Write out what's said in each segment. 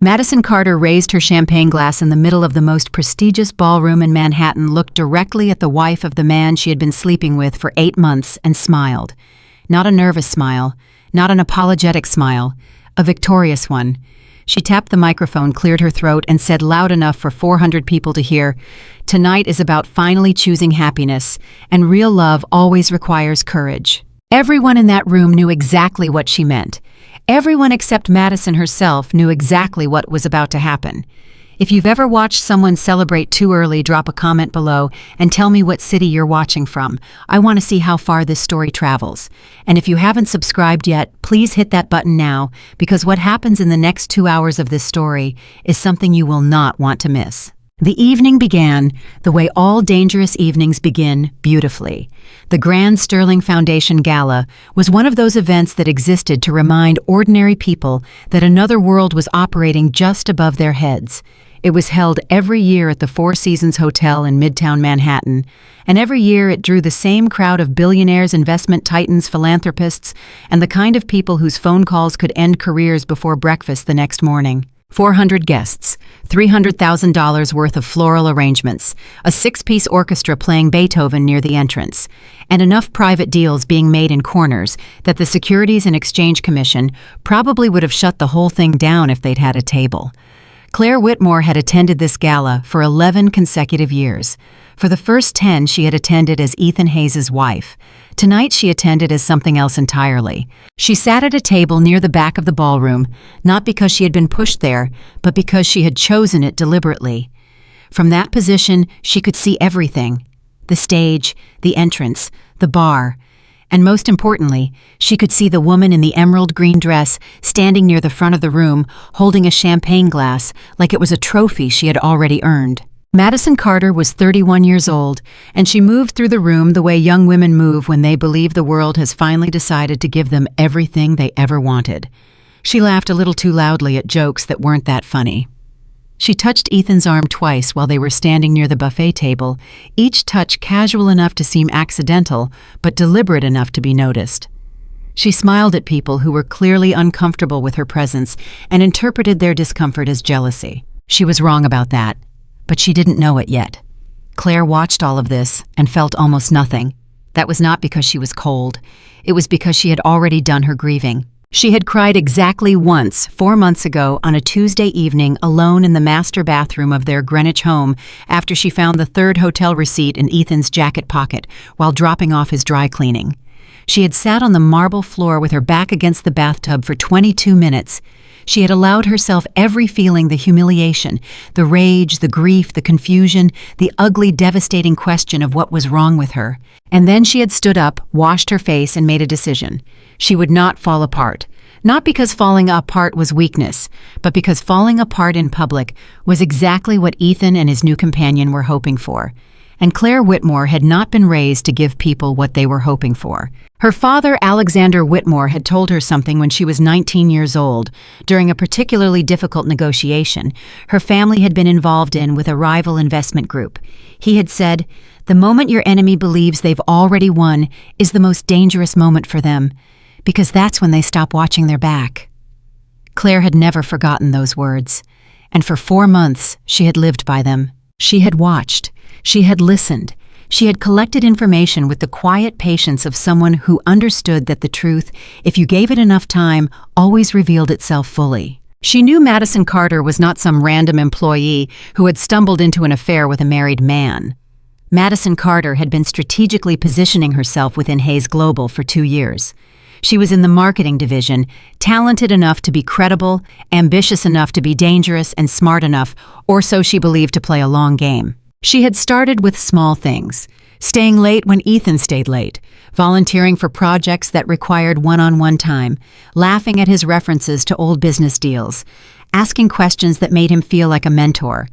Madison Carter raised her champagne glass in the middle of the most prestigious ballroom in Manhattan, looked directly at the wife of the man she had been sleeping with for 8 months, and smiled. Not a nervous smile, not an apologetic smile, a victorious one. She tapped the microphone, cleared her throat, and said loud enough for 400 people to hear, "Tonight is about finally choosing happiness, and real love always requires courage." Everyone in that room knew exactly what she meant. Everyone except Madison herself knew exactly what was about to happen. If you've ever watched someone celebrate too early, drop a comment below and tell me what city you're watching from. I want to see how far this story travels. And if you haven't subscribed yet, please hit that button now, because what happens in the next 2 hours of this story is something you will not want to miss. The evening began the way all dangerous evenings begin, beautifully. The Grand Sterling Foundation Gala was one of those events that existed to remind ordinary people that another world was operating just above their heads. It was held every year at the Four Seasons Hotel in Midtown Manhattan, and every year it drew the same crowd of billionaires, investment titans, philanthropists, and the kind of people whose phone calls could end careers before breakfast the next morning. 400 guests, $300,000 worth of floral arrangements, a 6-piece orchestra playing Beethoven near the entrance, and enough private deals being made in corners that the Securities and Exchange Commission probably would have shut the whole thing down if they'd had a table. Claire Whitmore had attended this gala for 11 consecutive years. For the first 10, she had attended as Ethan Hayes' wife. Tonight, she attended as something else entirely. She sat at a table near the back of the ballroom, not because she had been pushed there, but because she had chosen it deliberately. From that position, she could see everything: the stage, the entrance, the bar, and most importantly, she could see the woman in the emerald green dress standing near the front of the room, holding a champagne glass like it was a trophy she had already earned. Madison Carter was 31 years old, and she moved through the room the way young women move when they believe the world has finally decided to give them everything they ever wanted. She laughed a little too loudly at jokes that weren't that funny. She touched Ethan's arm twice while they were standing near the buffet table, each touch casual enough to seem accidental, but deliberate enough to be noticed. She smiled at people who were clearly uncomfortable with her presence and interpreted their discomfort as jealousy. She was wrong about that, but she didn't know it yet. Claire watched all of this and felt almost nothing. That was not because she was cold. It was because she had already done her grieving. She had cried exactly once 4 months ago on a Tuesday evening alone in the master bathroom of their Greenwich home after she found the 3rd hotel receipt in Ethan's jacket pocket while dropping off his dry cleaning. She had sat on the marble floor with her back against the bathtub for 22 minutes. She had allowed herself every feeling: the humiliation, the rage, the grief, the confusion, the ugly, devastating question of what was wrong with her. And then she had stood up, washed her face, and made a decision. She would not fall apart. Not because falling apart was weakness, but because falling apart in public was exactly what Ethan and his new companion were hoping for. And Claire Whitmore had not been raised to give people what they were hoping for. Her father, Alexander Whitmore, had told her something when she was 19 years old, during a particularly difficult negotiation her family had been involved in with a rival investment group. He had said, "The moment your enemy believes they've already won is the most dangerous moment for them, because that's when they stop watching their back." Claire had never forgotten those words, and for 4 months she had lived by them. She had watched. She had listened. She had collected information with the quiet patience of someone who understood that the truth, if you gave it enough time, always revealed itself fully. She knew Madison Carter was not some random employee who had stumbled into an affair with a married man. Madison Carter had been strategically positioning herself within Hayes Global for 2 years. She was in the marketing division, talented enough to be credible, ambitious enough to be dangerous, and smart enough, or so she believed, to play a long game. She had started with small things: staying late when Ethan stayed late, volunteering for projects that required one-on-one time, laughing at his references to old business deals, asking questions that made him feel like a mentor.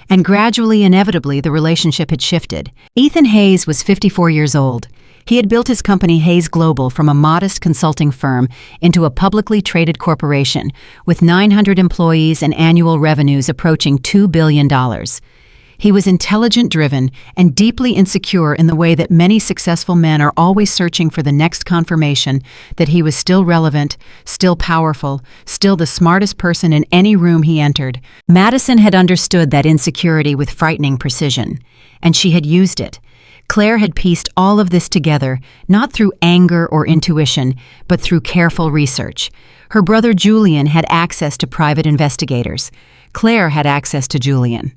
And gradually, inevitably, the relationship had shifted. Ethan Hayes was 54 years old. He had built his company Hayes Global from a modest consulting firm into a publicly traded corporation with 900 employees and annual revenues approaching $2 billion. He was intelligent-driven and deeply insecure in the way that many successful men are always searching for the next confirmation that he was still relevant, still powerful, still the smartest person in any room he entered. Madison had understood that insecurity with frightening precision, and she had used it. Claire had pieced all of this together, not through anger or intuition, but through careful research. Her brother Julian had access to private investigators. Claire had access to Julian.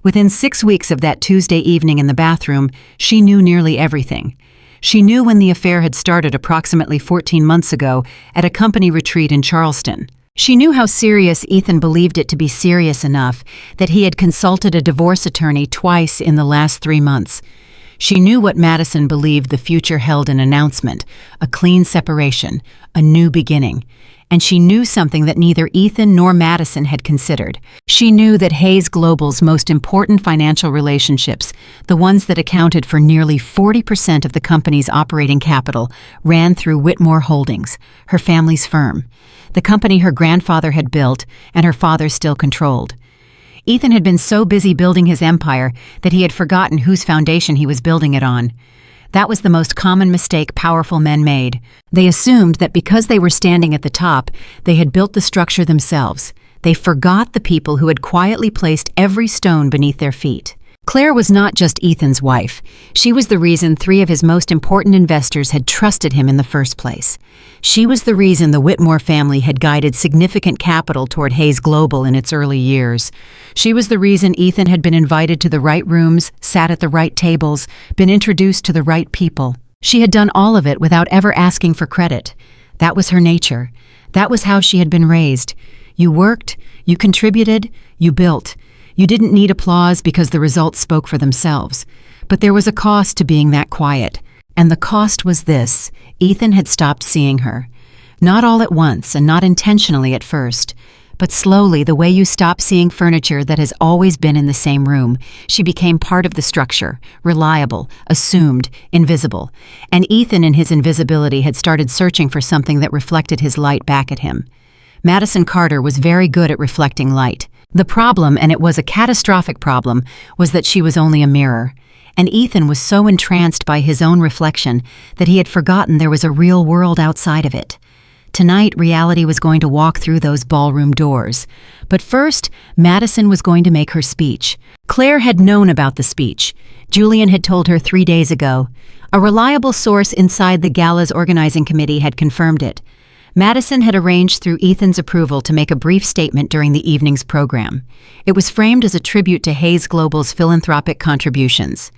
Within 6 weeks of that Tuesday evening in the bathroom, she knew nearly everything. She knew when the affair had started approximately 14 months ago at a company retreat in Charleston. She knew how serious Ethan believed it to be serious enough that he had consulted a divorce attorney twice in the last 3 months. She knew what Madison believed the future held: an announcement, a clean separation, a new beginning. And she knew something that neither Ethan nor Madison had considered. She knew that Hayes Global's most important financial relationships, the ones that accounted for nearly 40% of the company's operating capital, ran through Whitmore Holdings, her family's firm, the company her grandfather had built and her father still controlled. Ethan had been so busy building his empire that he had forgotten whose foundation he was building it on. That was the most common mistake powerful men made. They assumed that because they were standing at the top, they had built the structure themselves. They forgot the people who had quietly placed every stone beneath their feet. Claire was not just Ethan's wife. She was the reason 3 of his most important investors had trusted him in the first place. She was the reason the Whitmore family had guided significant capital toward Hayes Global in its early years. She was the reason Ethan had been invited to the right rooms, sat at the right tables, been introduced to the right people. She had done all of it without ever asking for credit. That was her nature. That was how she had been raised. You worked, you contributed, you built. You didn't need applause because the results spoke for themselves. But there was a cost to being that quiet. And the cost was this: Ethan had stopped seeing her. Not all at once and not intentionally at first, but slowly, the way you stop seeing furniture that has always been in the same room. She became part of the structure, reliable, assumed, invisible. And Ethan, in his invisibility, had started searching for something that reflected his light back at him. Madison Carter was very good at reflecting light. The problem, and it was a catastrophic problem, was that she was only a mirror. And Ethan was so entranced by his own reflection that he had forgotten there was a real world outside of it. Tonight, reality was going to walk through those ballroom doors. But first, Madison was going to make her speech. Claire had known about the speech. Julian had told her 3 days ago. A reliable source inside the Gala's organizing committee had confirmed it. Madison had arranged through Ethan's approval to make a brief statement during the evening's program. It was framed as a tribute to Hayes Global's philanthropic contributions.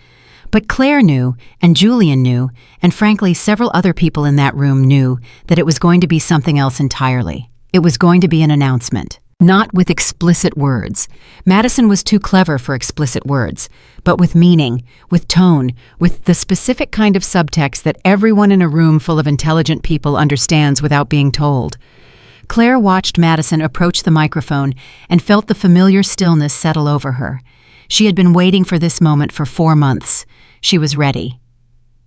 But Claire knew, and Julian knew, and frankly several other people in that room knew that it was going to be something else entirely. It was going to be an announcement. Not with explicit words. Madison was too clever for explicit words, but with meaning, with tone, with the specific kind of subtext that everyone in a room full of intelligent people understands without being told. Claire watched Madison approach the microphone and felt the familiar stillness settle over her. She had been waiting for this moment for 4 months. She was ready.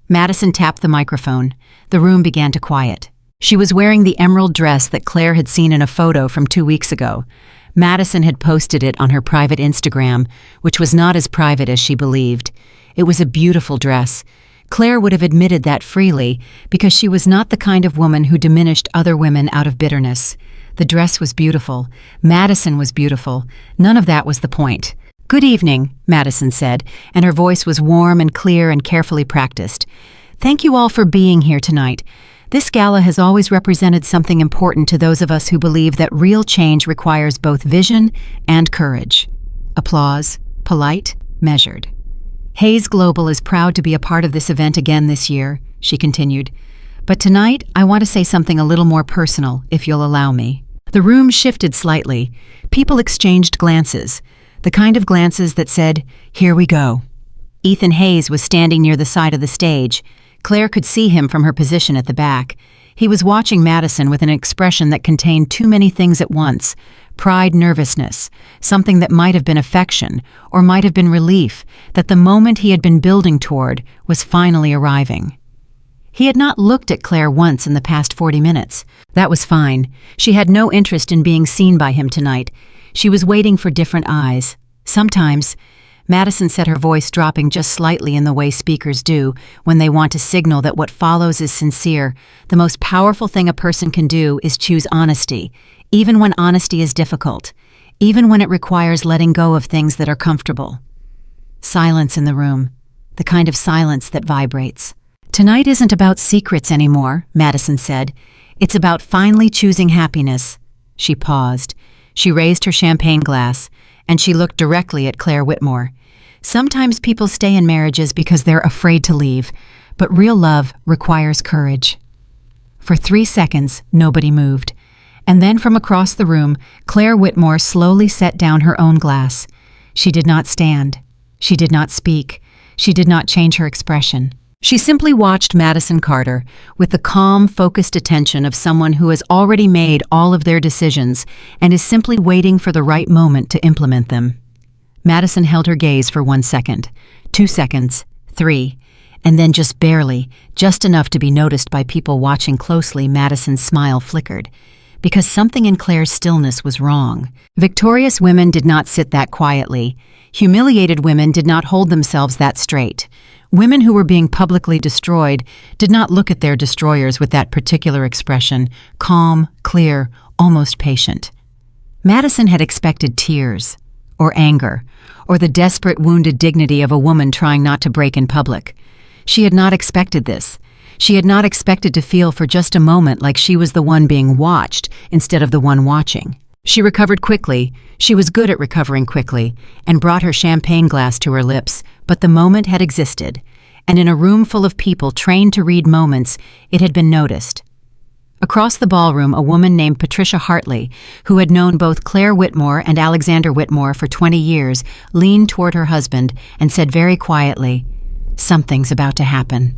Madison tapped the microphone. The room began to quiet. She was wearing the emerald dress that Claire had seen in a photo from 2 weeks ago. Madison had posted it on her private Instagram, which was not as private as she believed. It was a beautiful dress. Claire would have admitted that freely because she was not the kind of woman who diminished other women out of bitterness. The dress was beautiful. Madison was beautiful. None of that was the point. "Good evening," Madison said, and her voice was warm and clear and carefully practiced. "Thank you all for being here tonight. This gala has always represented something important to those of us who believe that real change requires both vision and courage." Applause, polite, measured. "Hayes Global is proud to be a part of this event again this year," she continued. "But tonight, I want to say something a little more personal, if you'll allow me." The room shifted slightly. People exchanged glances, the kind of glances that said, "Here we go." Ethan Hayes was standing near the side of the stage. Claire could see him from her position at the back. He was watching Madison with an expression that contained too many things at once: pride, nervousness, something that might have been affection, or might have been relief, that the moment he had been building toward was finally arriving. He had not looked at Claire once in the past 40 minutes. That was fine. She had no interest in being seen by him tonight. She was waiting for different eyes. Sometimes, Madison said, her voice dropping just slightly in the way speakers do when they want to signal that what follows is sincere. The most powerful thing a person can do is choose honesty, even when honesty is difficult, even when it requires letting go of things that are comfortable. Silence in the room, the kind of silence that vibrates. "Tonight isn't about secrets anymore," Madison said. "It's about finally choosing happiness." She paused. She raised her champagne glass, and she looked directly at Claire Whitmore. "Sometimes people stay in marriages because they're afraid to leave, but real love requires courage." For 3 seconds, nobody moved. And then from across the room, Claire Whitmore slowly set down her own glass. She did not stand. She did not speak. She did not change her expression. She simply watched Madison Carter with the calm, focused attention of someone who has already made all of their decisions and is simply waiting for the right moment to implement them. Madison held her gaze for 1 second, 2 seconds, 3, and then just barely, just enough to be noticed by people watching closely, Madison's smile flickered. Because something in Claire's stillness was wrong. Victorious women did not sit that quietly. Humiliated women did not hold themselves that straight. Women who were being publicly destroyed did not look at their destroyers with that particular expression, calm, clear, almost patient. Madison had expected tears, or anger, or the desperate, wounded dignity of a woman trying not to break in public. She had not expected this. She had not expected to feel for just a moment like she was the one being watched instead of the one watching. She recovered quickly. She was good at recovering quickly, and brought her champagne glass to her lips, but the moment had existed, and in a room full of people trained to read moments, it had been noticed. Across the ballroom, a woman named Patricia Hartley, who had known both Claire Whitmore and Alexander Whitmore for 20 years, leaned toward her husband and said very quietly, "Something's about to happen."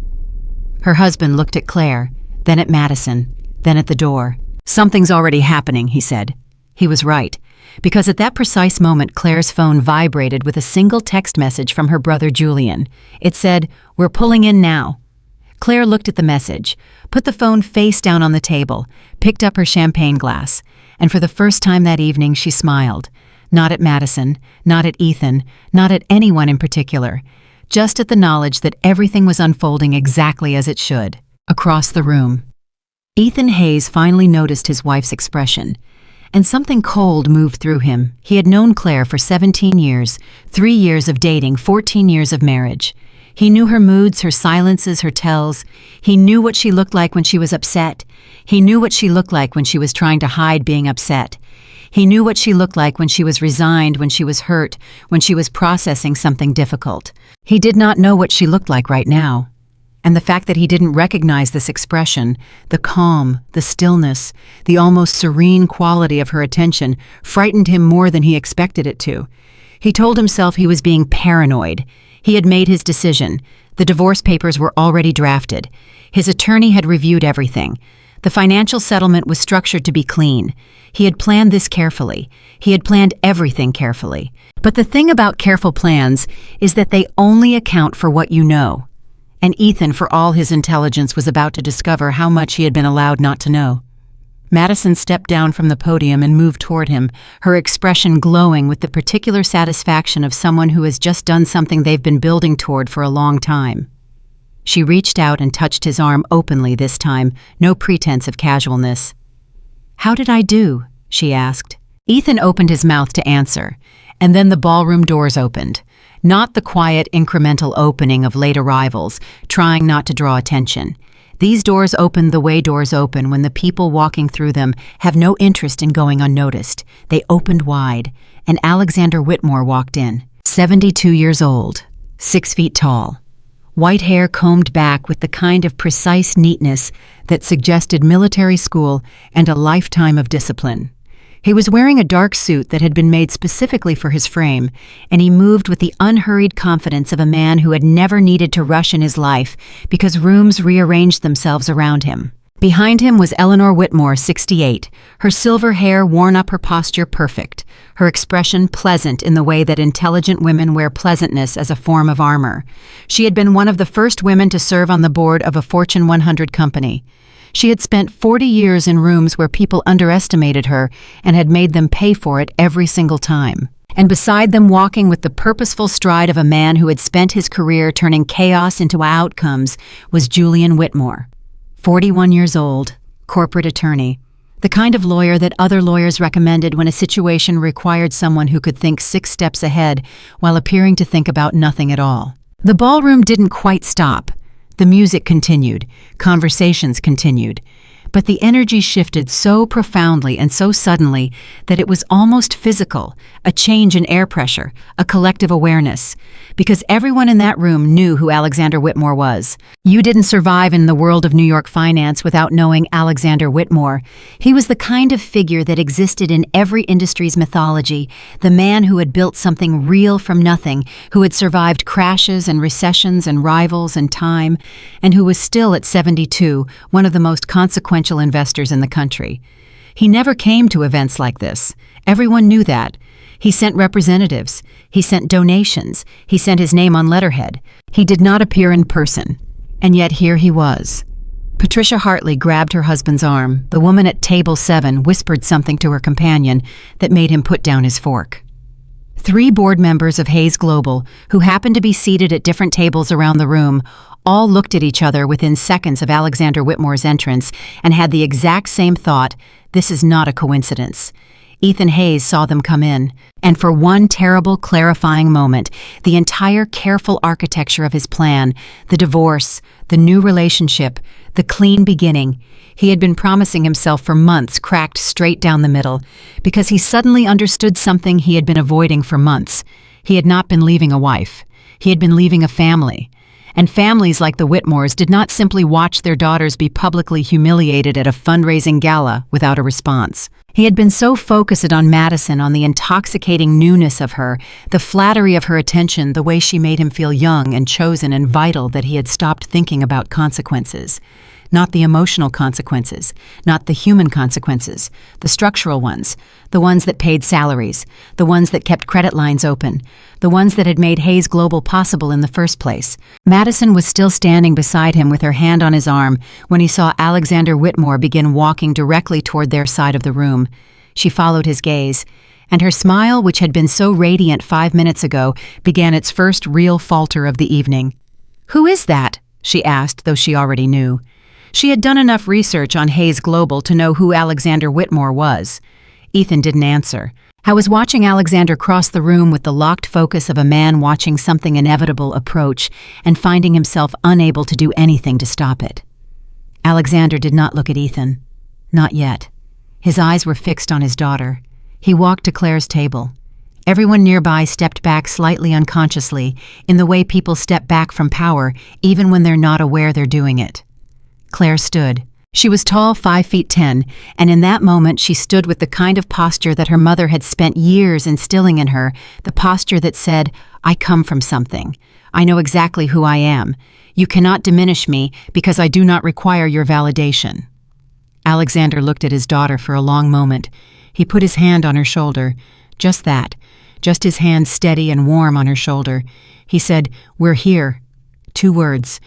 Her husband looked at Claire, then at Madison, then at the door. "Something's already happening," he said. He was right, because at that precise moment Claire's phone vibrated with a single text message from her brother Julian. It said, "We're pulling in now." Claire looked at the message, put the phone face down on the table, picked up her champagne glass, and for the first time that evening she smiled. Not at Madison, not at Ethan, not at anyone in particular, just at the knowledge that everything was unfolding exactly as it should. Across the room, Ethan Hayes finally noticed his wife's expression, and something cold moved through him. He had known Claire for 17 years, 3 years of dating, 14 years of marriage. He knew her moods, her silences, her tells. He knew what she looked like when she was upset. He knew what she looked like when she was trying to hide being upset. He knew what she looked like when she was resigned, when she was hurt, when she was processing something difficult. He did not know what she looked like right now. And the fact that he didn't recognize this expression, the calm, the stillness, the almost serene quality of her attention, frightened him more than he expected it to. He told himself he was being paranoid. He had made his decision. The divorce papers were already drafted. His attorney had reviewed everything. The financial settlement was structured to be clean. He had planned this carefully. He had planned everything carefully. But the thing about careful plans is that they only account for what you know. And Ethan, for all his intelligence, was about to discover how much he had been allowed not to know. Madison stepped down from the podium and moved toward him, her expression glowing with the particular satisfaction of someone who has just done something they've been building toward for a long time. She reached out and touched his arm openly this time, no pretense of casualness. "How did I do?" she asked. Ethan opened his mouth to answer, and then the ballroom doors opened. Not the quiet, incremental opening of late arrivals, trying not to draw attention. These doors opened the way doors open when the people walking through them have no interest in going unnoticed. They opened wide, and Alexander Whitmore walked in. 72 years old, 6 feet tall. White hair combed back with the kind of precise neatness that suggested military school and a lifetime of discipline. He was wearing a dark suit that had been made specifically for his frame, and he moved with the unhurried confidence of a man who had never needed to rush in his life because rooms rearranged themselves around him. Behind him was Eleanor Whitmore, 68, her silver hair worn up, her posture perfect, her expression pleasant in the way that intelligent women wear pleasantness as a form of armor. She had been one of the first women to serve on the board of a Fortune 100 company. She had spent 40 years in rooms where people underestimated her and had made them pay for it every single time. and beside them, walking with the purposeful stride of a man who had spent his career turning chaos into outcomes, was Julian Whitmore. 41 years old, corporate attorney. The kind of lawyer that other lawyers recommended when a situation required someone who could think 6 steps ahead while appearing to think about nothing at all. The ballroom didn't quite stop. The music continued, conversations continued, but the energy shifted so profoundly and so suddenly that it was almost physical, a change in air pressure, a collective awareness, because everyone in that room knew who Alexander Whitmore was. You didn't survive in the world of New York finance without knowing Alexander Whitmore. He was the kind of figure that existed in every industry's mythology, the man who had built something real from nothing, who had survived crashes and recessions and rivals and time, and who was still at 72, one of the most consequential investors in the country. He never came to events like this. Everyone knew that. He sent representatives. He sent donations. He sent his name on letterhead. He did not appear in person. And yet here he was. Patricia Hartley grabbed her husband's arm. The woman at table 7 whispered something to her companion that made him put down his fork. 3 board members of Hayes Global, who happened to be seated at different tables around the room, all looked at each other within seconds of Alexander Whitmore's entrance and had the exact same thought: this is not a coincidence. Ethan Hayes saw them come in, and for one terrible, clarifying moment, the entire careful architecture of his plan, the divorce, the new relationship, the clean beginning, he had been promising himself for months, cracked straight down the middle, because he suddenly understood something he had been avoiding for months. He had not been leaving a wife. He had been leaving a family. And families like the Whitmores did not simply watch their daughters be publicly humiliated at a fundraising gala without a response. He had been so focused on Madison, on the intoxicating newness of her, the flattery of her attention, the way she made him feel young and chosen and vital, that he had stopped thinking about consequences. Not the emotional consequences, not the human consequences, the structural ones, the ones that paid salaries, the ones that kept credit lines open, the ones that had made Hayes Global possible in the first place. Madison was still standing beside him with her hand on his arm when he saw Alexander Whitmore begin walking directly toward their side of the room. She followed his gaze, and her smile, which had been so radiant 5 minutes ago, began its first real falter of the evening. "Who is that?" she asked, though she already knew. She had done enough research on Hayes Global to know who Alexander Whitmore was. Ethan didn't answer. I was watching Alexander cross the room with the locked focus of a man watching something inevitable approach and finding himself unable to do anything to stop it. Alexander did not look at Ethan. Not yet. His eyes were fixed on his daughter. He walked to Claire's table. Everyone nearby stepped back slightly unconsciously, in the way people step back from power, even when they're not aware they're doing it. Claire stood. She was tall, 5'10", and in that moment she stood with the kind of posture that her mother had spent years instilling in her, the posture that said, "I come from something. I know exactly who I am. You cannot diminish me because I do not require your validation." Alexander looked at his daughter for a long moment. He put his hand on her shoulder. Just that. Just his hand steady and warm on her shoulder. He said, "We're here." 2 words.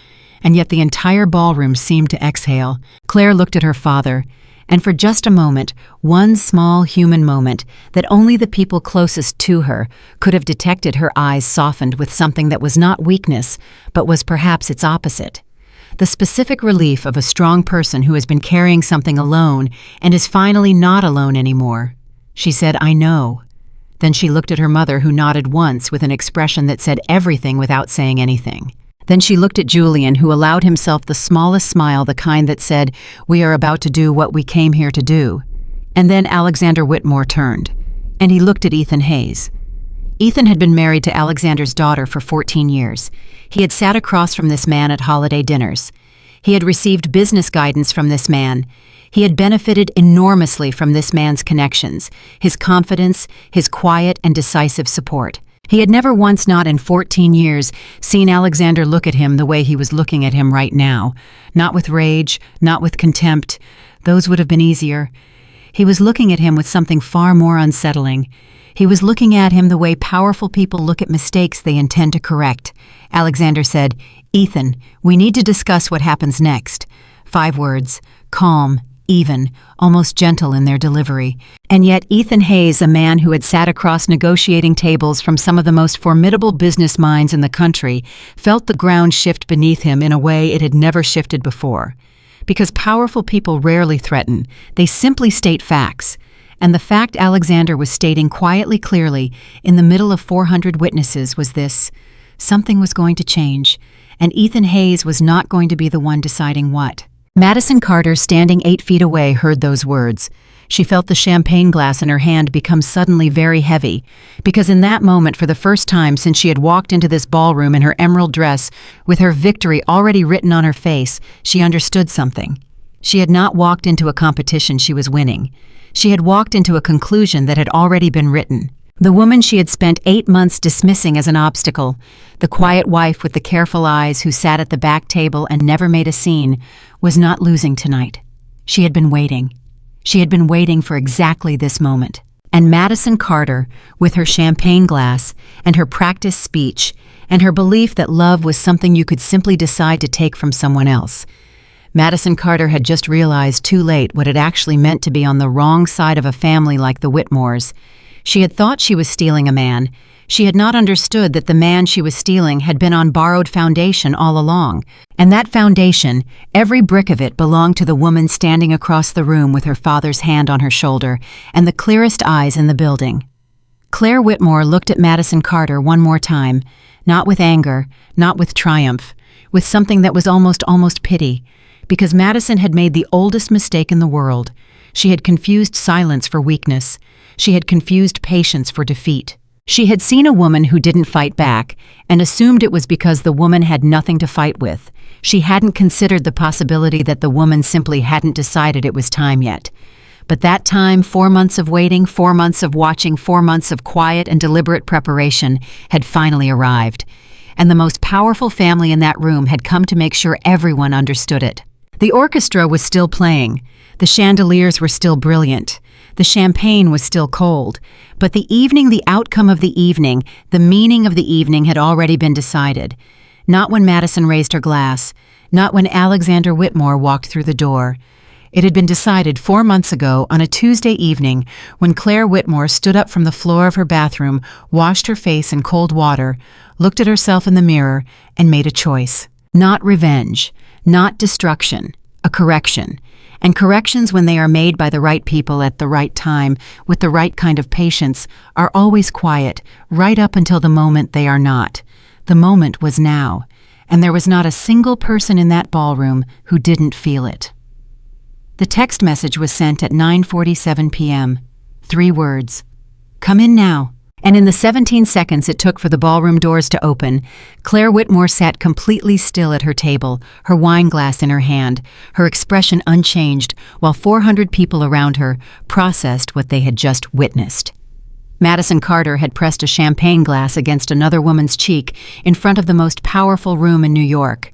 And yet the entire ballroom seemed to exhale. Claire looked at her father, and for just a moment, one small human moment, that only the people closest to her could have detected, her eyes softened with something that was not weakness, but was perhaps its opposite. The specific relief of a strong person who has been carrying something alone and is finally not alone anymore. She said, "I know." Then she looked at her mother, who nodded once with an expression that said everything without saying anything. Then she looked at Julian, who allowed himself the smallest smile, the kind that said, "We are about to do what we came here to do." And then Alexander Whitmore turned, and he looked at Ethan Hayes. Ethan had been married to Alexander's daughter for 14 years. He had sat across from this man at holiday dinners. He had received business guidance from this man. He had benefited enormously from this man's connections, his confidence, his quiet and decisive support. He had never once, not in 14 years, seen Alexander look at him the way he was looking at him right now. Not with rage, not with contempt. Those would have been easier. He was looking at him with something far more unsettling. He was looking at him the way powerful people look at mistakes they intend to correct. Alexander said, "Ethan, we need to discuss what happens next." 5 words. Calm, even, almost gentle in their delivery. And yet Ethan Hayes, a man who had sat across negotiating tables from some of the most formidable business minds in the country, felt the ground shift beneath him in a way it had never shifted before. Because powerful people rarely threaten, they simply state facts. And the fact Alexander was stating quietly, clearly, in the middle of 400 witnesses was this: something was going to change, and Ethan Hayes was not going to be the one deciding what. Madison Carter, standing 8 feet away, heard those words. She felt the champagne glass in her hand become suddenly very heavy, because in that moment, for the first time since she had walked into this ballroom in her emerald dress, with her victory already written on her face, she understood something. She had not walked into a competition she was winning. She had walked into a conclusion that had already been written. The woman she had spent 8 months dismissing as an obstacle, the quiet wife with the careful eyes who sat at the back table and never made a scene, was not losing tonight. She had been waiting. She had been waiting for exactly this moment. And Madison Carter, with her champagne glass and her practiced speech and her belief that love was something you could simply decide to take from someone else, Madison Carter had just realized too late what it actually meant to be on the wrong side of a family like the Whitmores. She had thought she was stealing a man. She had not understood that the man she was stealing had been on borrowed foundation all along. And that foundation, every brick of it, belonged to the woman standing across the room with her father's hand on her shoulder and the clearest eyes in the building. Claire Whitmore looked at Madison Carter one more time, not with anger, not with triumph, with something that was almost pity, because Madison had made the oldest mistake in the world. She had confused silence for weakness. She had confused patience for defeat. She had seen a woman who didn't fight back and assumed it was because the woman had nothing to fight with. She hadn't considered the possibility that the woman simply hadn't decided it was time yet. But that time, 4 months of waiting, 4 months of watching, 4 months of quiet and deliberate preparation, had finally arrived. And the most powerful family in that room had come to make sure everyone understood it. The orchestra was still playing. The chandeliers were still brilliant. The champagne was still cold. But the evening, the outcome of the evening, the meaning of the evening had already been decided. Not when Madison raised her glass. Not when Alexander Whitmore walked through the door. It had been decided 4 months ago on a Tuesday evening when Claire Whitmore stood up from the floor of her bathroom, washed her face in cold water, looked at herself in the mirror, and made a choice. Not revenge. Not destruction. A correction. And corrections, when they are made by the right people at the right time, with the right kind of patience, are always quiet, right up until the moment they are not. The moment was now, and there was not a single person in that ballroom who didn't feel it. The text message was sent at 9:47 p.m. 3 words. "Come in now." And in the 17 seconds it took for the ballroom doors to open, Claire Whitmore sat completely still at her table, her wine glass in her hand, her expression unchanged, while 400 people around her processed what they had just witnessed. Madison Carter had pressed a champagne glass against another woman's cheek in front of the most powerful room in New York.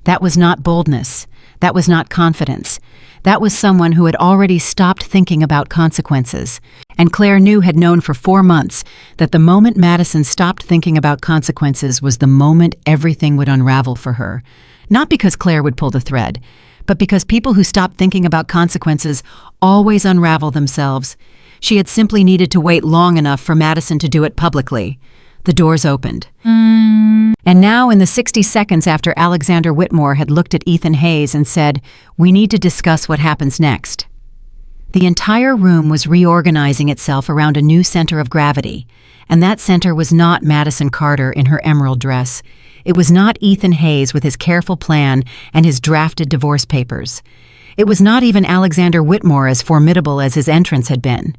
That was not boldness. That was not confidence. That was someone who had already stopped thinking about consequences. And Claire had known for 4 months that the moment Madison stopped thinking about consequences was the moment everything would unravel for her. Not because Claire would pull the thread, but because people who stop thinking about consequences always unravel themselves. She had simply needed to wait long enough for Madison to do it publicly. The doors opened. And now, in the 60 seconds after Alexander Whitmore had looked at Ethan Hayes and said, "We need to discuss what happens next," the entire room was reorganizing itself around a new center of gravity. And that center was not Madison Carter in her emerald dress. It was not Ethan Hayes with his careful plan and his drafted divorce papers. It was not even Alexander Whitmore, as formidable as his entrance had been.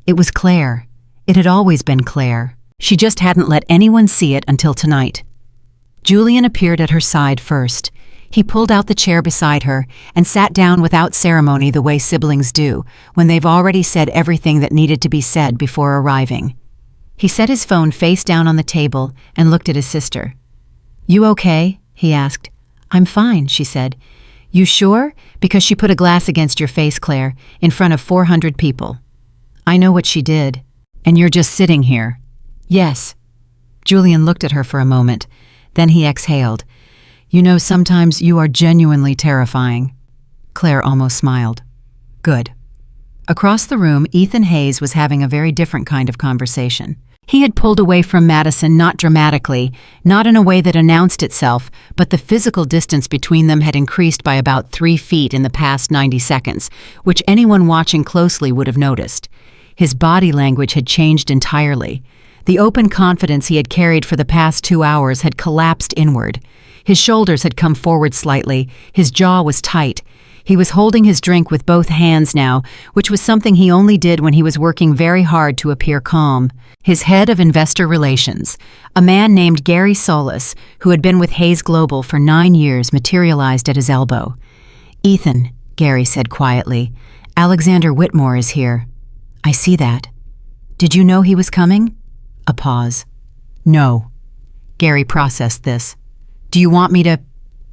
It was Claire. It had always been Claire. She just hadn't let anyone see it until tonight. Julian appeared at her side first. He pulled out the chair beside her and sat down without ceremony, the way siblings do when they've already said everything that needed to be said before arriving. He set his phone face down on the table and looked at his sister. "You okay?" he asked. "I'm fine," she said. "You sure?" Because she put a glass against your face, Claire, in front of 400 people. "I know what she did. And you're just sitting here." "Yes." Julian looked at her for a moment. Then he exhaled. "You know, sometimes you are genuinely terrifying." Claire almost smiled. Good. Across the room, Ethan Hayes was having a very different kind of conversation. He had pulled away from Madison not dramatically, not in a way that announced itself, but the physical distance between them had increased by about 3 feet in the past 90 seconds, which anyone watching closely would have noticed. His body language had changed entirely. The open confidence he had carried for the past 2 hours had collapsed inward. His shoulders had come forward slightly, his jaw was tight. He was holding his drink with both hands now, which was something he only did when he was working very hard to appear calm. His head of investor relations, a man named Gary Solis, who had been with Hayes Global for 9 years, materialized at his elbow. "Ethan," Gary said quietly, "Alexander Whitmore is here." "I see that." "Did you know he was coming?" A pause. "No." Gary processed this. "Do you want me to—"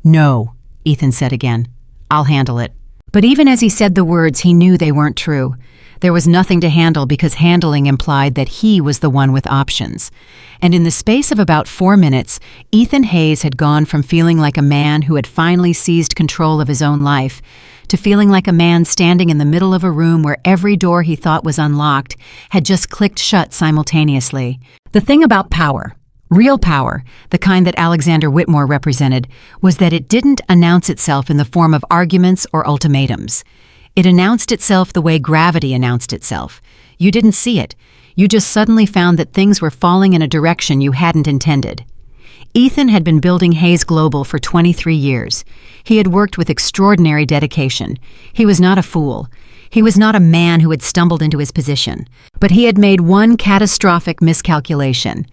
"No," Ethan said again. "I'll handle it." But even as he said the words, he knew they weren't true. There was nothing to handle because handling implied that he was the one with options. And in the space of about 4 minutes, Ethan Hayes had gone from feeling like a man who had finally seized control of his own life to feeling like a man standing in the middle of a room where every door he thought was unlocked had just clicked shut simultaneously. The thing about power, real power, the kind that Alexander Whitmore represented, was that it didn't announce itself in the form of arguments or ultimatums. It announced itself the way gravity announced itself. You didn't see it. You just suddenly found that things were falling in a direction you hadn't intended. Ethan had been building Hayes Global for 23 years. He had worked with extraordinary dedication. He was not a fool. He was not a man who had stumbled into his position. But he had made one catastrophic miscalculation.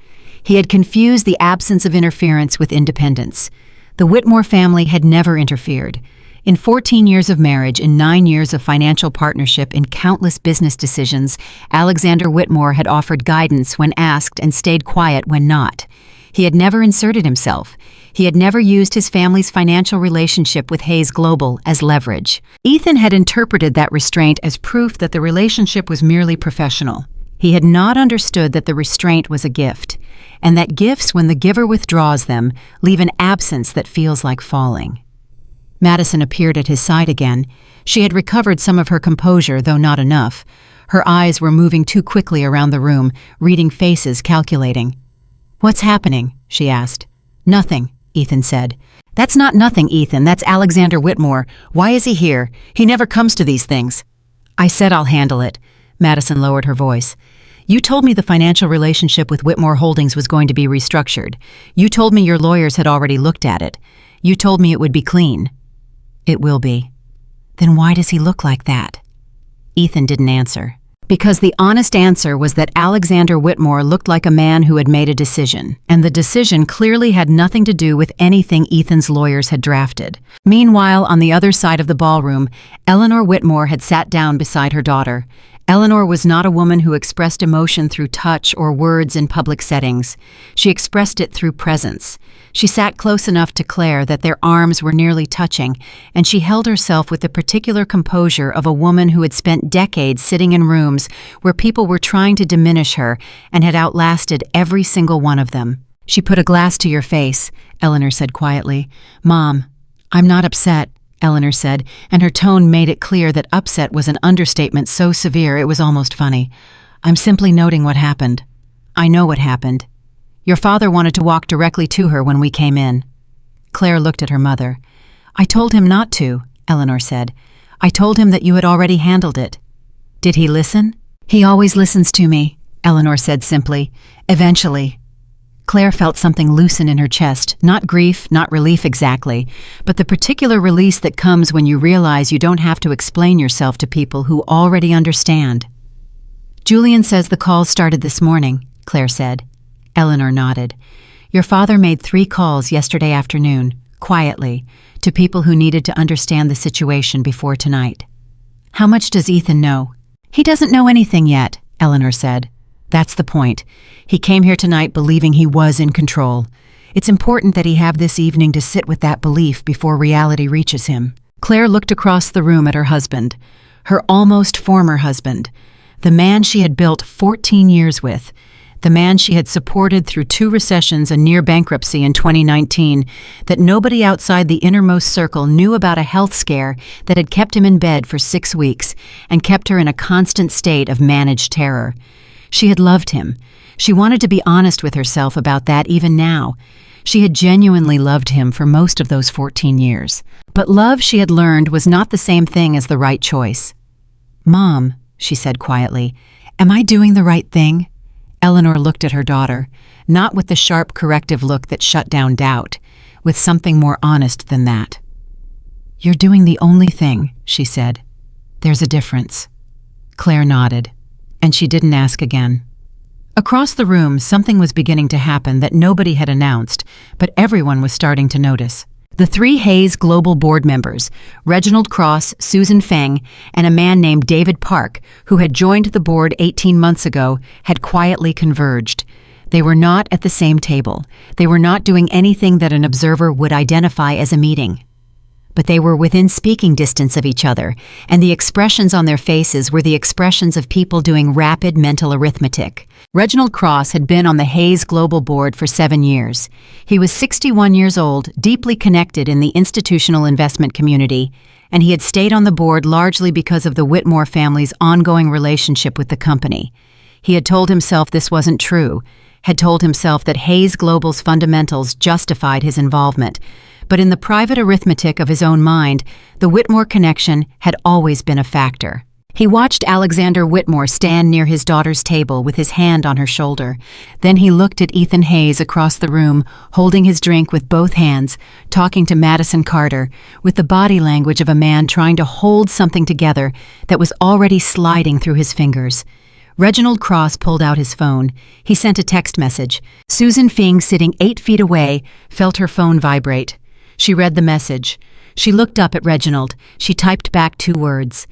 He had confused the absence of interference with independence. The Whitmore family had never interfered. In 14 years of marriage, in 9 years of financial partnership, in countless business decisions, Alexander Whitmore had offered guidance when asked and stayed quiet when not. He had never inserted himself. He had never used his family's financial relationship with Hayes Global as leverage. Ethan had interpreted that restraint as proof that the relationship was merely professional. He had not understood that the restraint was a gift, and that gifts, when the giver withdraws them, leave an absence that feels like falling. Madison appeared at his side again. She had recovered some of her composure, though not enough. Her eyes were moving too quickly around the room, reading faces, calculating. "What's happening?" she asked. "Nothing," Ethan said. "That's not nothing, Ethan. That's Alexander Whitmore. Why is he here? He never comes to these things." "I said I'll handle it." Madison lowered her voice. "You told me the financial relationship with Whitmore Holdings was going to be restructured. You told me your lawyers had already looked at it. You told me it would be clean." "It will be." "Then why does he look like that?" Ethan didn't answer. Because the honest answer was that Alexander Whitmore looked like a man who had made a decision, and the decision clearly had nothing to do with anything Ethan's lawyers had drafted. Meanwhile, on the other side of the ballroom, Eleanor Whitmore had sat down beside her daughter. Eleanor was not a woman who expressed emotion through touch or words in public settings. She expressed it through presence. She sat close enough to Claire that their arms were nearly touching, and she held herself with the particular composure of a woman who had spent decades sitting in rooms where people were trying to diminish her and had outlasted every single one of them. "She put a glass to your face," Eleanor said quietly. "Mom, I'm not upset," Eleanor said, and her tone made it clear that upset was an understatement so severe it was almost funny. "I'm simply noting what happened. I know what happened. Your father wanted to walk directly to her when we came in." Claire looked at her mother. "I told him not to," Eleanor said. "I told him that you had already handled it." "Did he listen?" "He always listens to me," Eleanor said simply. "Eventually." Claire felt something loosen in her chest, not grief, not relief exactly, but the particular release that comes when you realize you don't have to explain yourself to people who already understand. "Julian says the calls started this morning," Claire said. Eleanor nodded. "Your father made 3 calls yesterday afternoon, quietly, to people who needed to understand the situation before tonight." "How much does Ethan know?" "He doesn't know anything yet," Eleanor said. "That's the point. He came here tonight believing he was in control. It's important that he have this evening to sit with that belief before reality reaches him." Claire looked across the room at her husband, her almost former husband, the man she had built 14 years with, the man she had supported through 2 recessions and near bankruptcy in 2019, that nobody outside the innermost circle knew about a health scare that had kept him in bed for 6 weeks and kept her in a constant state of managed terror. She had loved him. She wanted to be honest with herself about that even now. She had genuinely loved him for most of those 14 years. But love, she had learned, was not the same thing as the right choice. "Mom," she said quietly, "am I doing the right thing?" Eleanor looked at her daughter, not with the sharp corrective look that shut down doubt, with something more honest than that. "You're doing the only thing," she said. "There's a difference." Claire nodded, and she didn't ask again. Across the room, something was beginning to happen that nobody had announced, but everyone was starting to notice. The 3 Hayes Global board members, Reginald Cross, Susan Feng, and a man named David Park, who had joined the board 18 months ago, had quietly converged. They were not at the same table. They were not doing anything that an observer would identify as a meeting. But they were within speaking distance of each other, and the expressions on their faces were the expressions of people doing rapid mental arithmetic. Reginald Cross had been on the Hayes Global Board for 7 years. He was 61 years old, deeply connected in the institutional investment community, and he had stayed on the board largely because of the Whitmore family's ongoing relationship with the company. He had told himself this wasn't true, had told himself that Hayes Global's fundamentals justified his involvement. But in the private arithmetic of his own mind, the Whitmore connection had always been a factor. He watched Alexander Whitmore stand near his daughter's table with his hand on her shoulder. Then he looked at Ethan Hayes across the room, holding his drink with both hands, talking to Madison Carter, with the body language of a man trying to hold something together that was already sliding through his fingers. Reginald Cross pulled out his phone. He sent a text message. Susan Feng, sitting 8 feet away, felt her phone vibrate. She read the message. She looked up at Reginald. She typed back 2 words.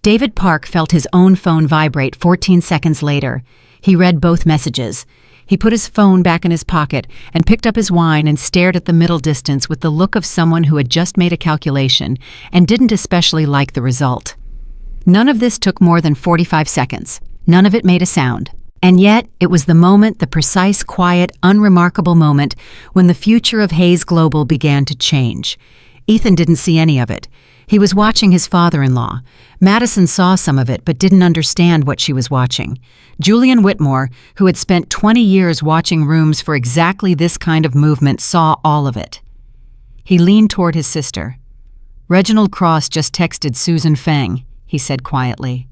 David Park felt his own phone vibrate 14 seconds later. He read both messages. He put his phone back in his pocket and picked up his wine and stared at the middle distance with the look of someone who had just made a calculation and didn't especially like the result. None of this took more than 45 seconds. None of it made a sound. And yet, it was the moment, the precise, quiet, unremarkable moment, when the future of Hayes Global began to change. Ethan didn't see any of it. He was watching his father-in-law. Madison saw some of it, but didn't understand what she was watching. Julian Whitmore, who had spent 20 years watching rooms for exactly this kind of movement, saw all of it. He leaned toward his sister. "Reginald Cross just texted Susan Feng," he said quietly.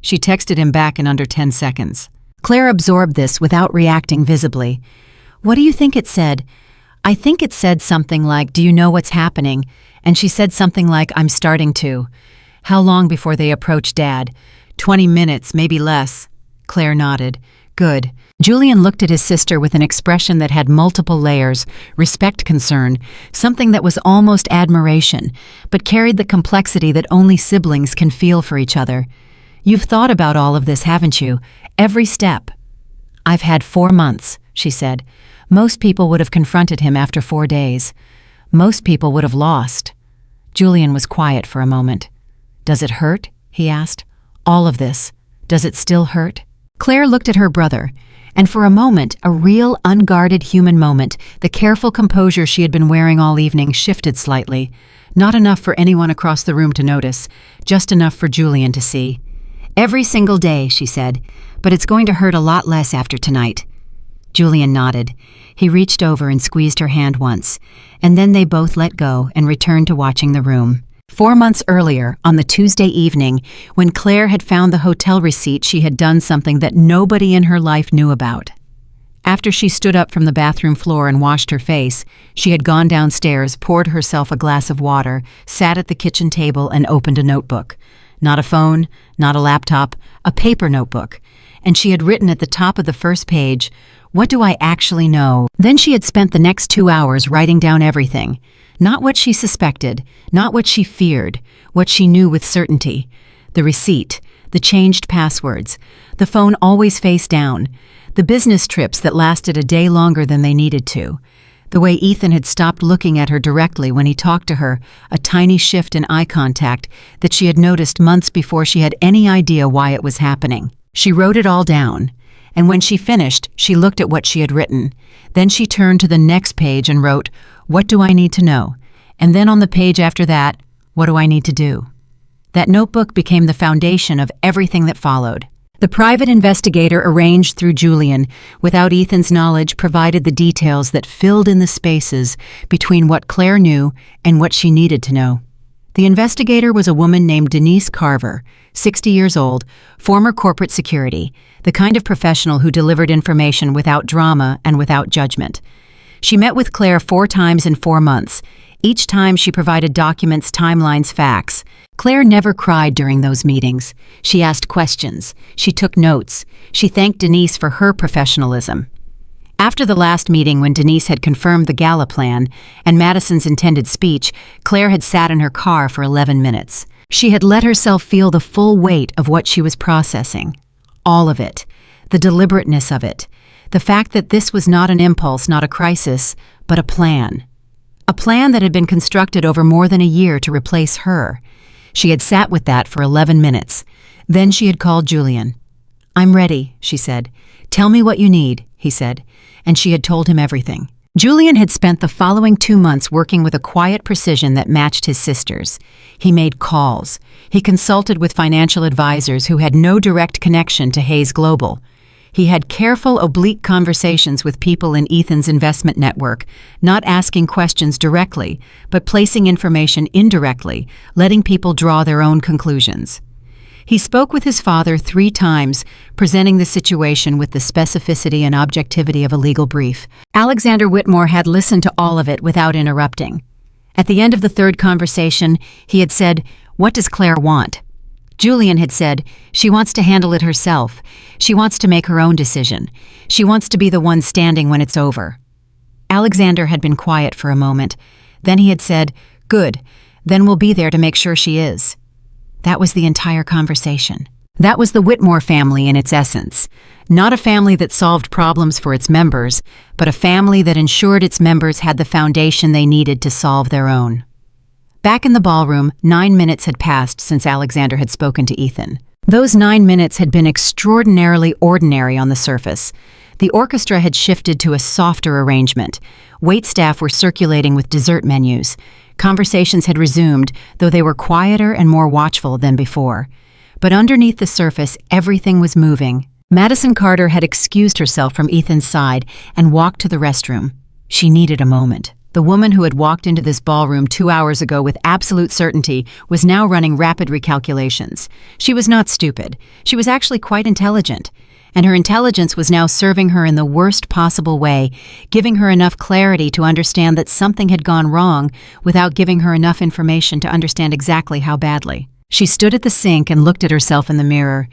She texted him back in under 10 seconds. Claire absorbed this without reacting visibly. "What do you think it said?" "I think it said something like, 'Do you know what's happening?' And she said something like, 'I'm starting to.'" "How long before they approach Dad?" 20 minutes, maybe less." Claire nodded. "Good." Julian looked at his sister with an expression that had multiple layers: respect, concern, something that was almost admiration, but carried the complexity that only siblings can feel for each other. "You've thought about all of this, haven't you? Every step." "I've had 4 months," she said. "Most people would have confronted him after 4 days. Most people would have lost." Julian was quiet for a moment. "Does it hurt?" he asked. "All of this. Does it still hurt?" Claire looked at her brother, and for a moment, a real, unguarded human moment, the careful composure she had been wearing all evening shifted slightly. Not enough for anyone across the room to notice, just enough for Julian to see. "Every single day," she said, "but it's going to hurt a lot less after tonight." Julian nodded. He reached over and squeezed her hand once, and then they both let go and returned to watching the room. 4 months earlier, on the Tuesday evening, when Claire had found the hotel receipt, she had done something that nobody in her life knew about. After she stood up from the bathroom floor and washed her face, she had gone downstairs, poured herself a glass of water, sat at the kitchen table, and opened a notebook. Not a phone, not a laptop, a paper notebook. And she had written at the top of the first page, "What do I actually know?" Then she had spent the next 2 hours writing down everything. Not what she suspected, not what she feared, what she knew with certainty. The receipt, the changed passwords, the phone always face down, the business trips that lasted a day longer than they needed to. The way Ethan had stopped looking at her directly when he talked to her, a tiny shift in eye contact that she had noticed months before she had any idea why it was happening. She wrote it all down, And when she finished, she looked at what she had written. Then she turned to the next page and wrote, "What do I need to know?" And then on the page after that, "What do I need to do?" That notebook became the foundation of everything that followed. The private investigator arranged through Julian, without Ethan's knowledge, provided the details that filled in the spaces between what Claire knew and what she needed to know. The investigator was a woman named Denise Carver, 60 years old, former corporate security, the kind of professional who delivered information without drama and without judgment. She met with Claire 4 times in 4 months. Each time she provided documents, timelines, facts. Claire never cried during those meetings. She asked questions. She took notes. She thanked Denise for her professionalism. After the last meeting, when Denise had confirmed the Gala plan and Madison's intended speech, Claire had sat in her car for 11 minutes. She had let herself feel the full weight of what she was processing. All of it. The deliberateness of it. The fact that this was not an impulse, not a crisis, but a plan. A plan that had been constructed over more than a year to replace her. She had sat with that for 11 minutes. Then she had called Julian. "I'm ready," she said. "Tell me what you need," he said. And she had told him everything. Julian had spent the following 2 months working with a quiet precision that matched his sister's. He made calls. He consulted with financial advisors who had no direct connection to Hayes Global. He had careful, oblique conversations with people in Ethan's investment network, not asking questions directly, but placing information indirectly, letting people draw their own conclusions. He spoke with his father 3 times, presenting the situation with the specificity and objectivity of a legal brief. Alexander Whitmore had listened to all of it without interrupting. At the end of the 3rd conversation, he had said, "What does Claire want?" Julian had said, "She wants to handle it herself. She wants to make her own decision. She wants to be the one standing when it's over." Alexander had been quiet for a moment. Then he had said, "Good. Then we'll be there to make sure she is." That was the entire conversation. That was the Whitmore family in its essence. Not a family that solved problems for its members, but a family that ensured its members had the foundation they needed to solve their own. Back in the ballroom, 9 minutes had passed since Alexander had spoken to Ethan. Those 9 minutes had been extraordinarily ordinary on the surface. The orchestra had shifted to a softer arrangement. Waitstaff were circulating with dessert menus. Conversations had resumed, though they were quieter and more watchful than before. But underneath the surface, everything was moving. Madison Carter had excused herself from Ethan's side and walked to the restroom. She needed a moment. The woman who had walked into this ballroom 2 hours ago with absolute certainty was now running rapid recalculations. She was not stupid. She was actually quite intelligent. And her intelligence was now serving her in the worst possible way, giving her enough clarity to understand that something had gone wrong without giving her enough information to understand exactly how badly. She stood at the sink and looked at herself in the mirror.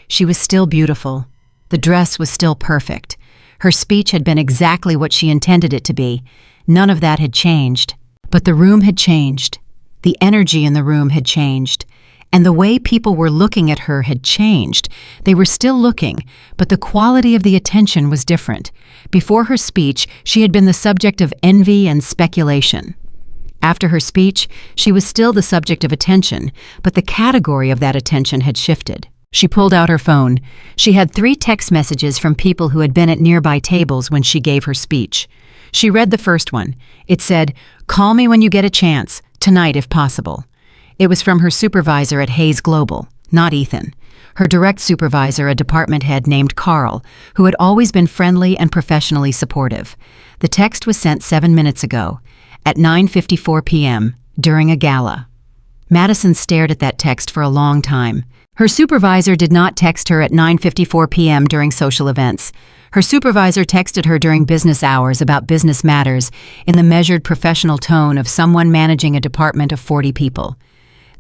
She was still beautiful. The dress was still perfect. Her speech had been exactly what she intended it to be. None of that had changed. But the room had changed. The energy in the room had changed. And the way people were looking at her had changed. They were still looking, but the quality of the attention was different. Before her speech, she had been the subject of envy and speculation. After her speech, she was still the subject of attention, but the category of that attention had shifted. She pulled out her phone. She had 3 text messages from people who had been at nearby tables when she gave her speech. She read the first one. It said, "Call me when you get a chance, tonight if possible." It was from her supervisor at Hayes Global, not Ethan. Her direct supervisor, a department head named Carl, who had always been friendly and professionally supportive. The text was sent 7 minutes ago, at 9:54 p.m., during a gala. Madison stared at that text for a long time. Her supervisor did not text her at 9:54 p.m. during social events. Her supervisor texted her during business hours about business matters in the measured professional tone of someone managing a department of 40 people.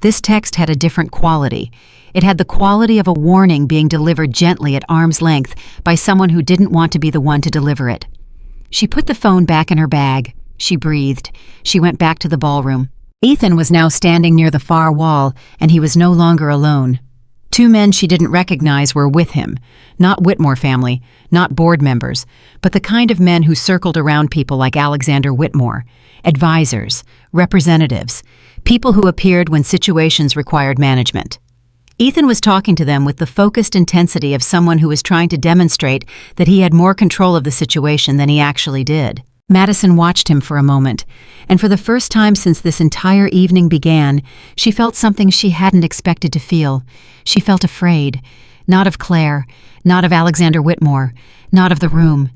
This text had a different quality. It had the quality of a warning being delivered gently at arm's length by someone who didn't want to be the one to deliver it. She put the phone back in her bag. She breathed. She went back to the ballroom. Ethan was now standing near the far wall, and he was no longer alone. 2 men she didn't recognize were with him. Not Whitmore family, not board members, but the kind of men who circled around people like Alexander Whitmore. Advisors, representatives, people who appeared when situations required management. Ethan was talking to them with the focused intensity of someone who was trying to demonstrate that he had more control of the situation than he actually did. Madison watched him for a moment, and for the first time since this entire evening began, she felt something she hadn't expected to feel. She felt afraid, not of Claire, not of Alexander Whitmore, not of the room.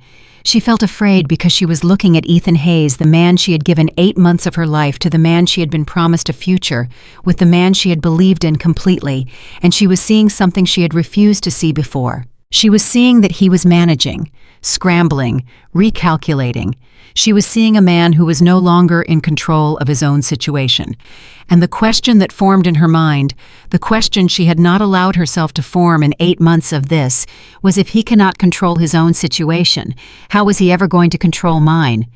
She felt afraid because she was looking at Ethan Hayes, the man she had given 8 months of her life to, the man she had been promised a future, with the man she had believed in completely, and she was seeing something she had refused to see before. She was seeing that he was managing, scrambling, recalculating. She was seeing a man who was no longer in control of his own situation. And the question that formed in her mind, the question she had not allowed herself to form in 8 months of this, was if he cannot control his own situation, how was he ever going to control mine?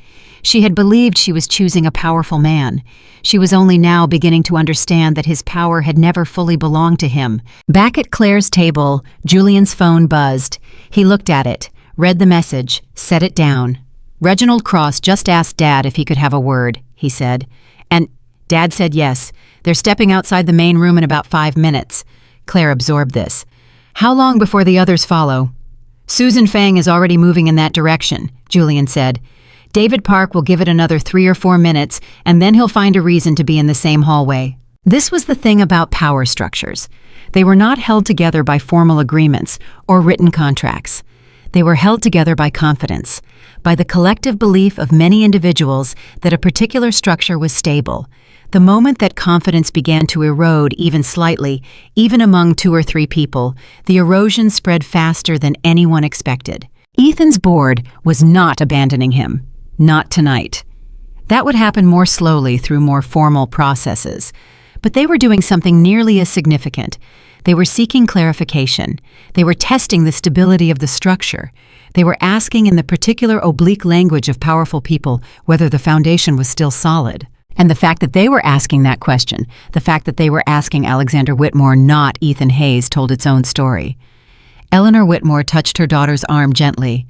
She had believed she was choosing a powerful man. She was only now beginning to understand that his power had never fully belonged to him. Back at Claire's table, Julian's phone buzzed. He looked at it, read the message, set it down. Reginald Cross just asked Dad if he could have a word, he said. And Dad said yes. They're stepping outside the main room in about 5 minutes. Claire absorbed this. How long before the others follow? Susan Fang is already moving in that direction, Julian said. David Park will give it another 3 or 4 minutes, and then he'll find a reason to be in the same hallway. This was the thing about power structures. They were not held together by formal agreements or written contracts. They were held together by confidence, by the collective belief of many individuals that a particular structure was stable. The moment that confidence began to erode even slightly, even among 2 or 3 people, the erosion spread faster than anyone expected. Ethan's board was not abandoning him. Not tonight. That would happen more slowly through more formal processes. But they were doing something nearly as significant. They were seeking clarification. They were testing the stability of the structure. They were asking in the particular oblique language of powerful people whether the foundation was still solid. And the fact that they were asking that question, the fact that they were asking Alexander Whitmore, not Ethan Hayes, told its own story. Eleanor Whitmore touched her daughter's arm gently.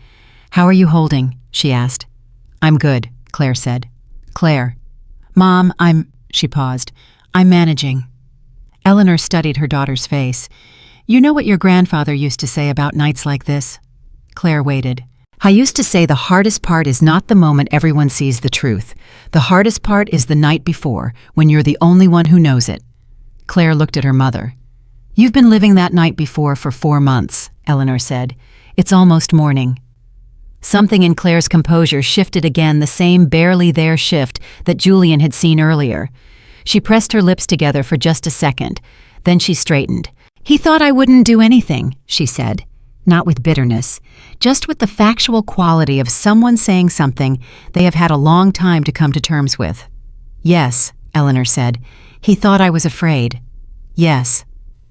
"How are you holding?" she asked. "I'm good," Claire said. "Claire." "Mom, she paused. "I'm managing." Eleanor studied her daughter's face. "You know what your grandfather used to say about nights like this?" Claire waited. "I used to say the hardest part is not the moment everyone sees the truth. The hardest part is the night before, when you're the only one who knows it." Claire looked at her mother. "You've been living that night before for 4 months," Eleanor said. "It's almost morning." Something in Claire's composure shifted again, the same barely there shift that Julian had seen earlier. She pressed her lips together for just a second. Then she straightened. "He thought I wouldn't do anything," she said. Not with bitterness, just with the factual quality of someone saying something they have had a long time to come to terms with. "Yes," Eleanor said. "He thought I was afraid." "Yes.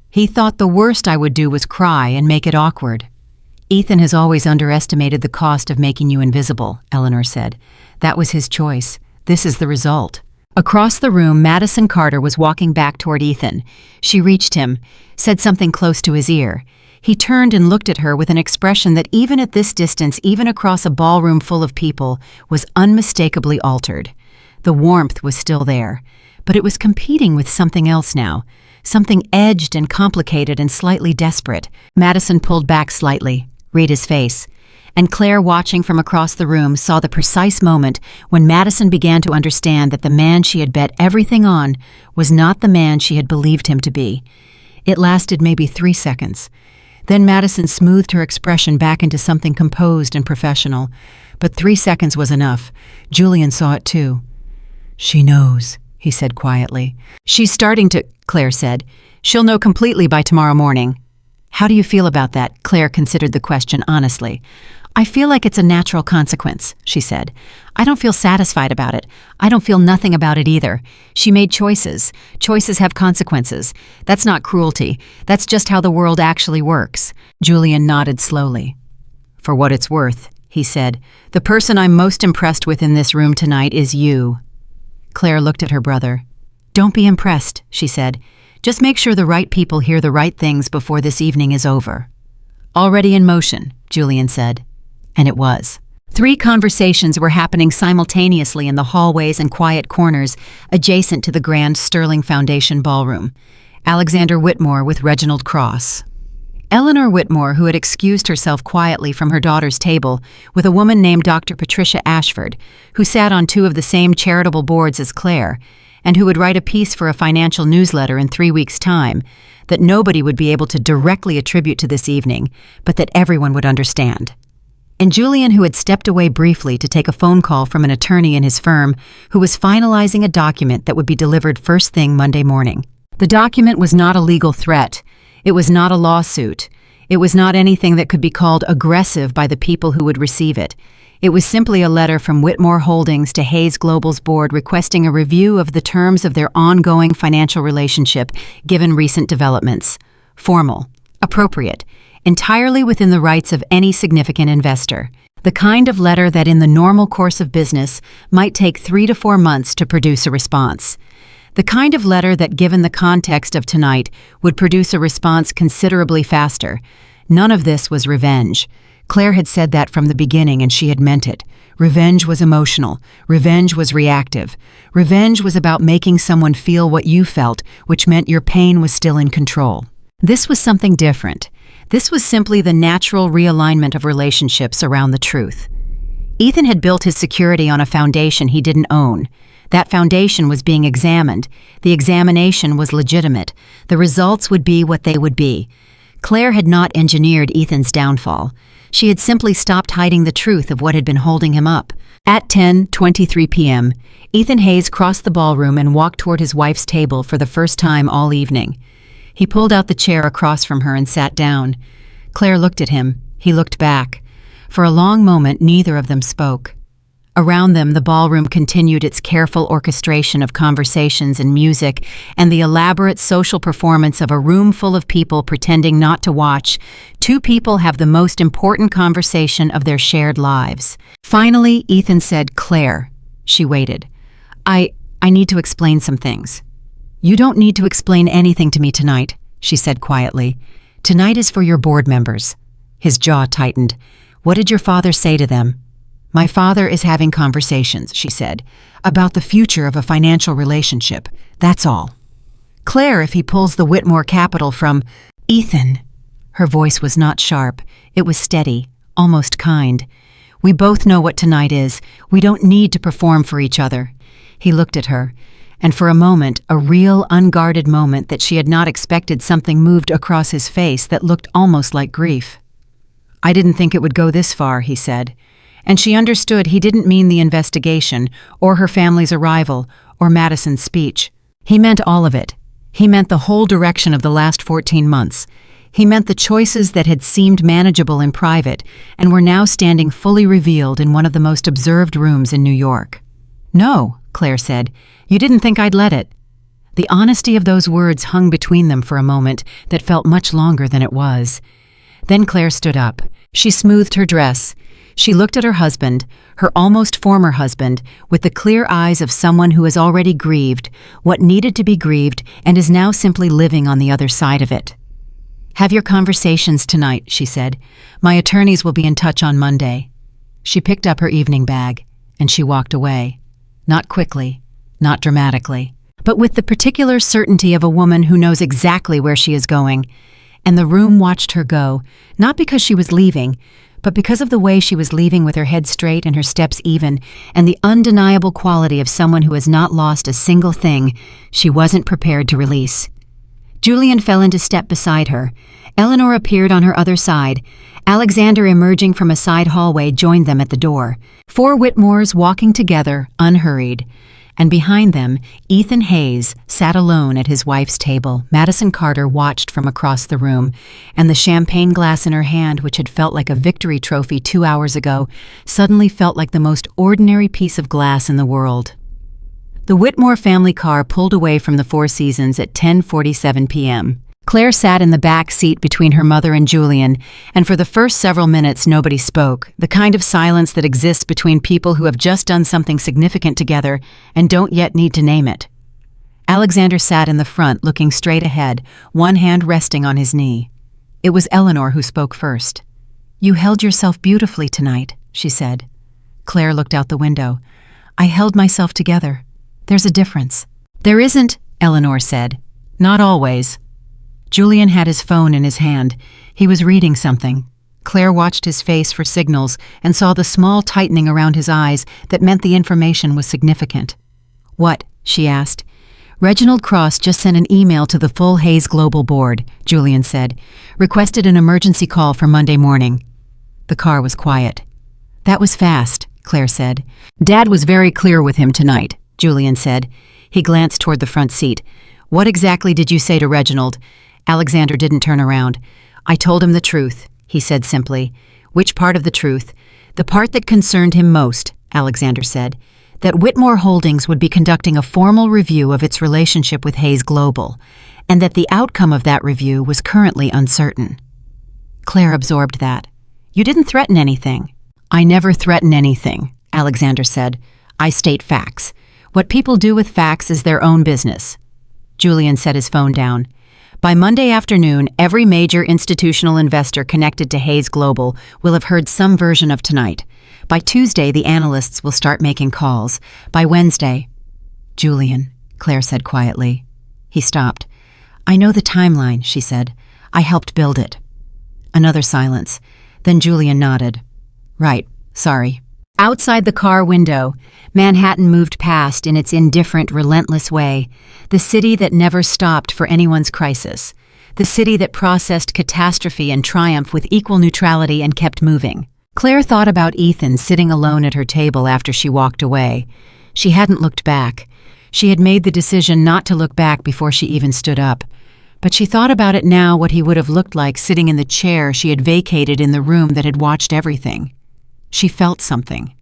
He thought the worst I would do was cry and make it awkward." "Ethan has always underestimated the cost of making you invisible," Eleanor said. "That was his choice. This is the result." Across the room, Madison Carter was walking back toward Ethan. She reached him, said something close to his ear. He turned and looked at her with an expression that even at this distance, even across a ballroom full of people, was unmistakably altered. The warmth was still there, but it was competing with something else now, something edged and complicated and slightly desperate. Madison pulled back slightly, read his face, and Claire, watching from across the room, saw the precise moment when Madison began to understand that the man she had bet everything on was not the man she had believed him to be. It lasted maybe 3 seconds. Then Madison smoothed her expression back into something composed and professional. But 3 seconds was enough. Julian saw it too. "She knows," he said quietly. "She's starting to," Claire said. "She'll know completely by tomorrow morning." "How do you feel about that?" Claire considered the question honestly. "I feel like it's a natural consequence," she said. "I don't feel satisfied about it. I don't feel nothing about it either. She made choices. Choices have consequences. That's not cruelty. That's just how the world actually works." Julian nodded slowly. "For what it's worth," he said, "the person I'm most impressed with in this room tonight is you." Claire looked at her brother. "Don't be impressed," she said. "Just make sure the right people hear the right things before this evening is over." "Already in motion," Julian said. And it was. 3 conversations were happening simultaneously in the hallways and quiet corners adjacent to the grand Sterling Foundation ballroom. Alexander Whitmore with Reginald Cross. Eleanor Whitmore, who had excused herself quietly from her daughter's table with a woman named Dr. Patricia Ashford, who sat on two of the same charitable boards as Claire, and who would write a piece for a financial newsletter in 3 weeks' time, that nobody would be able to directly attribute to this evening, but that everyone would understand. And Julian, who had stepped away briefly to take a phone call from an attorney in his firm, who was finalizing a document that would be delivered first thing Monday morning. The document was not a legal threat. It was not a lawsuit. It was not anything that could be called aggressive by the people who would receive it. It was simply a letter from Whitmore Holdings to Hayes Global's board requesting a review of the terms of their ongoing financial relationship given recent developments. Formal, appropriate, entirely within the rights of any significant investor. The kind of letter that in the normal course of business might take 3 to 4 months to produce a response. The kind of letter that, given the context of tonight, would produce a response considerably faster. None of this was revenge. Claire had said that from the beginning, and she had meant it. Revenge was emotional. Revenge was reactive. Revenge was about making someone feel what you felt, which meant your pain was still in control. This was something different. This was simply the natural realignment of relationships around the truth. Ethan had built his security on a foundation he didn't own. That foundation was being examined. The examination was legitimate. The results would be what they would be. Claire had not engineered Ethan's downfall. She had simply stopped hiding the truth of what had been holding him up. At 10:23 p.m., Ethan Hayes crossed the ballroom and walked toward his wife's table for the first time all evening. He pulled out the chair across from her and sat down. Claire looked at him. He looked back. For a long moment, neither of them spoke. Around them, the ballroom continued its careful orchestration of conversations and music and the elaborate social performance of a room full of people pretending not to watch. Two people have the most important conversation of their shared lives. Finally, Ethan said, "Claire." She waited. I need to explain some things." "You don't need to explain anything to me tonight," she said quietly. "Tonight is for your board members." His jaw tightened. "What did your father say to them?" "My father is having conversations," she said, "about the future of a financial relationship. That's all." "Claire, if he pulls the Whitmore capital from—" "Ethan." Her voice was not sharp. It was steady, almost kind. "We both know what tonight is. We don't need to perform for each other." He looked at her, and for a moment, a real, unguarded moment that she had not expected, something moved across his face that looked almost like grief. "I didn't think it would go this far," he said. And she understood he didn't mean the investigation, or her family's arrival, or Madison's speech. He meant all of it. He meant the whole direction of the last 14 months. He meant the choices that had seemed manageable in private and were now standing fully revealed in one of the most observed rooms in New York. "No," Claire said. "You didn't think I'd let it." The honesty of those words hung between them for a moment that felt much longer than it was. Then Claire stood up. She smoothed her dress. She looked at her husband, her almost former husband, with the clear eyes of someone who has already grieved what needed to be grieved and is now simply living on the other side of it. "Have your conversations tonight," she said. "My attorneys will be in touch on Monday." She picked up her evening bag, and she walked away. Not quickly, not dramatically, but with the particular certainty of a woman who knows exactly where she is going. And the room watched her go, not because she was leaving, but because of the way she was leaving, with her head straight and her steps even, and the undeniable quality of someone who has not lost a single thing she wasn't prepared to release. Julian fell into step beside her. Eleanor appeared on her other side. Alexander, emerging from a side hallway, joined them at the door. 4 Whitmores walking together, unhurried. And behind them, Ethan Hayes sat alone at his wife's table. Madison Carter watched from across the room, and the champagne glass in her hand, which had felt like a victory trophy 2 hours ago, suddenly felt like the most ordinary piece of glass in the world. The Whitmore family car pulled away from the Four Seasons at 10:47 p.m. Claire sat in the back seat between her mother and Julian, and for the first several minutes nobody spoke, the kind of silence that exists between people who have just done something significant together and don't yet need to name it. Alexander sat in the front, looking straight ahead, one hand resting on his knee. It was Eleanor who spoke first. "You held yourself beautifully tonight," she said. Claire looked out the window. "I held myself together. There's a difference." "There isn't," Eleanor said. Not always. Julian had his phone in his hand. He was reading something. Claire watched his face for signals and saw the small tightening around his eyes that meant the information was significant. "What?" she asked. "Reginald Cross just sent an email to the full Hayes Global Board," Julian said. "Requested an emergency call for Monday morning." The car was quiet. "That was fast," Claire said. "Dad was very clear with him tonight," Julian said. He glanced toward the front seat. "What exactly did you say to Reginald?" Alexander didn't turn around. "I told him the truth," he said simply. "Which part of the truth?" "The part that concerned him most," Alexander said. "That Whitmore Holdings would be conducting a formal review of its relationship with Hayes Global, and that the outcome of that review was currently uncertain." Claire absorbed that. "You didn't threaten anything." "I never threaten anything," Alexander said. "I state facts. What people do with facts is their own business." Julian set his phone down. "By Monday afternoon, every major institutional investor connected to Hayes Global will have heard some version of tonight. By Tuesday, the analysts will start making calls. By Wednesday—" "Julian," Claire said quietly. He stopped. "I know the timeline," she said. "I helped build it." Another silence. Then Julian nodded. "Right, sorry." Outside the car window, Manhattan moved past in its indifferent, relentless way, the city that never stopped for anyone's crisis, the city that processed catastrophe and triumph with equal neutrality and kept moving. Claire thought about Ethan sitting alone at her table after she walked away. She hadn't looked back. She had made the decision not to look back before she even stood up. But she thought about it now, what he would have looked like sitting in the chair she had vacated in the room that had watched everything. She felt something.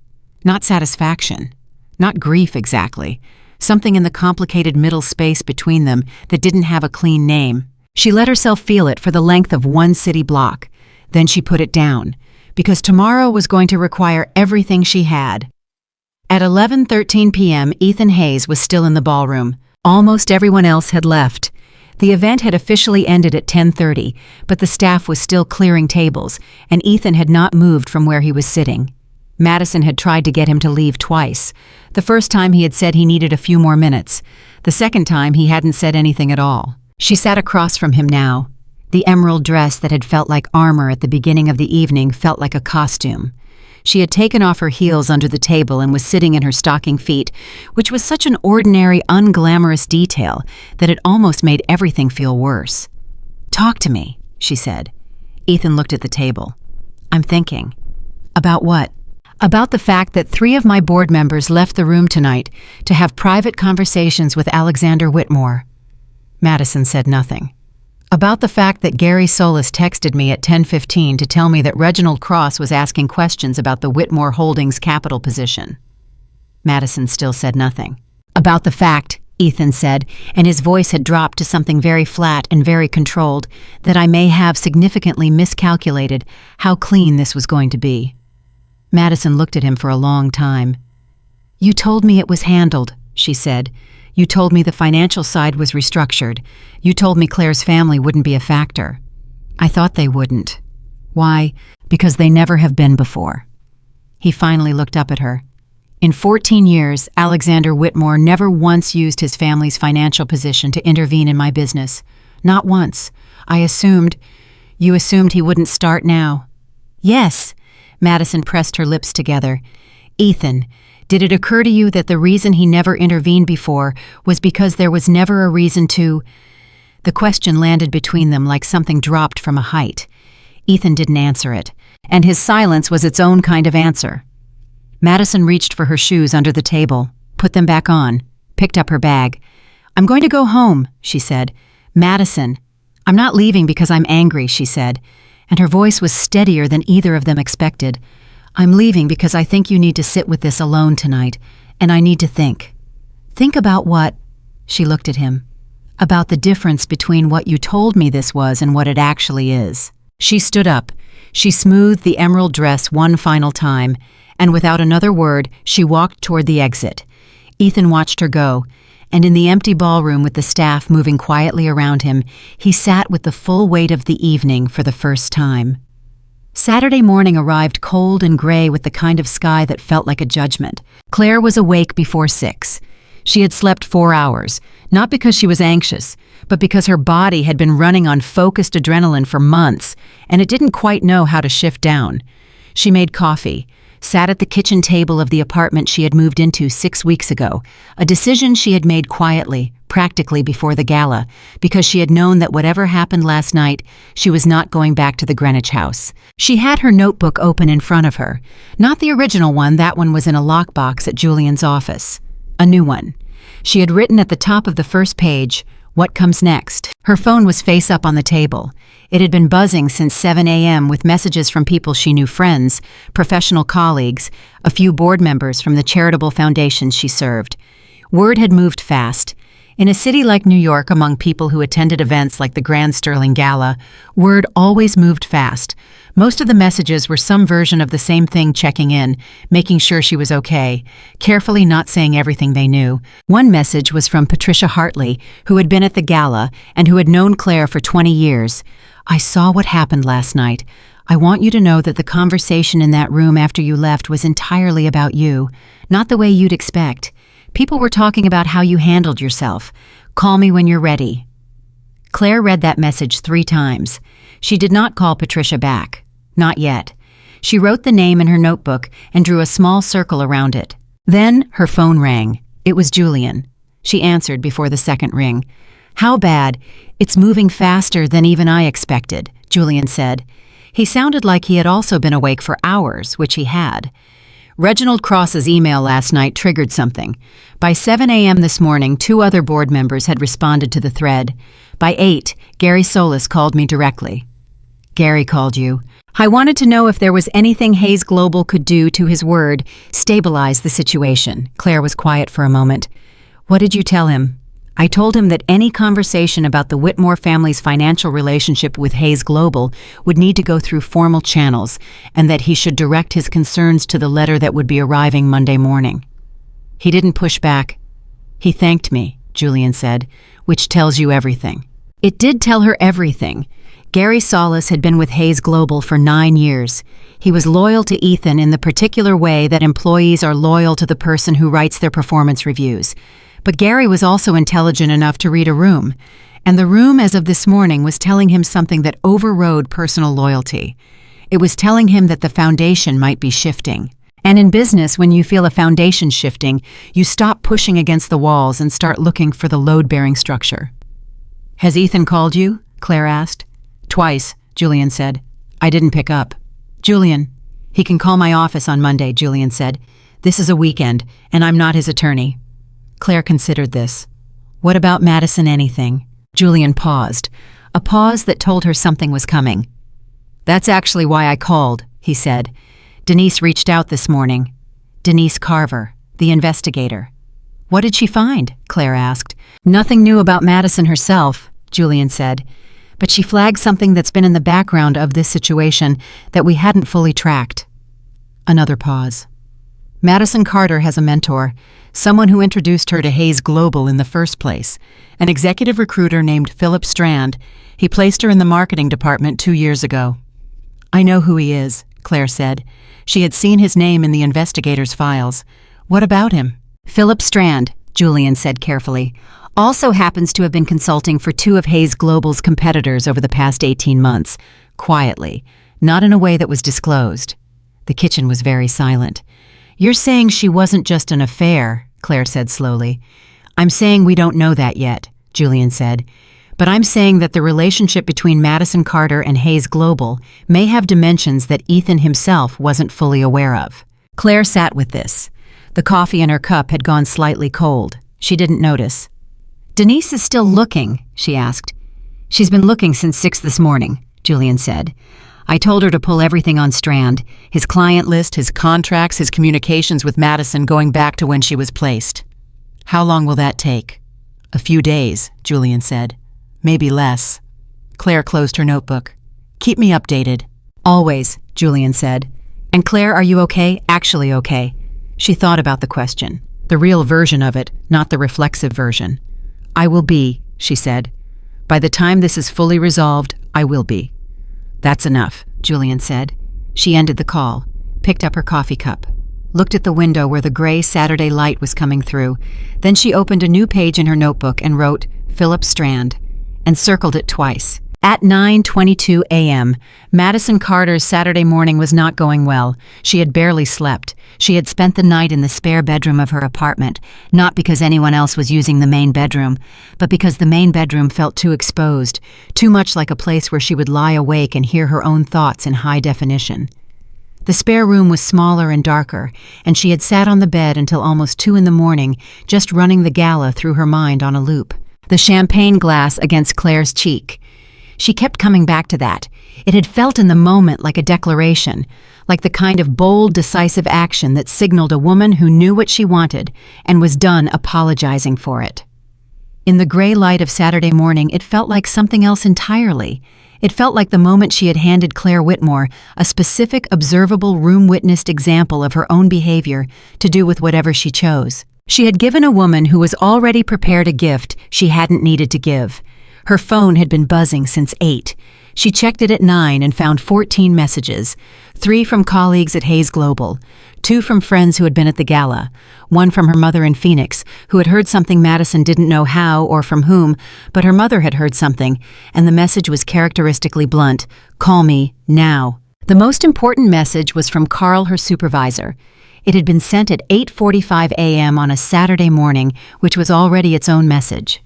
Not satisfaction. Not grief exactly. Something in the complicated middle space between them that didn't have a clean name. She let herself feel it for the length of one city block. Then she put it down, because tomorrow was going to require everything she had. At 11:13 p.m., Ethan Hayes was still in the ballroom. Almost everyone else had left. The event had officially ended at 10:30, but the staff was still clearing tables, and Ethan had not moved from where he was sitting. Madison had tried to get him to leave twice. The first time he had said he needed a few more minutes. The second time he hadn't said anything at all. She sat across from him now. The emerald dress that had felt like armor at the beginning of the evening felt like a costume. She had taken off her heels under the table and was sitting in her stocking feet, which was such an ordinary, unglamorous detail that it almost made everything feel worse. "Talk to me," she said. Ethan looked at the table. "I'm thinking." "About what?" "About the fact that 3 of my board members left the room tonight to have private conversations with Alexander Whitmore." Madison said nothing. "About the fact that Gary Solis texted me at 10:15 to tell me that Reginald Cross was asking questions about the Whitmore Holdings capital position." Madison still said nothing. "About the fact," Ethan said, and his voice had dropped to something very flat and very controlled, "that I may have significantly miscalculated how clean this was going to be." Madison looked at him for a long time. "You told me it was handled," she said. "You told me the financial side was restructured. You told me Claire's family wouldn't be a factor. I thought they wouldn't. Why? Because they never have been before." He finally looked up at her. "In 14 years, Alexander Whitmore never once used his family's financial position to intervene in my business. Not once. I assumed—" "You assumed he wouldn't start now?" "Yes." Madison pressed her lips together. "Ethan, did it occur to you that the reason he never intervened before was because there was never a reason to—" The question landed between them like something dropped from a height. Ethan didn't answer it, and his silence was its own kind of answer. Madison reached for her shoes under the table, put them back on, picked up her bag. "I'm going to go home," she said. "Madison, I'm not leaving because I'm angry," she said, and her voice was steadier than either of them expected. "I'm leaving because I think you need to sit with this alone tonight, and I need to think." "Think about what?" She looked at him. "About the difference between what you told me this was and what it actually is." She stood up. She smoothed the emerald dress one final time, and without another word, she walked toward the exit. Ethan watched her go, and in the empty ballroom with the staff moving quietly around him, he sat with the full weight of the evening for the first time. Saturday morning arrived cold and gray with the kind of sky that felt like a judgment. Claire was awake before 6. She had slept 4 hours, not because she was anxious, but because her body had been running on focused adrenaline for months, and it didn't quite know how to shift down. She made coffee, sat at the kitchen table of the apartment she had moved into 6 weeks ago, a decision she had made quietly, practically before the gala, because she had known that whatever happened last night, she was not going back to the Greenwich house. She had her notebook open in front of her. Not the original one, that one was in a lockbox at Julian's office. A new one. She had written at the top of the first page, "What comes next?" Her phone was face up on the table. It had been buzzing since 7 a.m. with messages from people she knew, friends, professional colleagues, a few board members from the charitable foundations she served. Word had moved fast. In a city like New York, among people who attended events like the Grand Sterling Gala, word always moved fast. Most of the messages were some version of the same thing, checking in, making sure she was okay, carefully not saying everything they knew. One message was from Patricia Hartley, who had been at the gala and who had known Claire for 20 years. "I saw what happened last night. I want you to know that the conversation in that room after you left was entirely about you, not the way you'd expect. People were talking about how you handled yourself. Call me when you're ready." Claire read that message 3 times. She did not call Patricia back. Not yet. She wrote the name in her notebook and drew a small circle around it. Then her phone rang. It was Julian. She answered before the second ring. "How bad? It's moving faster than even I expected," Julian said. He sounded like he had also been awake for hours, which he had. Reginald Cross's email last night triggered something. By 7 a.m. this morning, 2 other board members had responded to the thread. By 8, Gary Solis called me directly. "Gary called you. I wanted to know if there was anything Hayes Global could do to his word, stabilize the situation." Claire was quiet for a moment. "What did you tell him?" "I told him that any conversation about the Whitmore family's financial relationship with Hayes Global would need to go through formal channels, and that he should direct his concerns to the letter that would be arriving Monday morning." He didn't push back. "He thanked me," Julian said, "which tells you everything." It did tell her everything. Gary Solis had been with Hayes Global for 9 years. He was loyal to Ethan in the particular way that employees are loyal to the person who writes their performance reviews. But Gary was also intelligent enough to read a room, and the room as of this morning was telling him something that overrode personal loyalty. It was telling him that the foundation might be shifting. And in business, when you feel a foundation shifting, you stop pushing against the walls and start looking for the load-bearing structure. "Has Ethan called you?" Claire asked. "Twice," Julian said. "I didn't pick up." "Julian, he can call my office on Monday," Julian said. "This is a weekend, and I'm not his attorney." Claire considered this. "What about Madison anything?" Julian paused, a pause that told her something was coming. "That's actually why I called," he said. "Denise reached out this morning. Denise Carver, the investigator." "What did she find?" Claire asked. "Nothing new about Madison herself," Julian said. "But she flagged something that's been in the background of this situation that we hadn't fully tracked." Another pause. "Madison Carter has a mentor, someone who introduced her to Hayes Global in the first place, an executive recruiter named Philip Strand. He placed her in the marketing department 2 years ago." "I know who he is," Claire said. She had seen his name in the investigator's files. "What about him?" "Philip Strand," Julian said carefully, "also happens to have been consulting for 2 of Hayes Global's competitors over the past 18 months, quietly, not in a way that was disclosed." The kitchen was very silent. "You're saying she wasn't just an affair," Claire said slowly. "I'm saying we don't know that yet," Julian said. "But I'm saying that the relationship between Madison Carter and Hayes Global may have dimensions that Ethan himself wasn't fully aware of." Claire sat with this. The coffee in her cup had gone slightly cold. She didn't notice. "Denise is still looking?" she asked. "She's been looking since 6 this morning," Julian said. "I told her to pull everything on Strand, his client list, his contracts, his communications with Madison going back to when she was placed." "How long will that take?" "A few days," Julian said. "Maybe less." Claire closed her notebook. "Keep me updated." "Always," Julian said. "And Claire, are you okay? Actually okay?" She thought about the question. The real version of it, not the reflexive version. "I will be," she said. "By the time this is fully resolved, I will be." "That's enough," Julian said. She ended the call, picked up her coffee cup. looked at the window where the gray Saturday light was coming through. Then she opened a new page in her notebook and wrote, Philip Strand, and circled it twice. At 9:22 a.m., Madison Carter's Saturday morning was not going well. She had barely slept. She had spent the night in the spare bedroom of her apartment, not because anyone else was using the main bedroom, but because the main bedroom felt too exposed, too much like a place where she would lie awake and hear her own thoughts in high definition. The spare room was smaller and darker, and she had sat on the bed until almost 2 in the morning, just running the Gala through her mind on a loop. The champagne glass against Claire's cheek. She kept coming back to that. It had felt in the moment like a declaration, like the kind of bold, decisive action that signaled a woman who knew what she wanted and was done apologizing for it. In the gray light of Saturday morning, it felt like something else entirely. It felt like the moment she had handed Claire Whitmore a specific, observable, room-witnessed example of her own behavior to do with whatever she chose. She had given a woman who was already prepared a gift she hadn't needed to give. Her phone had been buzzing since 8. She checked it at 9 and found 14 messages, 3 from colleagues at Hayes Global, 2 from friends who had been at the Gala, 1 from her mother in Phoenix, who had heard something Madison didn't know how or from whom, but her mother had heard something, and the message was characteristically blunt, "Call me, now." The most important message was from Carl, her supervisor. It had been sent at 8:45 a.m. on a Saturday morning, which was already its own message.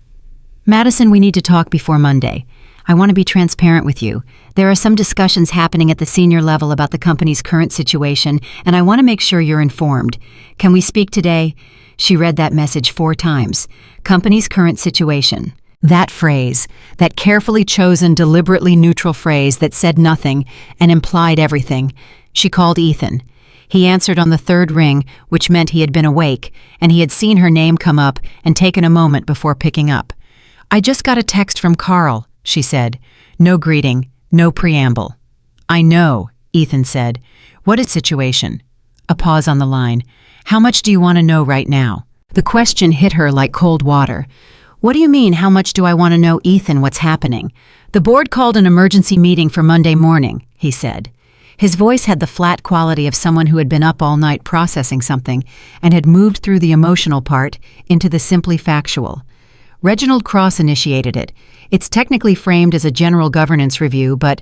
Madison, we need to talk before Monday. I want to be transparent with you. There are some discussions happening at the senior level about the company's current situation, and I want to make sure you're informed. Can we speak today? She read that message 4 times. Company's current situation. That phrase, that carefully chosen, deliberately neutral phrase that said nothing and implied everything. She called Ethan. He answered on the 3rd ring, which meant he had been awake, and he had seen her name come up and taken a moment before picking up. I just got a text from Carl, she said. No greeting, no preamble. I know, Ethan said. What is the situation? A pause on the line. How much do you want to know right now? The question hit her like cold water. What do you mean, how much do I want to know, Ethan, what's happening? The board called an emergency meeting for Monday morning, he said. His voice had the flat quality of someone who had been up all night processing something and had moved through the emotional part into the simply factual. Reginald Cross initiated it. It's technically framed as a general governance review, but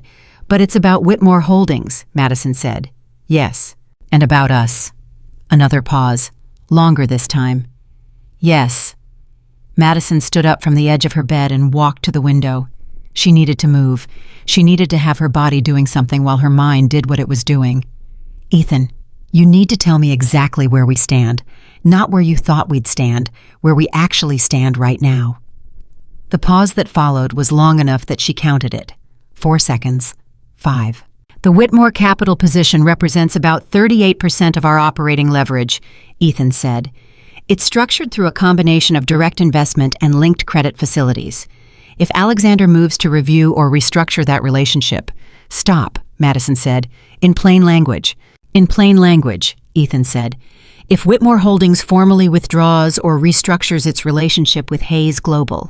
it's about Whitmore Holdings, Madison said. Yes, and about us. Another pause, longer this time. Yes. Madison stood up from the edge of her bed and walked to the window. She needed to move. She needed to have her body doing something while her mind did what it was doing. Ethan, you need to tell me exactly where we stand. Not where you thought we'd stand, where we actually stand right now. The pause that followed was long enough that she counted it. 4 seconds. 5. The Whitmore capital position represents about 38% of our operating leverage, Ethan said. It's structured through a combination of direct investment and linked credit facilities. If Alexander moves to review or restructure that relationship, stop, Madison said. In plain language. In plain language, Ethan said. If Whitmore Holdings formally withdraws or restructures its relationship with Hayes Global,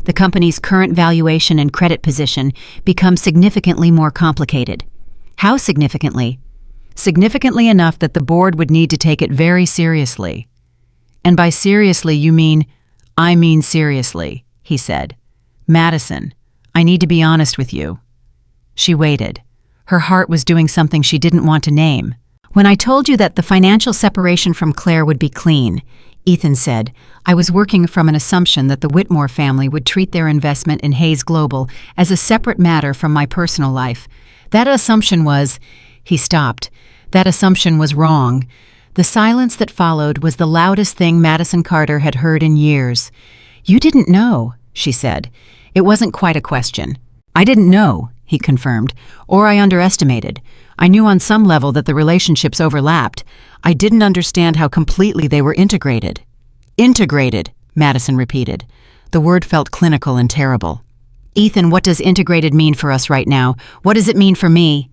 the company's current valuation and credit position becomes significantly more complicated. How significantly? Significantly enough that the board would need to take it very seriously. And by seriously you mean, I mean seriously, he said. Madison, I need to be honest with you. She waited. Her heart was doing something she didn't want to name. When I told you that the financial separation from Claire would be clean, Ethan said, I was working from an assumption that the Whitmore family would treat their investment in Hayes Global as a separate matter from my personal life. That assumption was... He stopped. That assumption was wrong. The silence that followed was the loudest thing Madison Carter had heard in years. You didn't know, she said. It wasn't quite a question. I didn't know, he confirmed, or I underestimated. I knew on some level that the relationships overlapped. I didn't understand how completely they were integrated. Integrated, Madison repeated. The word felt clinical and terrible. Ethan, what does integrated mean for us right now? What does it mean for me?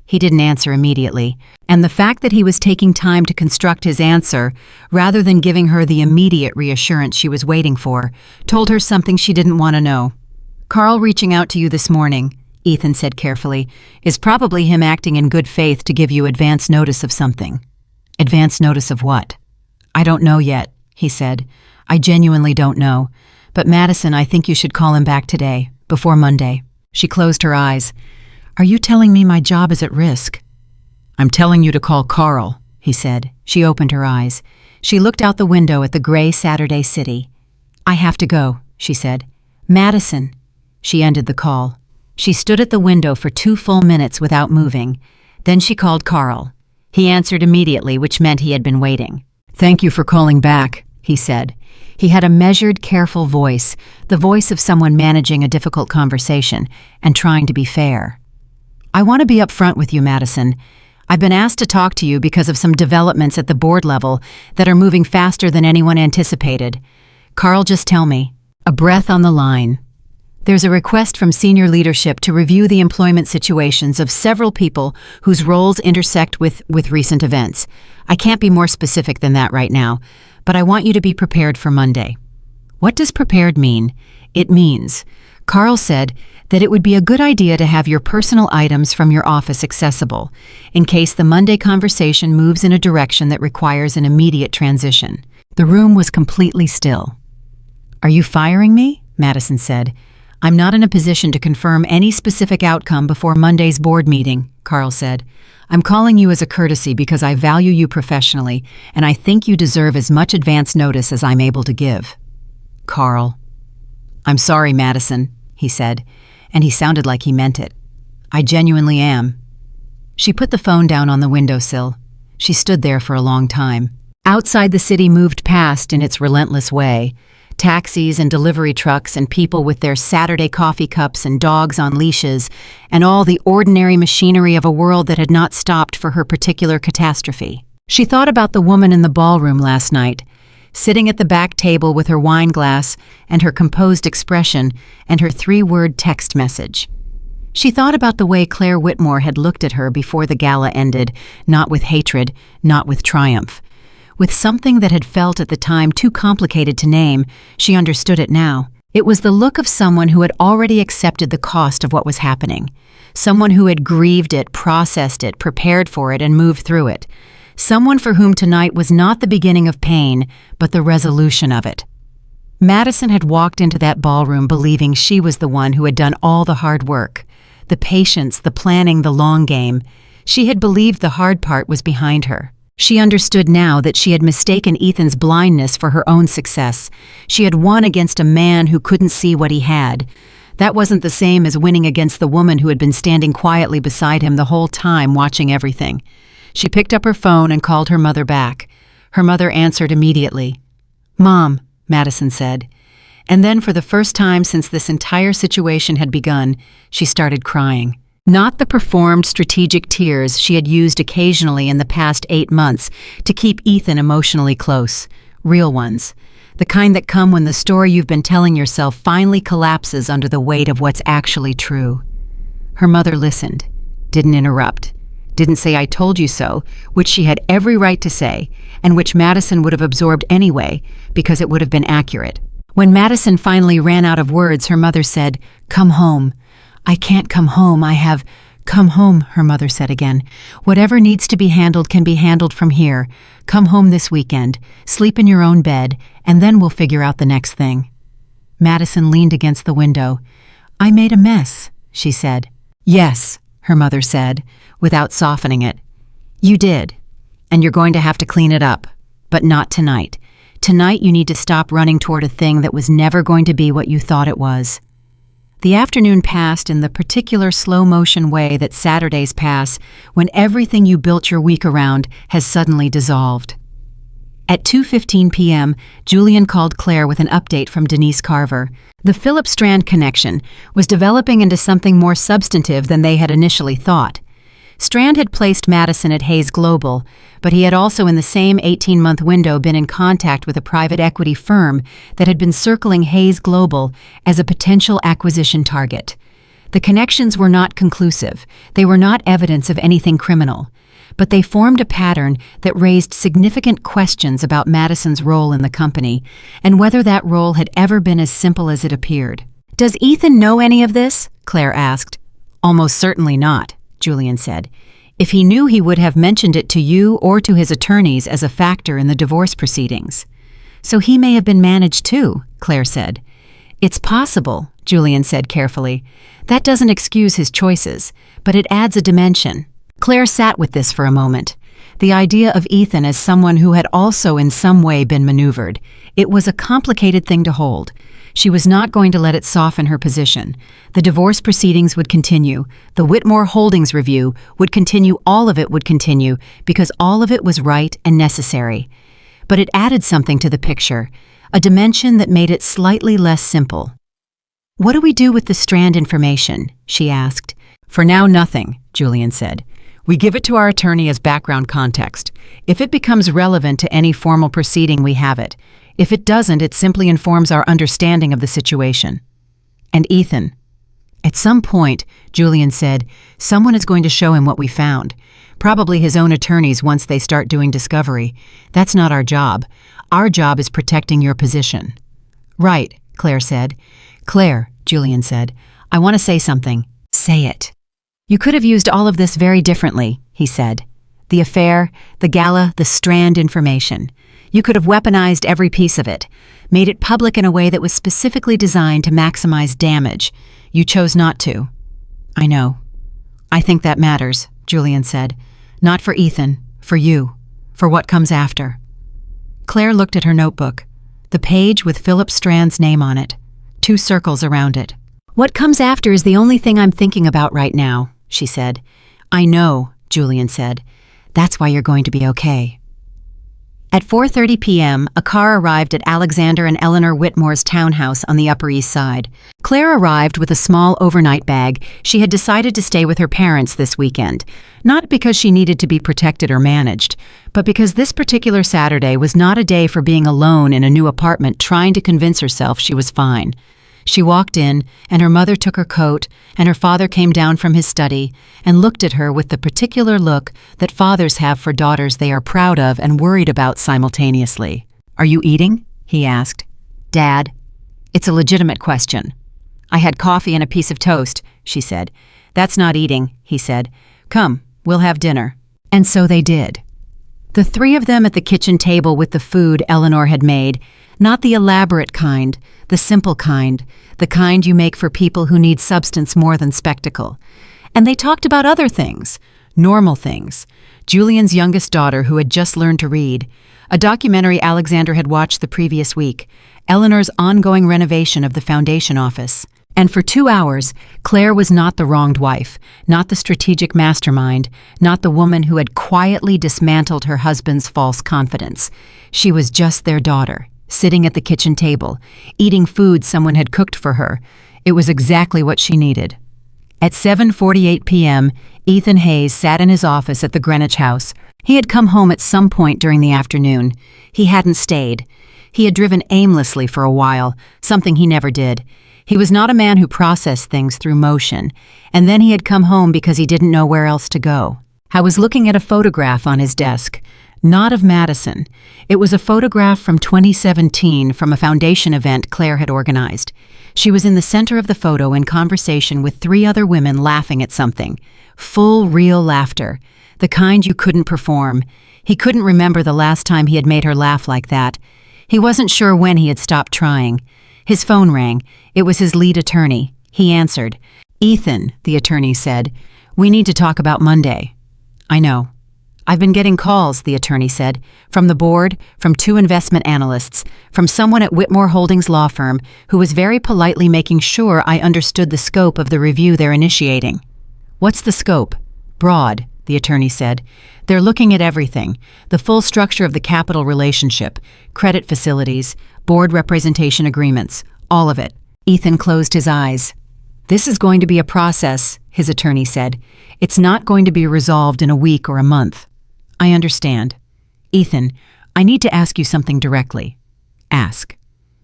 He didn't answer immediately, and the fact that he was taking time to construct his answer, rather than giving her the immediate reassurance she was waiting for, told her something she didn't want to know. Carl reaching out to you this morning, Ethan said carefully, is probably him acting in good faith to give you advance notice of something. Advance notice of what? I don't know yet, he said. I genuinely don't know. But Madison, I think you should call him back today, before Monday. She closed her eyes. Are you telling me my job is at risk? I'm telling you to call Carl, he said. She opened her eyes. She looked out the window at the gray Saturday city. I have to go, she said. Madison. She ended the call. She stood at the window for 2 full minutes without moving. Then she called Carl. He answered immediately, which meant he had been waiting. Thank you for calling back, he said. He had a measured, careful voice, the voice of someone managing a difficult conversation and trying to be fair. I want to be upfront with you, Madison. I've been asked to talk to you because of some developments at the board level that are moving faster than anyone anticipated. Carl, just tell me. A breath on the line. There's a request from senior leadership to review the employment situations of several people whose roles intersect with recent events. I can't be more specific than that right now, but I want you to be prepared for Monday. What does prepared mean? It means, Carl said, that it would be a good idea to have your personal items from your office accessible, in case the Monday conversation moves in a direction that requires an immediate transition. The room was completely still. Are you firing me? Madison said. I'm not in a position to confirm any specific outcome before Monday's board meeting, Carl said. I'm calling you as a courtesy because I value you professionally, and I think you deserve as much advance notice as I'm able to give. Carl. I'm sorry, Madison, he said, and he sounded like he meant it. I genuinely am. She put the phone down on the windowsill. She stood there for a long time. Outside, the city moved past in its relentless way. Taxis and delivery trucks and people with their Saturday coffee cups and dogs on leashes, and all the ordinary machinery of a world that had not stopped for her particular catastrophe. She thought about the woman in the ballroom last night, sitting at the back table with her wine glass and her composed expression and her 3-word text message. She thought about the way Claire Whitmore had looked at her before the gala ended, not with hatred, not with triumph. With something that had felt at the time too complicated to name, she understood it now. It was the look of someone who had already accepted the cost of what was happening. Someone who had grieved it, processed it, prepared for it, and moved through it. Someone for whom tonight was not the beginning of pain, but the resolution of it. Madison had walked into that ballroom believing she was the one who had done all the hard work. The patience, the planning, the long game. She had believed the hard part was behind her. She understood now that she had mistaken Ethan's blindness for her own success. She had won against a man who couldn't see what he had. That wasn't the same as winning against the woman who had been standing quietly beside him the whole time, watching everything. She picked up her phone and called her mother back. Her mother answered immediately. "Mom," Madison said. And then for the first time since this entire situation had begun, she started crying. Not the performed strategic tears she had used occasionally in the past 8 months to keep Ethan emotionally close. Real ones. The kind that come when the story you've been telling yourself finally collapses under the weight of what's actually true. Her mother listened, didn't interrupt, didn't say "I told you so," which she had every right to say, and which Madison would have absorbed anyway, because it would have been accurate. When Madison finally ran out of words, her mother said, "Come home." "I can't come home, I have—" "Come home," her mother said again. "Whatever needs to be handled can be handled from here. Come home this weekend, sleep in your own bed, and then we'll figure out the next thing." Madison leaned against the window. "I made a mess," she said. "Yes," her mother said, without softening it. "You did, and you're going to have to clean it up, but not tonight. Tonight you need to stop running toward a thing that was never going to be what you thought it was." The afternoon passed in the particular slow-motion way that Saturdays pass when everything you built your week around has suddenly dissolved. At 2:15 p.m., Julian called Claire with an update from Denise Carver. The Philip Strand connection was developing into something more substantive than they had initially thought. Strand had placed Madison at Hayes Global, but he had also in the same 18-month window been in contact with a private equity firm that had been circling Hayes Global as a potential acquisition target. The connections were not conclusive. They were not evidence of anything criminal, but they formed a pattern that raised significant questions about Madison's role in the company and whether that role had ever been as simple as it appeared. "Does Ethan know any of this?" Claire asked. "Almost certainly not," Julian said. If he knew, he would have mentioned it to you or to his attorneys as a factor in the divorce proceedings. So he may have been managed too, Claire said. It's possible, Julian said carefully. That doesn't excuse his choices, but it adds a dimension. Claire sat with this for a moment. The idea of Ethan as someone who had also in some way been maneuvered. It was a complicated thing to hold. She was not going to let it soften her position. The divorce proceedings would continue. The Whitmore Holdings review would continue. All of it would continue because all of it was right and necessary. But it added something to the picture, a dimension that made it slightly less simple. What do we do with the Strand information? She asked. For now, nothing, Julian said. We give it to our attorney as background context. If it becomes relevant to any formal proceeding, we have it. If it doesn't, it simply informs our understanding of the situation. And Ethan? At some point, Julian said, someone is going to show him what we found. Probably his own attorneys once they start doing discovery. That's not our job. Our job is protecting your position. Right, Claire said. Claire, Julian said, I want to say something. Say it. You could have used all of this very differently, he said. The affair, the Gala, the Strand information. You could have weaponized every piece of it, made it public in a way that was specifically designed to maximize damage. You chose not to. I know. I think that matters, Julian said. Not for Ethan, for you, for what comes after. Claire looked at her notebook, the page with Philip Strand's name on it, 2 circles around it. What comes after is the only thing I'm thinking about right now, she said. I know, Julian said. That's why you're going to be okay. At 4:30 p.m., a car arrived at Alexander and Eleanor Whitmore's townhouse on the Upper East Side. Claire arrived with a small overnight bag. She had decided to stay with her parents this weekend, not because she needed to be protected or managed, but because this particular Saturday was not a day for being alone in a new apartment trying to convince herself she was fine. She walked in, and her mother took her coat, and her father came down from his study and looked at her with the particular look that fathers have for daughters they are proud of and worried about simultaneously. Are you eating? He asked. Dad, it's a legitimate question. I had coffee and a piece of toast, she said. That's not eating, he said. Come, we'll have dinner. And so they did. The 3 of them at the kitchen table with the food Eleanor had made, not the elaborate kind, the simple kind, the kind you make for people who need substance more than spectacle. And they talked about other things, normal things. Julian's youngest daughter who had just learned to read, a documentary Alexander had watched the previous week, Eleanor's ongoing renovation of the foundation office. And for 2 hours, Claire was not the wronged wife, not the strategic mastermind, not the woman who had quietly dismantled her husband's false confidence. She was just their daughter, sitting at the kitchen table, eating food someone had cooked for her. It was exactly what she needed. At 7:48 p.m., Ethan Hayes sat in his office at the Greenwich House. He had come home at some point during the afternoon. He hadn't stayed. He had driven aimlessly for a while, something he never did. He was not a man who processed things through motion, and then he had come home because he didn't know where else to go. I was looking at a photograph on his desk, not of Madison. It was a photograph from 2017 from a foundation event Claire had organized. She was in the center of the photo in conversation with 3 other women laughing at something. Full, real laughter, the kind you couldn't perform. He couldn't remember the last time he had made her laugh like that. He wasn't sure when he had stopped trying. His phone rang. It was his lead attorney. He answered. Ethan, the attorney said, we need to talk about Monday. I know. I've been getting calls, the attorney said, from the board, from 2 investment analysts, from someone at Whitmore Holdings law firm who was very politely making sure I understood the scope of the review they're initiating. What's the scope? Broad, the attorney said. They're looking at everything, the full structure of the capital relationship, credit facilities, board representation agreements, all of it. Ethan closed his eyes. This is going to be a process, his attorney said. It's not going to be resolved in a week or a month. I understand. Ethan, I need to ask you something directly. Ask.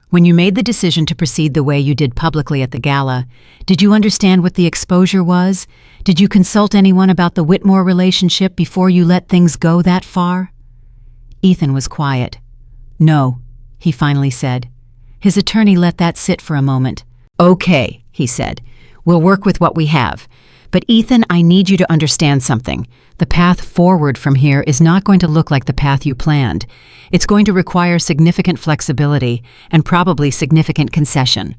When you made the decision to proceed the way you did publicly at the Gala, did you understand what the exposure was? Did you consult anyone about the Whitmore relationship before you let things go that far? Ethan was quiet. No, he finally said. His attorney let that sit for a moment. Okay, he said. We'll work with what we have. But Ethan, I need you to understand something. The path forward from here is not going to look like the path you planned. It's going to require significant flexibility and probably significant concession.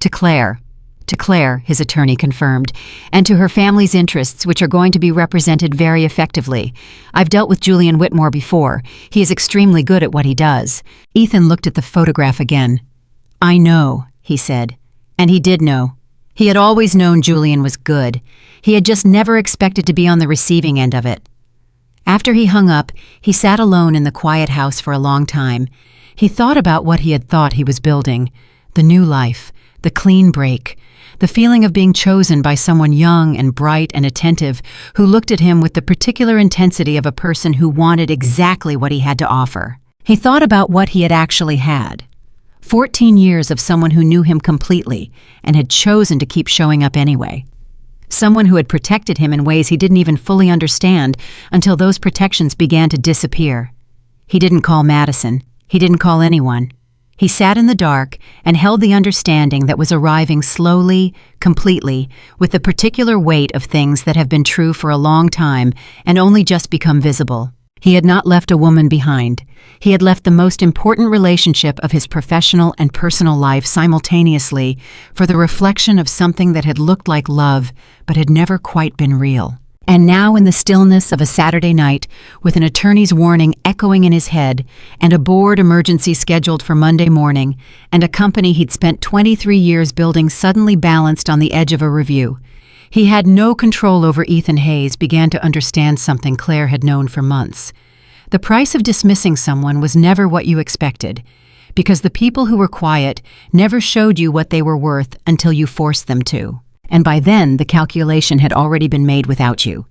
To Claire, his attorney confirmed, and to her family's interests, which are going to be represented very effectively. I've dealt with Julian Whitmore before. He is extremely good at what he does. Ethan looked at the photograph again. I know, he said. And he did know. He had always known Julian was good. He had just never expected to be on the receiving end of it. After he hung up, he sat alone in the quiet house for a long time. He thought about what he had thought he was building. The new life, the clean break, the feeling of being chosen by someone young and bright and attentive who looked at him with the particular intensity of a person who wanted exactly what he had to offer. He thought about what he had actually had. 14 years of someone who knew him completely and had chosen to keep showing up anyway. Someone who had protected him in ways he didn't even fully understand until those protections began to disappear. He didn't call Madison. He didn't call anyone. He sat in the dark and held the understanding that was arriving slowly, completely, with the particular weight of things that have been true for a long time and only just become visible. He had not left a woman behind. He had left the most important relationship of his professional and personal life simultaneously for the reflection of something that had looked like love but had never quite been real. And now, in the stillness of a Saturday night, with an attorney's warning echoing in his head, and a board emergency scheduled for Monday morning, and a company he'd spent 23 years building suddenly balanced on the edge of a review, he had no control over Ethan Hayes began to understand something Claire had known for months. The price of dismissing someone was never what you expected, because the people who were quiet never showed you what they were worth until you forced them to. And by then, the calculation had already been made without you.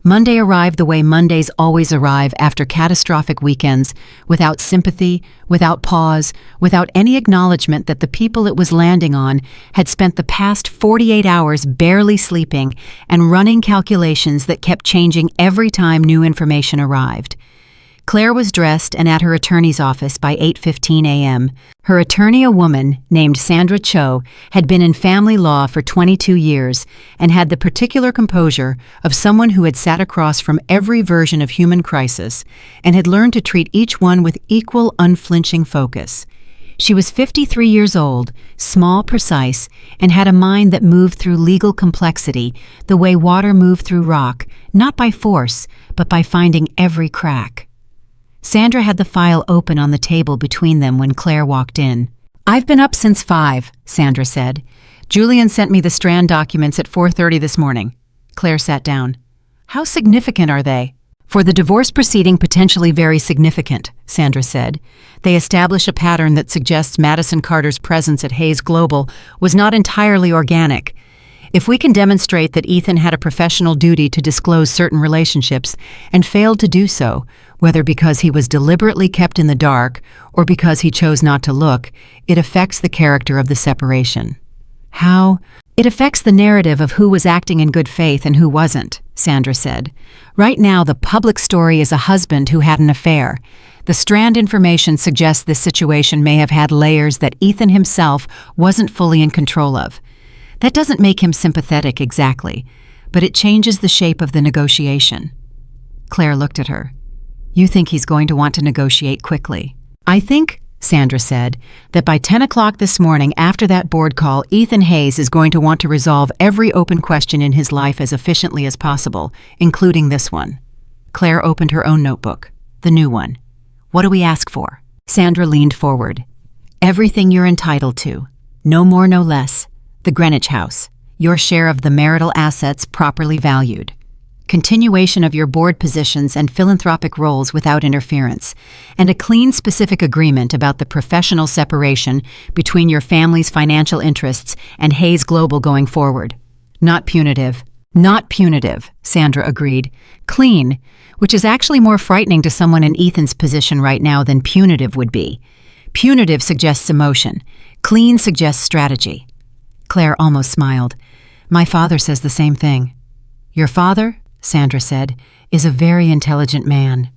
Monday arrived the way Mondays always arrive after catastrophic weekends, without sympathy, without pause, without any acknowledgement that the people it was landing on had spent the past 48 hours barely sleeping and running calculations that kept changing every time new information arrived. Claire was dressed and at her attorney's office by 8:15 a.m. Her attorney, a woman named Sandra Cho, had been in family law for 22 years and had the particular composure of someone who had sat across from every version of human crisis and had learned to treat each one with equal, unflinching focus. She was 53 years old, small, precise, and had a mind that moved through legal complexity the way water moved through rock, not by force, but by finding every crack. Sandra had the file open on the table between them when Claire walked in. "I've been up since 5, Sandra said. "Julian sent me the Strand documents at 4:30 this morning." Claire sat down. "How significant are they?" "For the divorce proceeding, potentially very significant," Sandra said. "They establish a pattern that suggests Madison Carter's presence at Hayes Global was not entirely organic. If we can demonstrate that Ethan had a professional duty to disclose certain relationships and failed to do so, whether because he was deliberately kept in the dark or because he chose not to look, it affects the character of the separation." "How?" "It affects the narrative of who was acting in good faith and who wasn't," Sandra said. "Right now, the public story is a husband who had an affair. The Strand information suggests this situation may have had layers that Ethan himself wasn't fully in control of. That doesn't make him sympathetic exactly, but it changes the shape of the negotiation." Claire looked at her. "You think he's going to want to negotiate quickly?" "I think," Sandra said, "that by 10 o'clock this morning after that board call, Ethan Hayes is going to want to resolve every open question in his life as efficiently as possible, including this one." Claire opened her own notebook, the new one. "What do we ask for?" Sandra leaned forward. "Everything you're entitled to. No more, no less. The Greenwich House, your share of the marital assets properly valued. Continuation of your board positions and philanthropic roles without interference, and a clean, specific agreement about the professional separation between your family's financial interests and Hayes Global going forward. Not punitive." "Not punitive," Sandra agreed. "Clean, which is actually more frightening to someone in Ethan's position right now than punitive would be. Punitive suggests emotion. Clean suggests strategy." Claire almost smiled. "My father says the same thing." "Your father," Sandra said, "is a very intelligent man."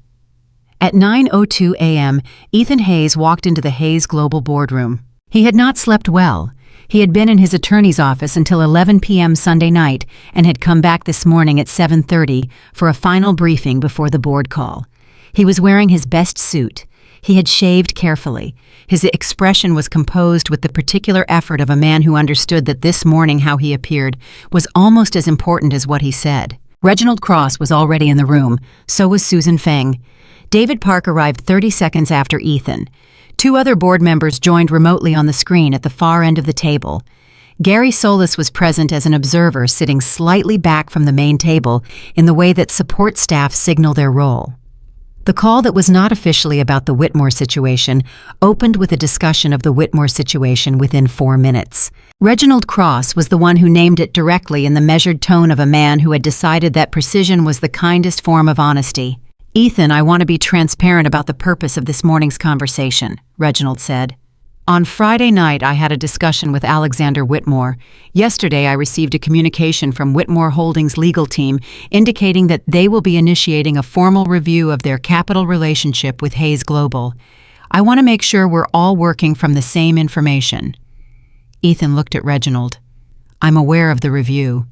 At 9:02 a.m., Ethan Hayes walked into the Hayes Global boardroom. He had not slept well. He had been in his attorney's office until 11 p.m. Sunday night and had come back this morning at 7:30 for a final briefing before the board call. He was wearing his best suit. He had shaved carefully. His expression was composed with the particular effort of a man who understood that this morning how he appeared was almost as important as what he said. Reginald Cross was already in the room, so was Susan Feng. David Park arrived 30 seconds after Ethan. 2 other board members joined remotely on the screen at the far end of the table. Gary Solis was present as an observer, sitting slightly back from the main table in the way that support staff signal their role. The call that was not officially about the Whitmore situation opened with a discussion of the Whitmore situation within 4 minutes. Reginald Cross was the one who named it directly in the measured tone of a man who had decided that precision was the kindest form of honesty. "Ethan, I want to be transparent about the purpose of this morning's conversation," Reginald said. "On Friday night, I had a discussion with Alexander Whitmore. Yesterday, I received a communication from Whitmore Holdings' legal team indicating that they will be initiating a formal review of their capital relationship with Hayes Global. I want to make sure we're all working from the same information." Ethan looked at Reginald. "I'm aware of the review."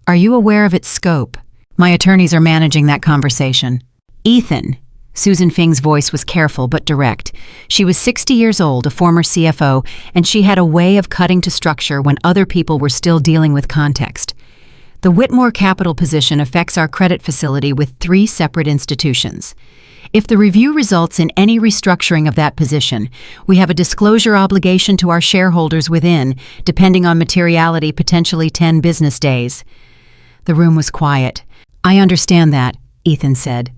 "Are you aware of its scope?" "My attorneys are managing that conversation." "Ethan." Susan Feng's voice was careful but direct. She was 60 years old, a former CFO, and she had a way of cutting to structure when other people were still dealing with context. "The Whitmore capital position affects our credit facility with 3 separate institutions. If the review results in any restructuring of that position, we have a disclosure obligation to our shareholders within, depending on materiality, potentially 10 business days." The room was quiet. "I understand that," Ethan said.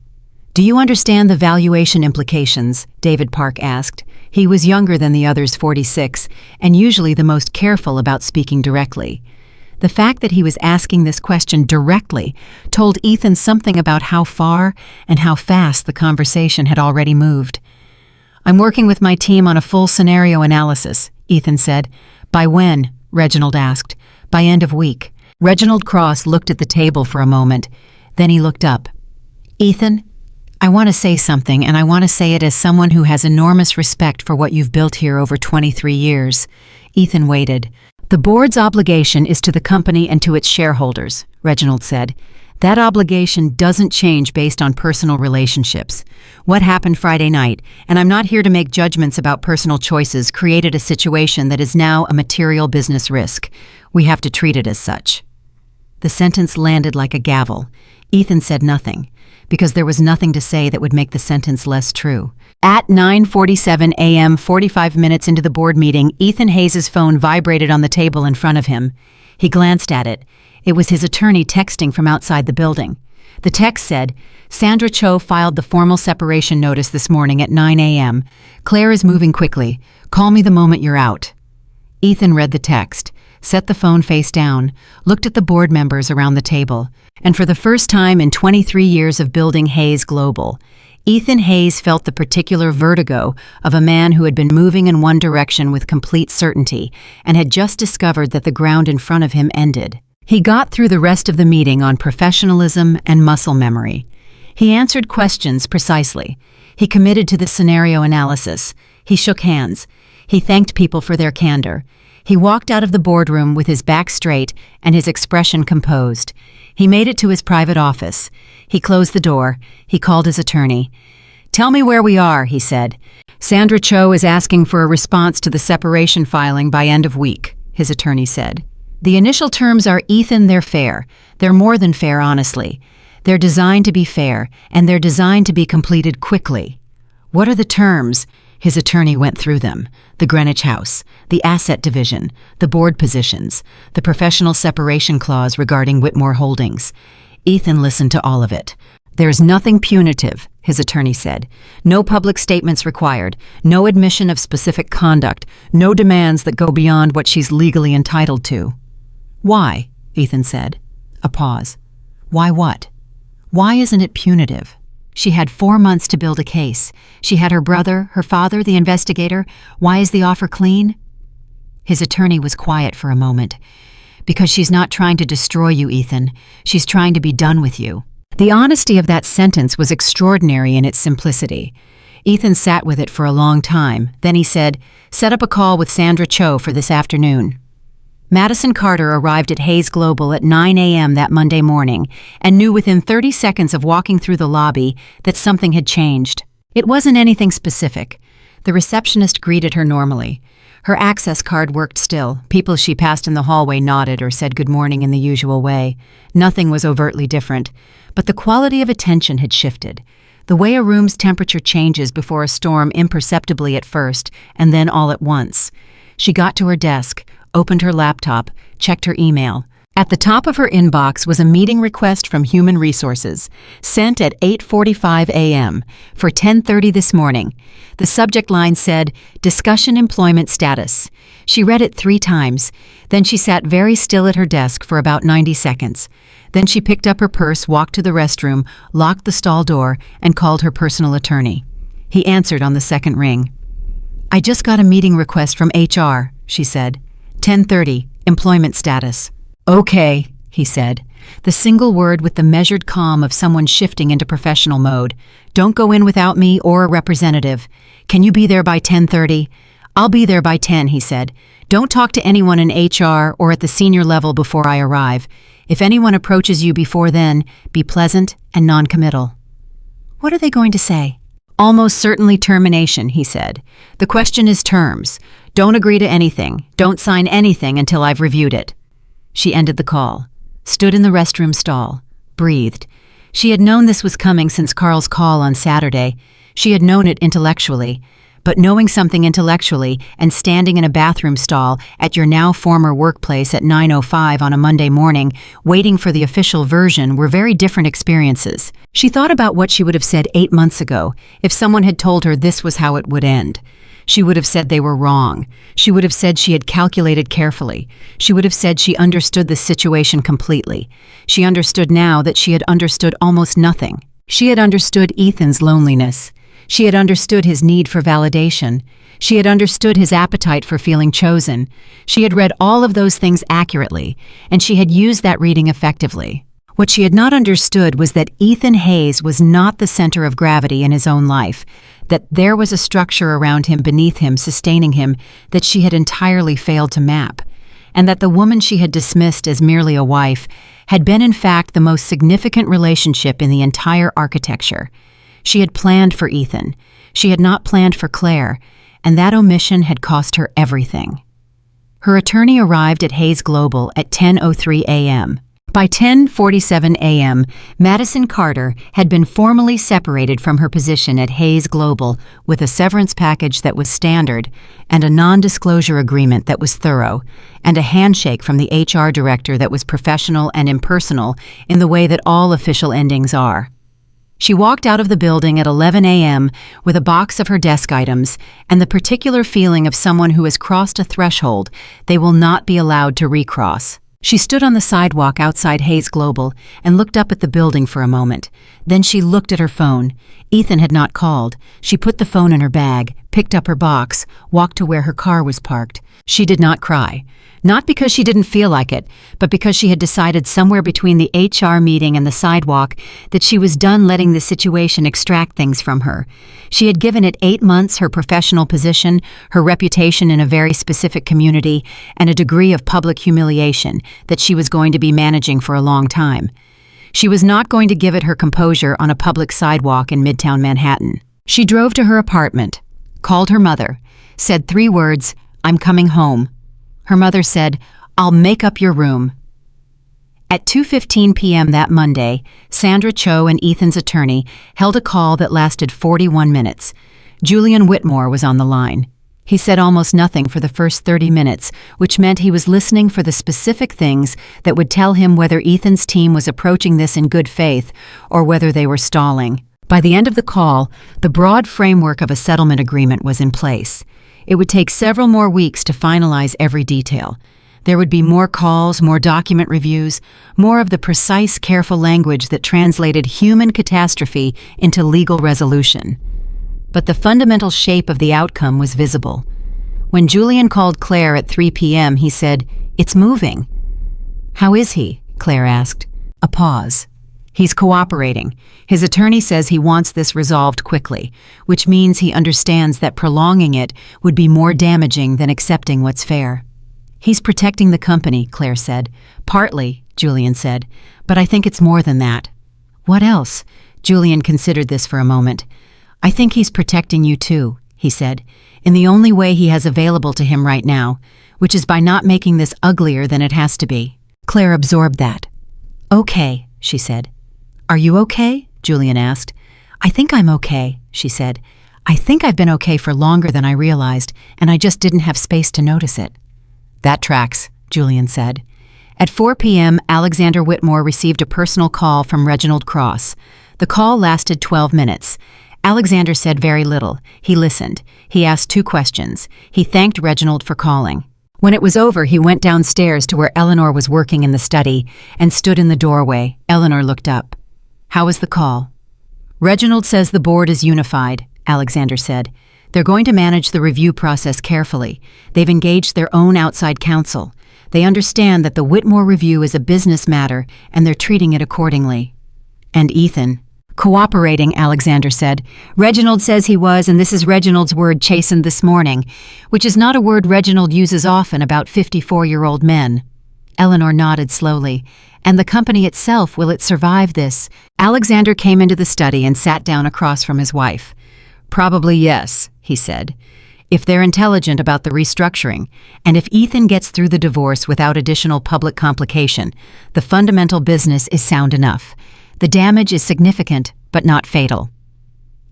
"Do you understand the valuation implications?" David Park asked. He was younger than the others, 46, and usually the most careful about speaking directly. The fact that he was asking this question directly told Ethan something about how far and how fast the conversation had already moved. "I'm working with my team on a full scenario analysis," Ethan said. "By when?" Reginald asked. "By end of week." Reginald Cross looked at the table for a moment. Then he looked up. "Ethan, I want to say something, and I want to say it as someone who has enormous respect for what you've built here over 23 years. Ethan waited. "The board's obligation is to the company and to its shareholders," Reginald said. "That obligation doesn't change based on personal relationships. What happened Friday night, and I'm not here to make judgments about personal choices, created a situation that is now a material business risk. We have to treat it as such." The sentence landed like a gavel. Ethan said nothing, because there was nothing to say that would make the sentence less true. At 9:47 a.m., 45 minutes into the board meeting, Ethan Hayes' phone vibrated on the table in front of him. He glanced at it. It was his attorney texting from outside the building. The text said, "Sandra Cho filed the formal separation notice this morning at 9 a.m. Claire is moving quickly. Call me the moment you're out." Ethan read the text, set the phone face down, looked at the board members around the table, and for the first time in 23 years of building Hayes Global, Ethan Hayes felt the particular vertigo of a man who had been moving in one direction with complete certainty and had just discovered that the ground in front of him ended. He got through the rest of the meeting on professionalism and muscle memory. He answered questions precisely. He committed to the scenario analysis. He shook hands. He thanked people for their candor. He walked out of the boardroom with his back straight and his expression composed. He made it to his private office. He closed the door. He called his attorney. "Tell me where we are," he said. "Sandra Cho is asking for a response to the separation filing by end of week," his attorney said. "The initial terms are, Ethan, they're fair. They're more than fair, honestly. They're designed to be fair, and they're designed to be completed quickly." "What are the terms?" His attorney went through them. The Greenwich House, the asset division, the board positions, the professional separation clause regarding Whitmore Holdings. Ethan listened to all of it. "There's nothing punitive," his attorney said. "No public statements required, no admission of specific conduct, no demands that go beyond what she's legally entitled to." "Why?" Ethan said. A pause. "Why what? Why isn't it punitive? She had 4 months to build a case. She had her brother, her father, the investigator. Why is the offer clean?" His attorney was quiet for a moment. "Because she's not trying to destroy you, Ethan. She's trying to be done with you." The honesty of that sentence was extraordinary in its simplicity. Ethan sat with it for a long time. Then he said, "Set up a call with Sandra Cho for this afternoon." Madison Carter arrived at Hayes Global at 9 a.m. that Monday morning and knew within 30 seconds of walking through the lobby that something had changed. It wasn't anything specific. The receptionist greeted her normally. Her access card worked still. People she passed in the hallway nodded or said good morning in the usual way. Nothing was overtly different, but the quality of attention had shifted. The way a room's temperature changes before a storm imperceptibly at first and then all at once. She got to her desk, opened her laptop, checked her email. At the top of her inbox was a meeting request from Human Resources, sent at 8:45 a.m. for 10:30 this morning. The subject line said, "Discussion employment status." She read it 3 times. Then she sat very still at her desk for about 90 seconds. Then she picked up her purse, walked to the restroom, locked the stall door, and called her personal attorney. He answered on the second ring. "I just got a meeting request from HR," she said. 10:30, employment status. "Okay," he said, the single word with the measured calm of someone shifting into professional mode. "Don't go in without me or a representative. Can you be there by 10:30? "I'll be there by 10, he said. "Don't talk to anyone in HR or at the senior level before I arrive. If anyone approaches you before then, be pleasant and non-committal." What are they going to say? "Almost certainly termination," he said. "The question is terms. Don't agree to anything. Don't sign anything until I've reviewed it." She ended the call, stood in the restroom stall, breathed. She had known this was coming since Carl's call on Saturday. She had known it intellectually. But knowing something intellectually and standing in a bathroom stall at your now former workplace at 9:05 on a Monday morning, waiting for the official version, were very different experiences. She thought about what she would have said 8 months ago if someone had told her this was how it would end. She would have said they were wrong. She would have said she had calculated carefully. She would have said she understood the situation completely. She understood now that she had understood almost nothing. She had understood Ethan's loneliness. She had understood his need for validation. She had understood his appetite for feeling chosen. She had read all of those things accurately, and she had used that reading effectively. What she had not understood was that Ethan Hayes was not the center of gravity in his own life, that there was a structure around him, beneath him, sustaining him, that she had entirely failed to map, and that the woman she had dismissed as merely a wife had been in fact the most significant relationship in the entire architecture. She had planned for Ethan. She had not planned for Claire, and that omission had cost her everything. Her attorney arrived at Hayes Global at 10:03 a.m. By 10:47 a.m., Madison Carter had been formally separated from her position at Hayes Global with a severance package that was standard and a non-disclosure agreement that was thorough, and a handshake from the HR director that was professional and impersonal in the way that all official endings are. She walked out of the building at 11 a.m. with a box of her desk items and the particular feeling of someone who has crossed a threshold they will not be allowed to recross. She stood on the sidewalk outside Hayes Global and looked up at the building for a moment. Then she looked at her phone. Ethan had not called. She put the phone in her bag, picked up her box, walked to where her car was parked. She did not cry. Not because she didn't feel like it, but because she had decided somewhere between the HR meeting and the sidewalk that she was done letting the situation extract things from her. She had given it 8 months, her professional position, her reputation in a very specific community, and a degree of public humiliation that she was going to be managing for a long time. She was not going to give it her composure on a public sidewalk in Midtown Manhattan. She drove to her apartment, called her mother, said 3 words, "I'm coming home." Her mother said, "I'll make up your room." At 2:15 p.m. that Monday, Sandra Cho and Ethan's attorney held a call that lasted 41 minutes. Julian Whitmore was on the line. He said almost nothing for the first 30 minutes, which meant he was listening for the specific things that would tell him whether Ethan's team was approaching this in good faith or whether they were stalling. By the end of the call, the broad framework of a settlement agreement was in place. It would take several more weeks to finalize every detail. There would be more calls, more document reviews, more of the precise, careful language that translated human catastrophe into legal resolution. But the fundamental shape of the outcome was visible. When Julian called Claire at 3 p.m., he said, "It's moving." "How is he?" Claire asked. A pause. He's cooperating. His attorney says he wants this resolved quickly, which means he understands that prolonging it would be more damaging than accepting what's fair. He's protecting the company, Claire said. Partly, Julian said, but I think it's more than that. What else? Julian considered this for a moment. I think he's protecting you too, he said, in the only way he has available to him right now, which is by not making this uglier than it has to be. Claire absorbed that. Okay, she said. Are you okay? Julian asked. I think I'm okay, she said. I think I've been okay for longer than I realized, and I just didn't have space to notice it. That tracks, Julian said. At 4 p.m., Alexander Whitmore received a personal call from Reginald Cross. The call lasted 12 minutes. Alexander said very little. He listened. He asked 2 questions. He thanked Reginald for calling. When it was over, he went downstairs to where Eleanor was working in the study and stood in the doorway. Eleanor looked up. How was the call? Reginald says the board is unified, Alexander said. They're going to manage the review process carefully. They've engaged their own outside counsel. They understand that the Whitmore review is a business matter, and they're treating it accordingly. And Ethan? Cooperating, Alexander said. Reginald says he was, and this is Reginald's word chastened this morning, which is not a word Reginald uses often about 54-year-old men. Eleanor nodded slowly. And the company itself, will it survive this? Alexander came into the study and sat down across from his wife. Probably yes, he said. If they're intelligent about the restructuring, and if Ethan gets through the divorce without additional public complication, the fundamental business is sound enough. The damage is significant, but not fatal.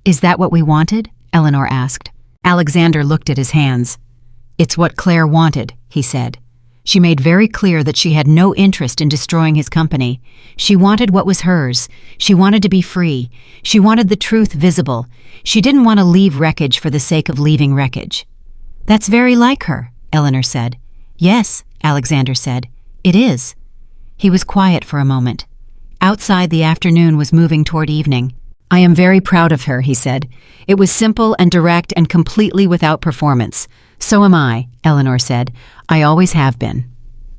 Is that what we wanted? Eleanor asked. Alexander looked at his hands. It's what Claire wanted, he said. She made very clear that she had no interest in destroying his company. She wanted what was hers. She wanted to be free. She wanted the truth visible. She didn't want to leave wreckage for the sake of leaving wreckage. That's very like her, Eleanor said. Yes, Alexander said. It is. He was quiet for a moment. Outside, the afternoon was moving toward evening. I am very proud of her, he said. It was simple and direct and completely without performance. So am I, Eleanor said. I always have been.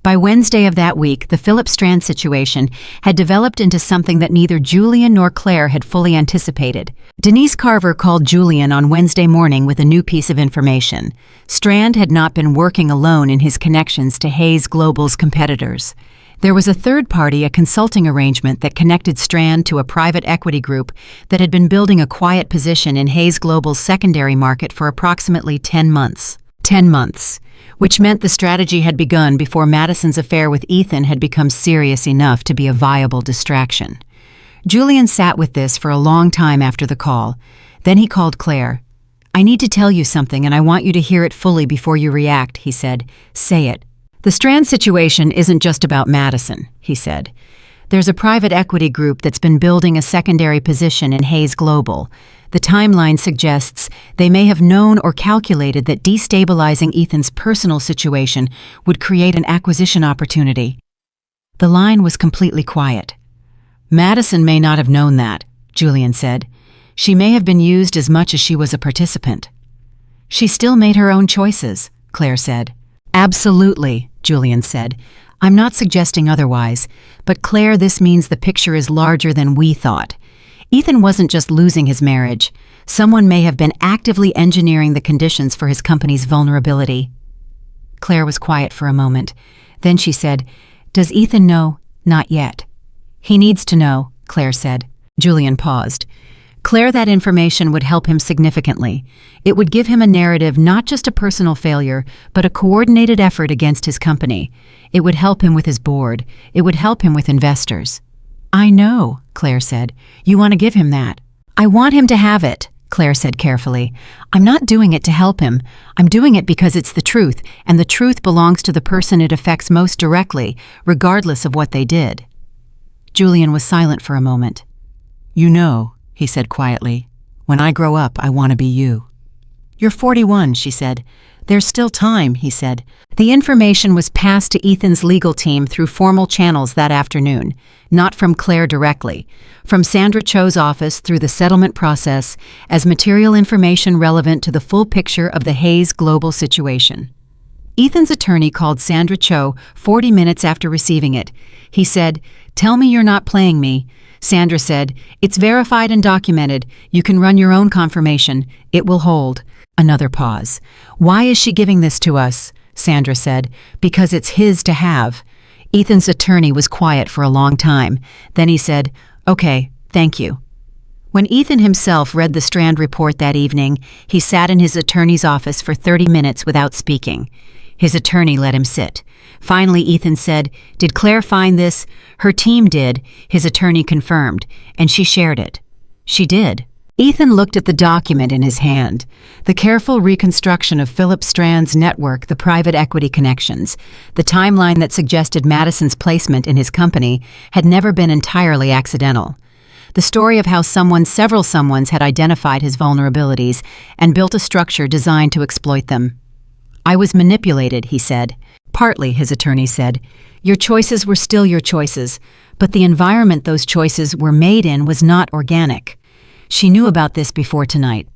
By Wednesday of that week, the Philip Strand situation had developed into something that neither Julian nor Claire had fully anticipated. Denise Carver called Julian on Wednesday morning with a new piece of information. Strand had not been working alone in his connections to Hayes Global's competitors. There was a third party, a consulting arrangement that connected Strand to a private equity group that had been building a quiet position in Hayes Global's secondary market for approximately 10 months. 10 months, which meant the strategy had begun before Madison's affair with Ethan had become serious enough to be a viable distraction. Julian sat with this for a long time after the call. Then he called Claire. I need to tell you something, and I want you to hear it fully before you react, he said. Say it. The Strand situation isn't just about Madison, he said. There's a private equity group that's been building a secondary position in Hayes Global. The timeline suggests they may have known or calculated that destabilizing Ethan's personal situation would create an acquisition opportunity. The line was completely quiet. Madison may not have known that, Julian said. She may have been used as much as she was a participant. She still made her own choices, Claire said. Absolutely, Julian said. I'm not suggesting otherwise, but Claire, this means the picture is larger than we thought. Ethan wasn't just losing his marriage. Someone may have been actively engineering the conditions for his company's vulnerability. Claire was quiet for a moment. Then she said, Does Ethan know? Not yet. He needs to know, Claire said. Julian paused. Claire, that information would help him significantly. It would give him a narrative, not just a personal failure, but a coordinated effort against his company. It would help him with his board. It would help him with investors. I know, Claire said. You want to give him that. I want him to have it, Claire said carefully. I'm not doing it to help him. I'm doing it because it's the truth, and the truth belongs to the person it affects most directly, regardless of what they did. Julian was silent for a moment. You know, he said quietly, when I grow up, I want to be you. You're 41, she said. There's still time, he said. The information was passed to Ethan's legal team through formal channels that afternoon, not from Claire directly, from Sandra Cho's office through the settlement process as material information relevant to the full picture of the Hayes Global situation. Ethan's attorney called Sandra Cho 40 minutes after receiving it. He said, Tell me you're not playing me. Sandra said, "It's verified and documented. You can run your own confirmation. It will hold." Another pause. "Why is she giving this to us?" Sandra said. "Because it's his to have." Ethan's attorney was quiet for a long time. Then he said, "Okay, thank you." When Ethan himself read the Strand report that evening, he sat in his attorney's office for 30 minutes without speaking. His attorney let him sit. Finally, Ethan said, "Did Claire find this?" "Her team did," his attorney confirmed, "and she shared it." "She did." Ethan looked at the document in his hand, the careful reconstruction of Philip Strand's network, the private equity connections. The timeline that suggested Madison's placement in his company had never been entirely accidental. The story of how several someones had identified his vulnerabilities and built a structure designed to exploit them. "I was manipulated," he said. "Partly," his attorney said. "Your choices were still your choices, but the environment those choices were made in was not organic." She knew about this before tonight.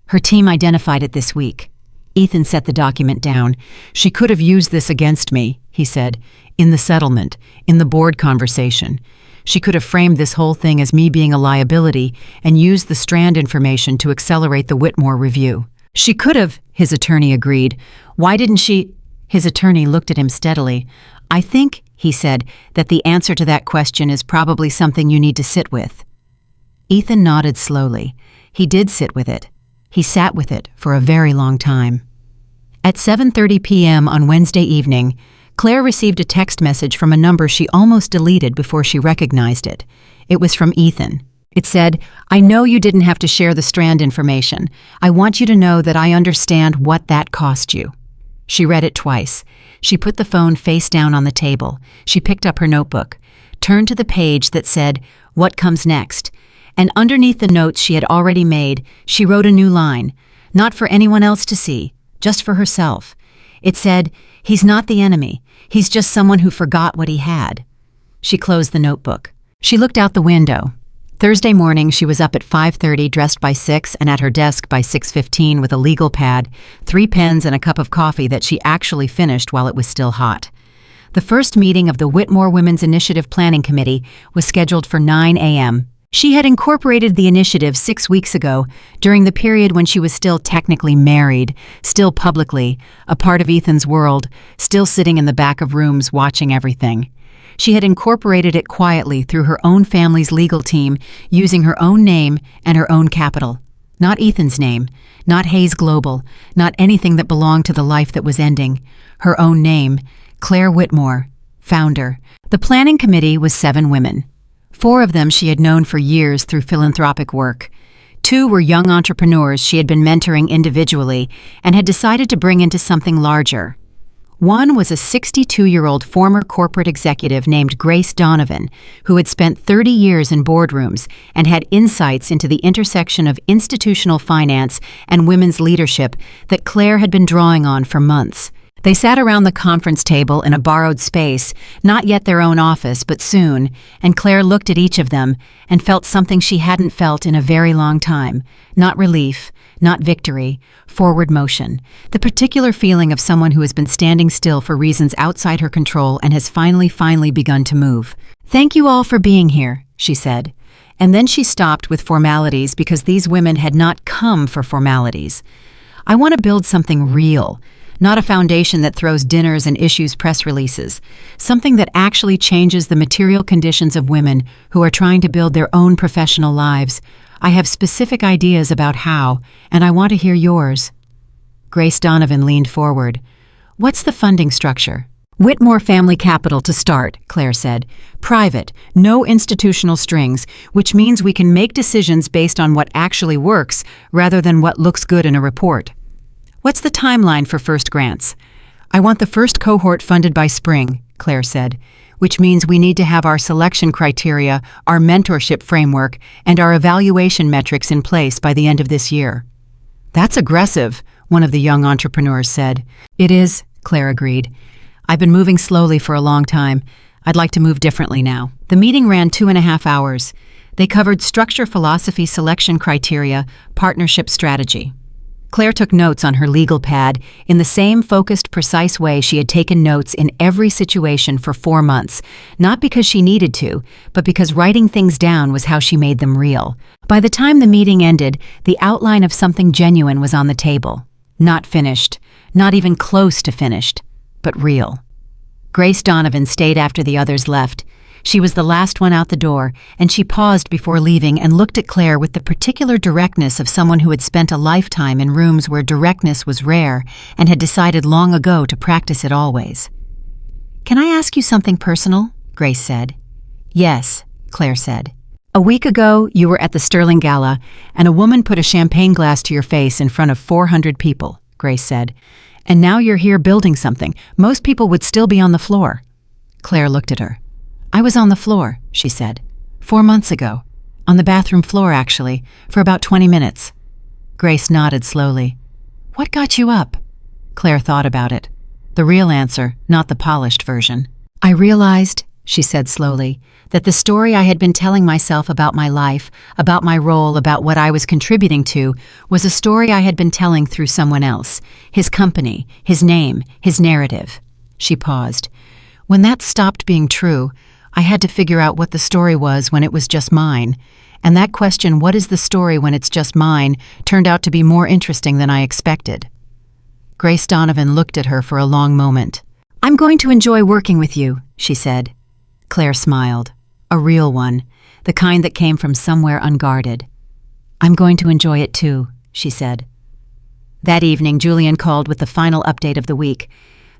Her team identified it this week. Ethan set the document down. "She could have used this against me," he said, "in the settlement, in the board conversation. She could have framed this whole thing as me being a liability and used the Strand information to accelerate the Whitmore review." "She could have," his attorney agreed. "Why didn't she?" His attorney looked at him steadily. "I think," he said, "that the answer to that question is probably something you need to sit with." Ethan nodded slowly. He did sit with it. He sat with it for a very long time. At 7:30 p.m. on Wednesday evening, Claire received a text message from a number she almost deleted before she recognized it. It was from Ethan. It said, "I know you didn't have to share the Strand information. I want you to know that I understand what that cost you." She read it twice. She put the phone face down on the table. She picked up her notebook, turned to the page that said, "What comes next?" And underneath the notes she had already made, she wrote a new line, not for anyone else to see, just for herself. It said, "He's not the enemy. He's just someone who forgot what he had." She closed the notebook. She looked out the window. Thursday morning, she was up at 5:30, dressed by 6, and at her desk by 6:15 with a legal pad, 3 pens, and a cup of coffee that she actually finished while it was still hot. The first meeting of the Whitmore Women's Initiative Planning Committee was scheduled for 9 a.m. She had incorporated the initiative 6 weeks ago, during the period when she was still technically married, still publicly, a part of Ethan's world, still sitting in the back of rooms watching everything. She had incorporated it quietly through her own family's legal team, using her own name and her own capital. Not Ethan's name, not Hayes Global, not anything that belonged to the life that was ending. Her own name, Claire Whitmore, founder. The planning committee was 7 women. 4 of them she had known for years through philanthropic work. 2 were young entrepreneurs she had been mentoring individually and had decided to bring into something larger. One was a 62-year-old former corporate executive named Grace Donovan, who had spent 30 years in boardrooms and had insights into the intersection of institutional finance and women's leadership that Claire had been drawing on for months. They sat around the conference table in a borrowed space, not yet their own office, but soon, and Claire looked at each of them and felt something she hadn't felt in a very long time. Not relief, not victory, forward motion. The particular feeling of someone who has been standing still for reasons outside her control and has finally begun to move. "Thank you all for being here," she said. And then she stopped with formalities because these women had not come for formalities. "I want to build something real. Not a foundation that throws dinners and issues press releases. Something that actually changes the material conditions of women who are trying to build their own professional lives. I have specific ideas about how, and I want to hear yours." Grace Donovan leaned forward. "What's the funding structure?" "Whitmore Family Capital to start," Claire said. "Private, no institutional strings, which means we can make decisions based on what actually works rather than what looks good in a report." "What's the timeline for first grants?" "I want the first cohort funded by spring," Claire said, "which means we need to have our selection criteria, our mentorship framework, and our evaluation metrics in place by the end of this year." "That's aggressive," one of the young entrepreneurs said. "It is," Claire agreed. "I've been moving slowly for a long time. I'd like to move differently now." The meeting ran 2.5 hours. They covered structure, philosophy, selection criteria, partnership strategy. Claire took notes on her legal pad in the same focused, precise way she had taken notes in every situation for 4 months, not because she needed to, but because writing things down was how she made them real. By the time the meeting ended, the outline of something genuine was on the table. Not finished, not even close to finished, but real. Grace Donovan stayed after the others left. She was the last one out the door, and she paused before leaving and looked at Claire with the particular directness of someone who had spent a lifetime in rooms where directness was rare and had decided long ago to practice it always. "Can I ask you something personal?" Grace said. "Yes," Claire said. "A week ago, you were at the Sterling Gala, and a woman put a champagne glass to your face in front of 400 people," Grace said. "And now you're here building something. Most people would still be on the floor." Claire looked at her. "I was on the floor," she said. 4 months ago. On the bathroom floor, actually, for about 20 minutes. Grace nodded slowly. "What got you up?" Claire thought about it. The real answer, not the polished version. "I realized," she said slowly, "that the story I had been telling myself about my life, about my role, about what I was contributing to, was a story I had been telling through someone else. His company, his name, his narrative." She paused. "When that stopped being true, I had to figure out what the story was when it was just mine. And that question, what is the story when it's just mine, turned out to be more interesting than I expected." Grace Donovan looked at her for a long moment. "I'm going to enjoy working with you," she said. Claire smiled. A real one, the kind that came from somewhere unguarded. "I'm going to enjoy it too," she said. That evening, Julian called with the final update of the week.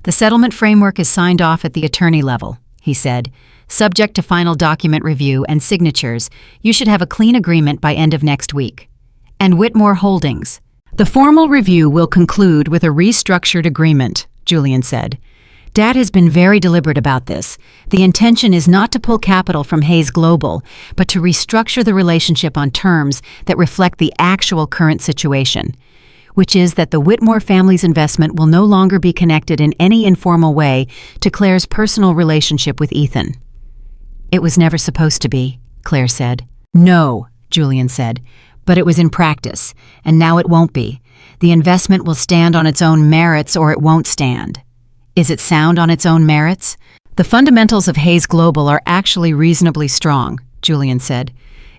"The settlement framework is signed off at the attorney level," he said. "Subject to final document review and signatures, you should have a clean agreement by end of next week. And Whitmore Holdings. The formal review will conclude with a restructured agreement," Julian said. "Dad has been very deliberate about this. The intention is not to pull capital from Hayes Global, but to restructure the relationship on terms that reflect the actual current situation, which is that the Whitmore family's investment will no longer be connected in any informal way to Claire's personal relationship with Ethan." "It was never supposed to be," Claire said. "No," Julian said, "but it was in practice, and now it won't be. The investment will stand on its own merits or it won't stand." "Is it sound on its own merits?" "The fundamentals of Hayes Global are actually reasonably strong," Julian said.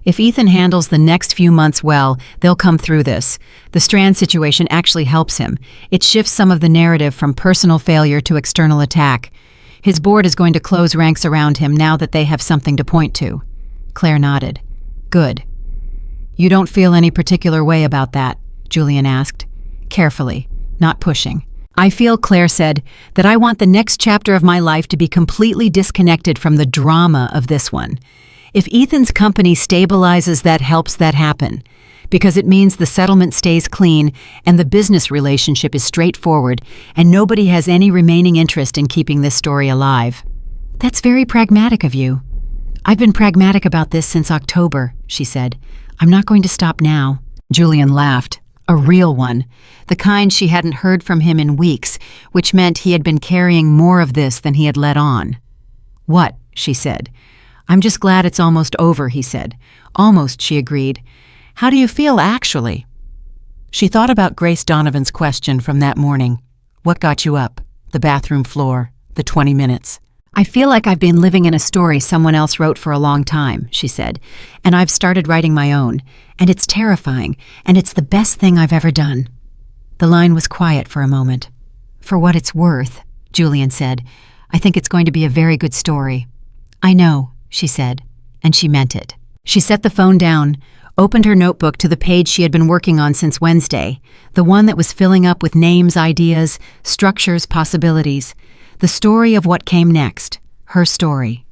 "If Ethan handles the next few months well, they'll come through this. The Strand situation actually helps him. It shifts some of the narrative from personal failure to external attack. His board is going to close ranks around him now that they have something to point to." Claire nodded. "Good." "You don't feel any particular way about that?" Julian asked. Carefully, not pushing. "I feel," Claire said, "that I want the next chapter of my life to be completely disconnected from the drama of this one. If Ethan's company stabilizes, that helps that happen, because it means the settlement stays clean and the business relationship is straightforward and nobody has any remaining interest in keeping this story alive." "That's very pragmatic of you." "I've been pragmatic about this since October," she said. "I'm not going to stop now." Julian laughed. A real one, the kind she hadn't heard from him in weeks, which meant he had been carrying more of this than he had let on. "What?" she said. "I'm just glad it's almost over," he said. "Almost," she agreed. "How do you feel, actually?" She thought about Grace Donovan's question from that morning. What got you up? The bathroom floor, the 20 minutes. "I feel like I've been living in a story someone else wrote for a long time," she said, "and I've started writing my own, and it's terrifying, and it's the best thing I've ever done." The line was quiet for a moment. "For what it's worth," Julian said, "I think it's going to be a very good story." "I know," she said, and she meant it. She set the phone down, opened her notebook to the page she had been working on since Wednesday, the one that was filling up with names, ideas, structures, possibilities, the story of what came next, her story.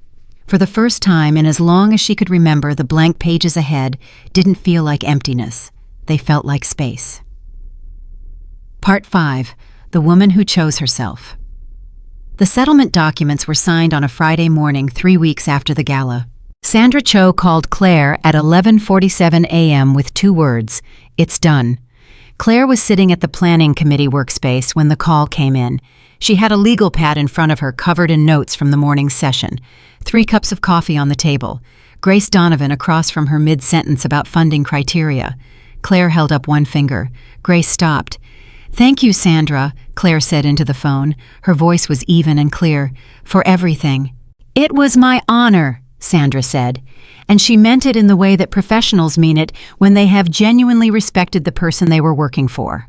For the first time in as long as she could remember, the blank pages ahead didn't feel like emptiness. They felt like space. Part 5. The Woman Who Chose Herself. The settlement documents were signed on a Friday morning 3 weeks after the gala. Sandra Cho called Claire at 11:47 a.m. with 2 words, "It's done." Claire was sitting at the planning committee workspace when the call came in. She had a legal pad in front of her covered in notes from the morning's session, 3 cups of coffee on the table, Grace Donovan across from her mid-sentence about funding criteria. Claire held up one finger. Grace stopped. "Thank you, Sandra," Claire said into the phone. Her voice was even and clear. "For everything." "It was my honor," Sandra said. And she meant it in the way that professionals mean it when they have genuinely respected the person they were working for.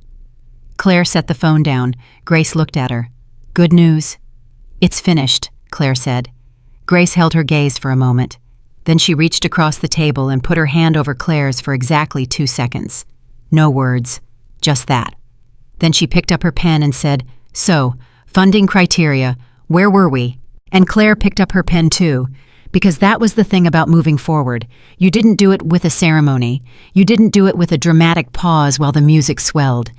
Claire set the phone down. Grace looked at her. "Good news." "It's finished," Claire said. Grace held her gaze for a moment. Then she reached across the table and put her hand over Claire's for exactly 2 seconds. No words, just that. Then she picked up her pen and said, "So, funding criteria, where were we?" And Claire picked up her pen too, because that was the thing about moving forward. You didn't do it with a ceremony. You didn't do it with a dramatic pause while the music swelled.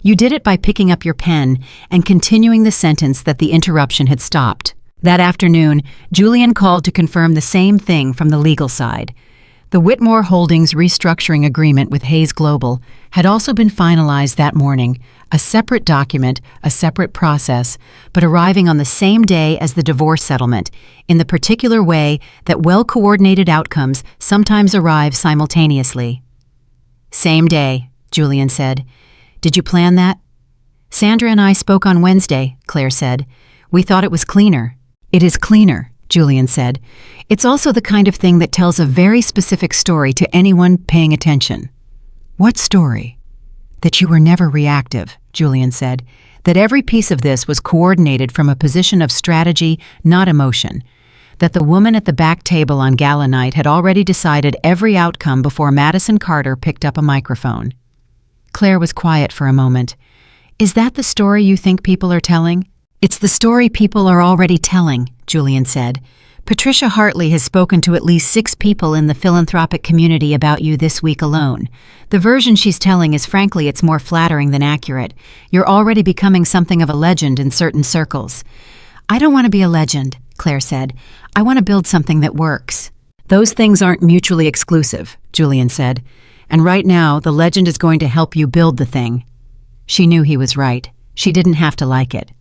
You did it by picking up your pen and continuing the sentence that the interruption had stopped. That afternoon, Julian called to confirm the same thing from the legal side. The Whitmore Holdings restructuring agreement with Hayes Global had also been finalized that morning, a separate document, a separate process, but arriving on the same day as the divorce settlement, in the particular way that well-coordinated outcomes sometimes arrive simultaneously. "Same day," Julian said. "Did you plan that?" "Sandra and I spoke on Wednesday," Claire said. "We thought it was cleaner." "It is cleaner," Julian said. "It's also the kind of thing that tells a very specific story to anyone paying attention." "What story?" "That you were never reactive," Julian said. "That every piece of this was coordinated from a position of strategy, not emotion. That the woman at the back table on Gala night had already decided every outcome before Madison Carter picked up a microphone." Claire was quiet for a moment. "Is that the story you think people are telling?" "It's the story people are already telling," Julian said. "Patricia Hartley has spoken to at least 6 people in the philanthropic community about you this week alone. The version she's telling is frankly it's more flattering than accurate. You're already becoming something of a legend in certain circles." "I don't want to be a legend," Claire said. "I want to build something that works." "Those things aren't mutually exclusive," Julian said. "And right now, the legend is going to help you build the thing." She knew he was right. She didn't have to like it.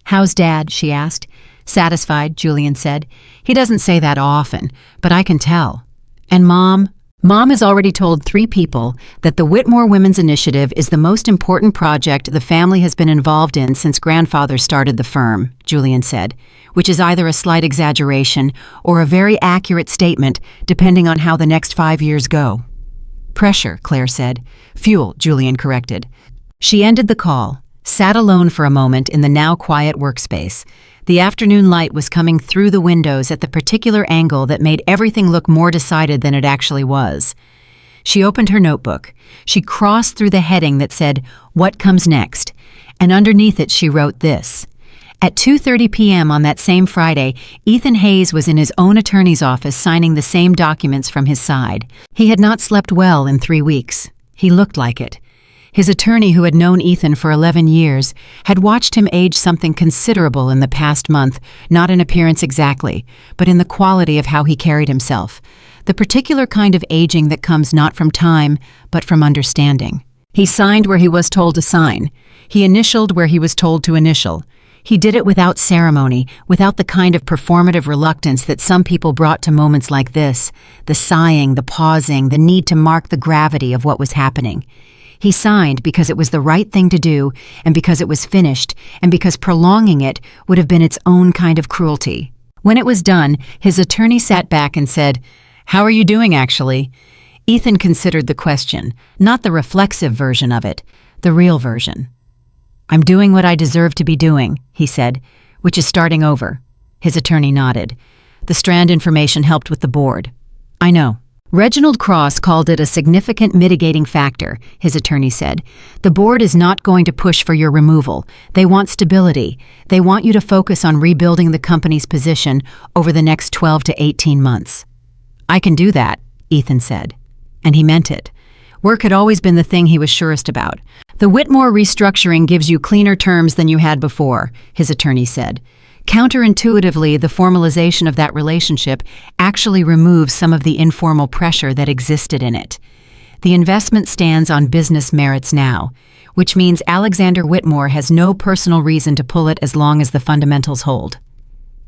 "How's Dad?" she asked. "Satisfied," Julian said. "He doesn't say that often, but I can tell." "And Mom?" "Mom has already told 3 people that the Whitmore Women's Initiative is the most important project the family has been involved in since Grandfather started the firm," Julian said, which is either a slight exaggeration or a very accurate statement, depending on how the next 5 years go. "Pressure," Claire said. "Fuel," Julian corrected. She ended the call, sat alone for a moment in the now quiet workspace. The afternoon light was coming through the windows at the particular angle that made everything look more decided than it actually was. She opened her notebook. She crossed through the heading that said, "What comes next?" And underneath it she wrote this. At 2:30 p.m. on that same Friday, Ethan Hayes was in his own attorney's office signing the same documents from his side. He had not slept well in 3 weeks. He looked like it. His attorney, who had known Ethan for 11 years, had watched him age something considerable in the past month, not in appearance exactly, but in the quality of how he carried himself. The particular kind of aging that comes not from time, but from understanding. He signed where he was told to sign. He initialed where he was told to initial. He did it without ceremony, without the kind of performative reluctance that some people brought to moments like this, the sighing, the pausing, the need to mark the gravity of what was happening. He signed because it was the right thing to do, and because it was finished, and because prolonging it would have been its own kind of cruelty. When it was done, his attorney sat back and said, "How are you doing, actually?" Ethan considered the question, not the reflexive version of it, the real version. "I'm doing what I deserve to be doing," he said, "which is starting over." His attorney nodded. The Strand information helped with the board. "I know." Reginald Cross called it a significant mitigating factor, his attorney said. "The board is not going to push for your removal. They want stability. They want you to focus on rebuilding the company's position over the next 12 to 18 months. "I can do that," Ethan said. And he meant it. Work had always been the thing he was surest about. "The Whitmore restructuring gives you cleaner terms than you had before," his attorney said. "Counterintuitively, the formalization of that relationship actually removes some of the informal pressure that existed in it. The investment stands on business merits now, which means Alexander Whitmore has no personal reason to pull it as long as the fundamentals hold."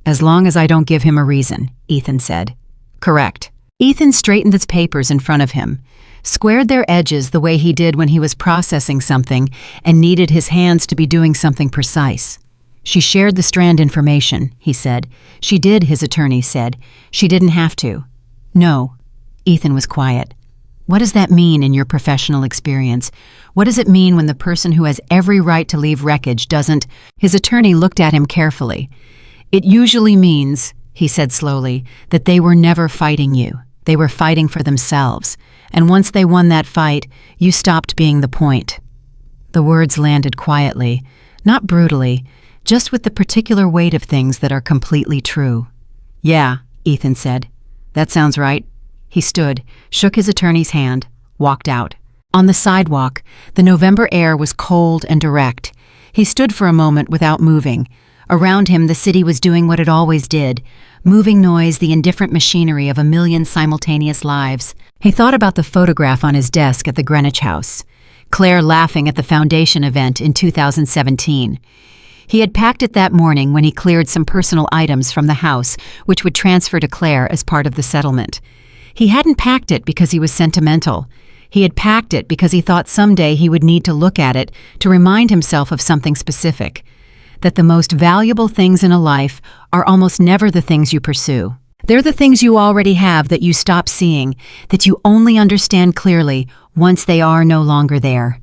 "As long as I don't give him a reason," Ethan said. "Correct." Ethan straightened his papers in front of him. squared their edges the way he did when he was processing something and needed his hands to be doing something precise. She shared the Strand information, he said. She did, his attorney said. She didn't have to. No. Ethan was quiet. What does that mean in your professional experience? What does it mean when the person who has every right to leave wreckage doesn't? His attorney looked at him carefully. It usually means, he said slowly, that they were never fighting you. They were fighting for themselves. And once they won that fight, you stopped being the point. The words landed quietly, not brutally, just with the particular weight of things that are completely true. Yeah, Ethan said. That sounds right. He stood, shook his attorney's hand, walked out. On the sidewalk, the November air was cold and direct. He stood for a moment without moving. Around him, the city was doing what it always did, moving noise, the indifferent machinery of a million simultaneous lives. He thought about the photograph on his desk at the Greenwich House, Claire laughing at the foundation event in 2017. He had packed it that morning when he cleared some personal items from the house, which would transfer to Claire as part of the settlement. He hadn't packed it because he was sentimental. He had packed it because he thought someday he would need to look at it to remind himself of something specific. That the most valuable things in a life are almost never the things you pursue. They're the things you already have that you stop seeing, that you only understand clearly once they are no longer there.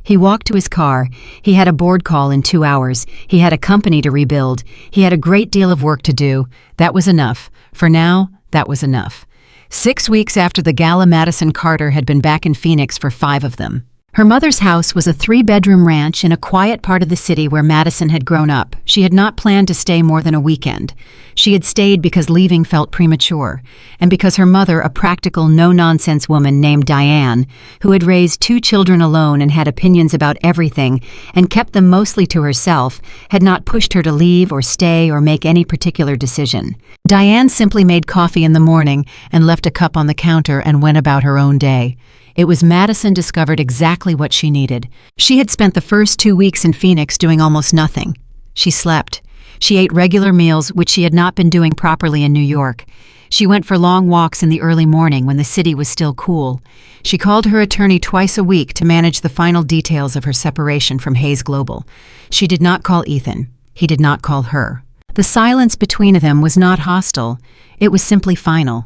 He walked to his car. He had a board call in 2 hours. He had a company to rebuild. He had a great deal of work to do. That was enough. For now, that was enough. 6 weeks after the Gala, Madison Carter had been back in Phoenix for 5 of them. Her mother's house was a 3-bedroom ranch in a quiet part of the city where Madison had grown up. She had not planned to stay more than a weekend. She had stayed because leaving felt premature, and because her mother, a practical, no-nonsense woman named Diane, who had raised 2 children alone and had opinions about everything and kept them mostly to herself, had not pushed her to leave or stay or make any particular decision. Diane simply made coffee in the morning and left a cup on the counter and went about her own day. It was Madison discovered exactly what she needed. She had spent the first 2 weeks in Phoenix doing almost nothing. She slept. She ate regular meals, which she had not been doing properly in New York. She went for long walks in the early morning when the city was still cool. She called her attorney twice a week to manage the final details of her separation from Hayes Global. She did not call Ethan. He did not call her. The silence between them was not hostile. It was simply final.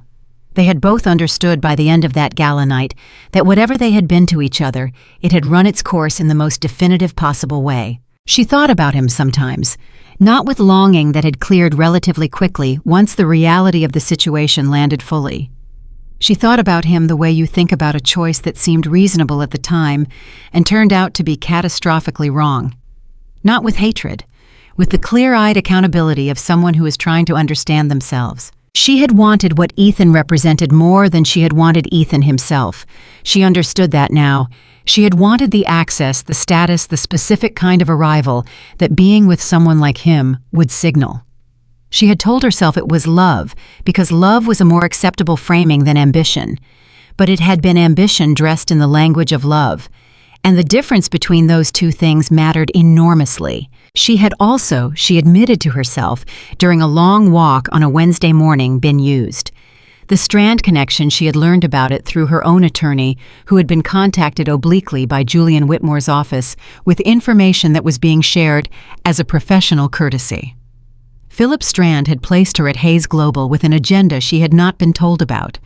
They had both understood by the end of that gala night that whatever they had been to each other, it had run its course in the most definitive possible way. She thought about him sometimes, not with longing that had cleared relatively quickly once the reality of the situation landed fully. She thought about him the way you think about a choice that seemed reasonable at the time and turned out to be catastrophically wrong. Not with hatred, with the clear-eyed accountability of someone who is trying to understand themselves. She had wanted what Ethan represented more than she had wanted Ethan himself. She understood that now. She had wanted the access, the status, the specific kind of arrival that being with someone like him would signal. She had told herself it was love, because love was a more acceptable framing than ambition. But it had been ambition dressed in the language of love. And the difference between those two things mattered enormously. She had also, she admitted to herself, during a long walk on a Wednesday morning, been used. The Strand connection, she had learned about it through her own attorney, who had been contacted obliquely by Julian Whitmore's office with information that was being shared as a professional courtesy. Philip Strand had placed her at Hayes Global with an agenda she had not been told about.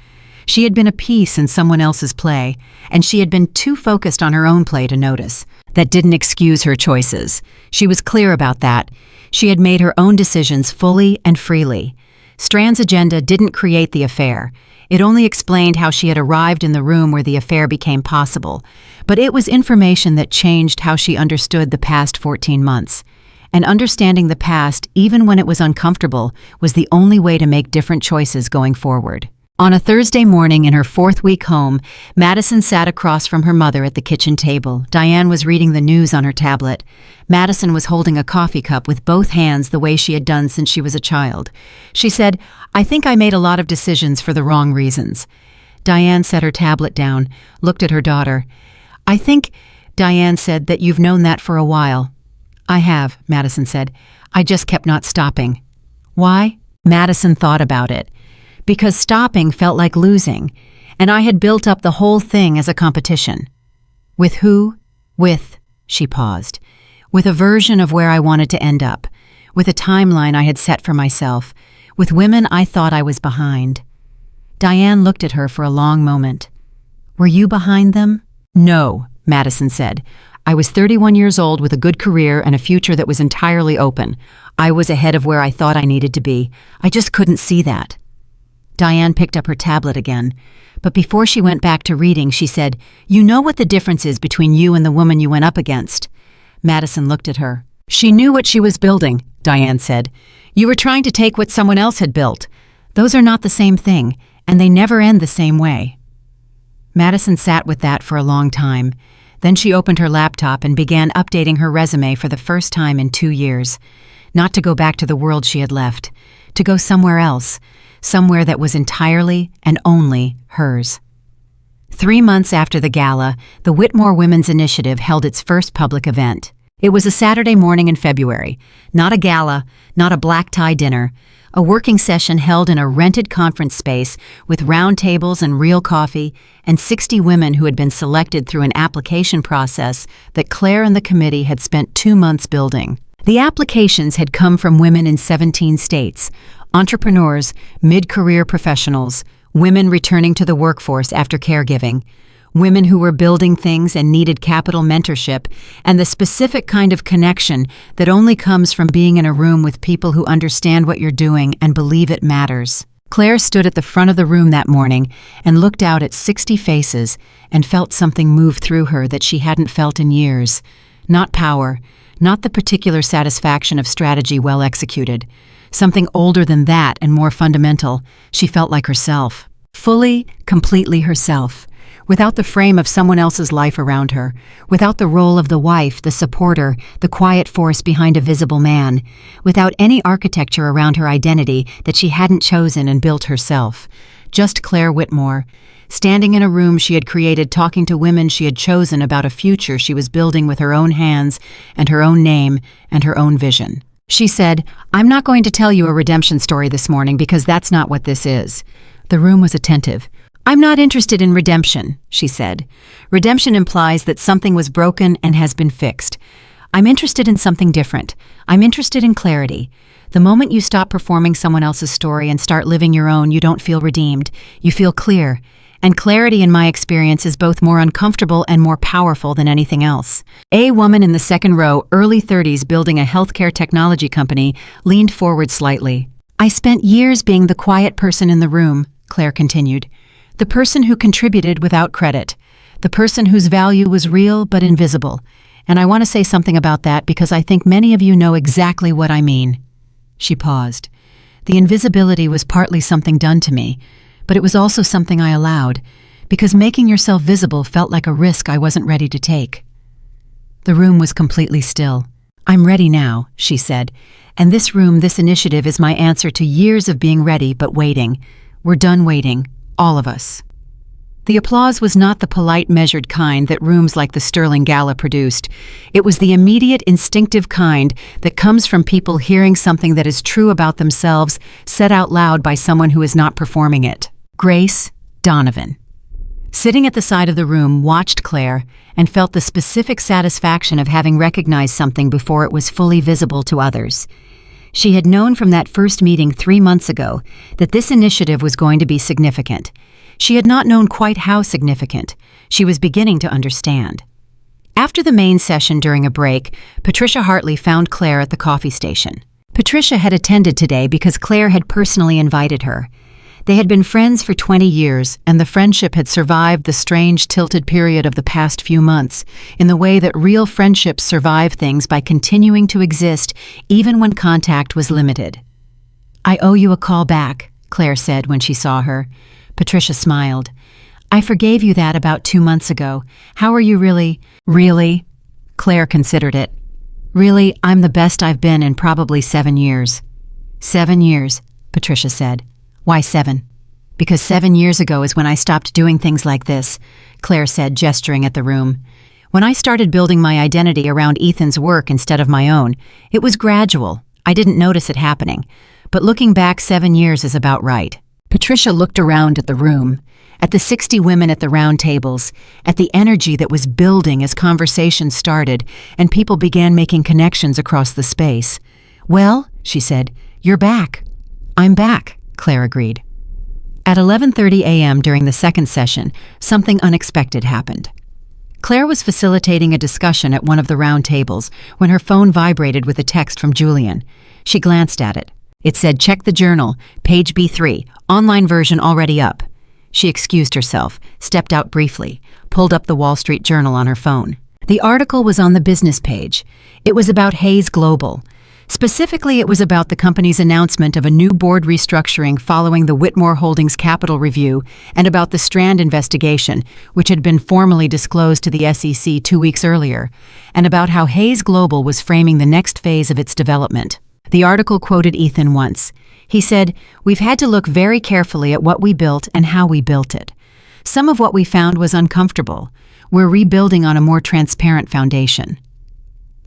She had been a piece in someone else's play, and she had been too focused on her own play to notice. That didn't excuse her choices. She was clear about that. She had made her own decisions fully and freely. Strand's agenda didn't create the affair. It only explained how she had arrived in the room where the affair became possible. But it was information that changed how she understood the past 14 months. And understanding the past, even when it was uncomfortable, was the only way to make different choices going forward. On a Thursday morning in her 4th week home, Madison sat across from her mother at the kitchen table. Diane was reading the news on her tablet. Madison was holding a coffee cup with both hands the way she had done since she was a child. She said, "I think I made a lot of decisions for the wrong reasons." Diane set her tablet down, looked at her daughter. "I think," Diane said, "that you've known that for a while." "I have," Madison said. "I just kept not stopping." "Why?" Madison thought about it. Because stopping felt like losing, and I had built up the whole thing as a competition. With who? With, she paused, with a version of where I wanted to end up, with a timeline I had set for myself, with women I thought I was behind. Diane looked at her for a long moment. Were you behind them? No, Madison said. I was 31 years old with a good career and a future that was entirely open. I was ahead of where I thought I needed to be. I just couldn't see that. Diane picked up her tablet again, but before she went back to reading, she said, "You know what the difference is between you and the woman you went up against?" Madison looked at her. She knew what she was building, Diane said. You were trying to take what someone else had built. Those are not the same thing, and they never end the same way. Madison sat with that for a long time. Then she opened her laptop and began updating her resume for the first time in 2 years. Not to go back to the world she had left, to go somewhere else, somewhere that was entirely and only hers. 3 months after the gala, the Whitmore Women's Initiative held its first public event. It was a Saturday morning in February, not a gala, not a black tie dinner, a working session held in a rented conference space with round tables and real coffee, and 60 women who had been selected through an application process that Claire and the committee had spent 2 months building. The applications had come from women in 17 states, entrepreneurs, mid-career professionals, women returning to the workforce after caregiving, women who were building things and needed capital mentorship, and the specific kind of connection that only comes from being in a room with people who understand what you're doing and believe it matters. Claire stood at the front of the room that morning and looked out at 60 faces and felt something move through her that she hadn't felt in years. Not power, not the particular satisfaction of strategy well executed. Something older than that and more fundamental. She felt like herself. Fully, completely herself. Without the frame of someone else's life around her, without the role of the wife, the supporter, the quiet force behind a visible man, without any architecture around her identity that she hadn't chosen and built herself. Just Claire Whitmore, standing in a room she had created talking to women she had chosen about a future she was building with her own hands and her own name and her own vision. She said, "I'm not going to tell you a redemption story this morning because that's not what this is." The room was attentive. "I'm not interested in redemption," she said. "Redemption implies that something was broken and has been fixed. I'm interested in something different. I'm interested in clarity. The moment you stop performing someone else's story and start living your own, you don't feel redeemed. You feel clear. And clarity, in my experience, is both more uncomfortable and more powerful than anything else." A woman in the second row, early 30s, building a healthcare technology company, leaned forward slightly. "I spent years being the quiet person in the room," Claire continued. "The person who contributed without credit. The person whose value was real but invisible. And I want to say something about that because I think many of you know exactly what I mean." She paused. The invisibility was partly something done to me, but it was also something I allowed, because making yourself visible felt like a risk I wasn't ready to take. The room was completely still. "I'm ready now," she said, "and this room, this initiative is my answer to years of being ready but waiting. We're done waiting, all of us." The applause was not the polite, measured kind that rooms like the Sterling Gala produced. It was the immediate, instinctive kind that comes from people hearing something that is true about themselves said out loud by someone who is not performing it. Grace Donovan, sitting at the side of the room, watched Claire and felt the specific satisfaction of having recognized something before it was fully visible to others. She had known from that first meeting 3 months ago that this initiative was going to be significant. She had not known quite how significant. She was beginning to understand. After the main session during a break, Patricia Hartley found Claire at the coffee station. Patricia had attended today because Claire had personally invited her. They had been friends for 20 years, and the friendship had survived the strange, tilted period of the past few months, in the way that real friendships survive things by continuing to exist even when contact was limited. "I owe you a call back," Claire said when she saw her. Patricia smiled. "I forgave you that about 2 months ago. How are you really?" "Really?" Claire considered it. "Really, I'm the best I've been in probably 7 years. 7 years, Patricia said. "Why 7? "Because 7 years ago is when I stopped doing things like this," Claire said, gesturing at the room. "When I started building my identity around Ethan's work instead of my own, it was gradual. I didn't notice it happening. But looking back, 7 years is about right." Patricia looked around at the room. at the 60 women at the round tables, at the energy that was building as conversations started and people began making connections across the space. "Well," she said, "you're back." "I'm back," Claire agreed. At 11:30 a.m. during the second session, something unexpected happened. Claire was facilitating a discussion at one of the round tables when her phone vibrated with a text from Julian. She glanced at it. It said, "Check the journal, page B3, online version already up." She excused herself, stepped out briefly, pulled up the Wall Street Journal on her phone. The article was on the business page. It was about Hayes Global. Specifically, it was about the company's announcement of a new board restructuring following the Whitmore Holdings capital review and about the Strand investigation, which had been formally disclosed to the SEC 2 weeks earlier, and about how Hayes Global was framing the next phase of its development. The article quoted Ethan once. He said, "We've had to look very carefully at what we built and how we built it. Some of what we found was uncomfortable. We're rebuilding on a more transparent foundation."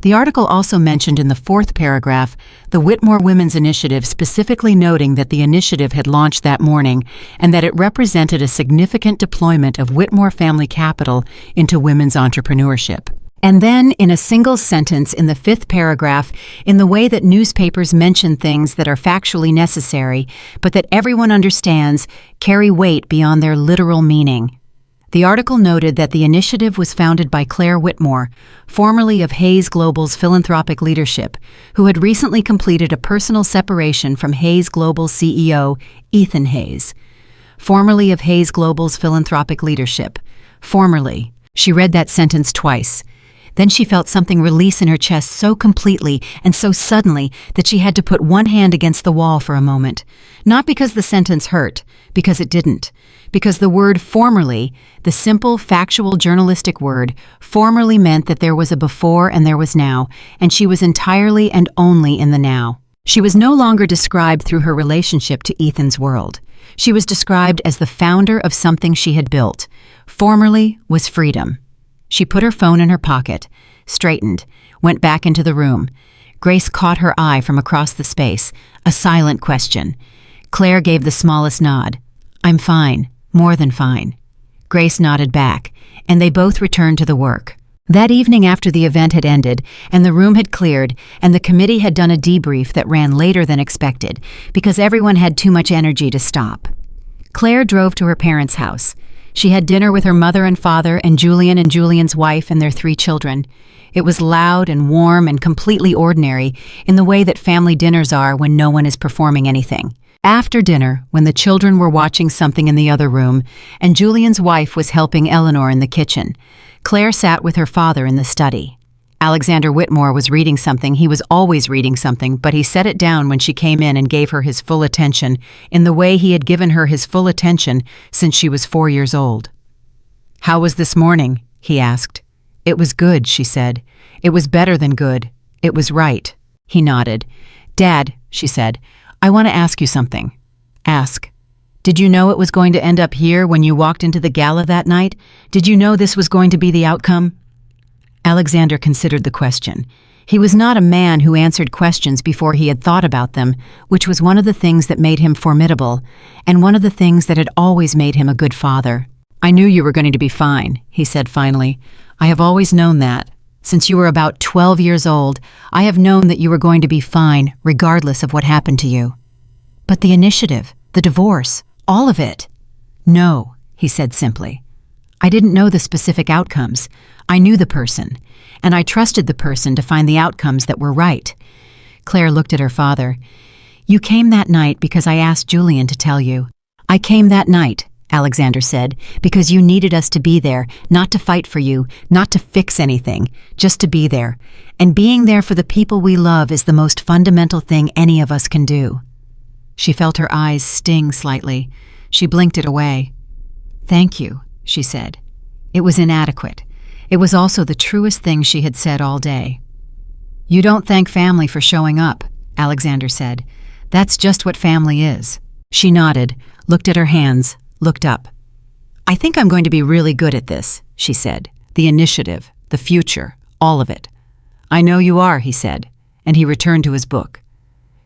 The article also mentioned in the fourth paragraph the Whitmore Women's Initiative, specifically noting that the initiative had launched that morning and that it represented a significant deployment of Whitmore family capital into women's entrepreneurship. And then, in a single sentence in the fifth paragraph, in the way that newspapers mention things that are factually necessary, but that everyone understands, carry weight beyond their literal meaning. The article noted that the initiative was founded by Claire Whitmore, formerly of Hayes Global's philanthropic leadership, who had recently completed a personal separation from Hayes Global CEO Ethan Hayes. Formerly of Hayes Global's philanthropic leadership. Formerly. She read that sentence twice. Then she felt something release in her chest so completely and so suddenly that she had to put one hand against the wall for a moment. Not because the sentence hurt, because it didn't. Because the word formerly, the simple, factual, journalistic word, formerly meant that there was a before and there was now, and she was entirely and only in the now. She was no longer described through her relationship to Ethan's world. She was described as the founder of something she had built. Formerly was freedom. She put her phone in her pocket, straightened, went back into the room. Grace caught her eye from across the space, a silent question. Claire gave the smallest nod. "I'm fine, more than fine." Grace nodded back, and they both returned to the work. That evening after the event had ended, and the room had cleared, and the committee had done a debrief that ran later than expected, because everyone had too much energy to stop. Claire drove to her parents' house. She had dinner with her mother and father and Julian's wife and their 3 children. It was loud and warm and completely ordinary in the way that family dinners are when no one is performing anything. After dinner, when the children were watching something in the other room and Julian's wife was helping Eleanor in the kitchen, Claire sat with her father in the study. Alexander Whitmore was reading something. He was always reading something, but he set it down when she came in and gave her his full attention in the way he had given her his full attention since she was 4 years old. "How was this morning?" he asked. "It was good," she said. "It was better than good. It was right." He nodded. "Dad," she said, "I want to ask you something." "Ask." "Did you know it was going to end up here when you walked into the gala that night? Did you know this was going to be the outcome?" Alexander considered the question. He was not a man who answered questions before he had thought about them, which was one of the things that made him formidable, and one of the things that had always made him a good father. "I knew you were going to be fine," he said finally. "I have always known that. Since you were about 12 years old, I have known that you were going to be fine, regardless of what happened to you." "But the initiative, the divorce, all of it." "No," he said simply. "I didn't know the specific outcomes. I knew the person, and I trusted the person to find the outcomes that were right." Claire looked at her father. "You came that night because I asked Julian to tell you." "I came that night," Alexander said, "because you needed us to be there, not to fight for you, not to fix anything, just to be there. And being there for the people we love is the most fundamental thing any of us can do." She felt her eyes sting slightly. She blinked it away. "Thank you," she said. It was inadequate. It was also the truest thing she had said all day. "You don't thank family for showing up," Alexander said. "That's just what family is." She nodded, looked at her hands, looked up. "I think I'm going to be really good at this," she said. "The initiative, the future, all of it." "I know you are," he said, and he returned to his book.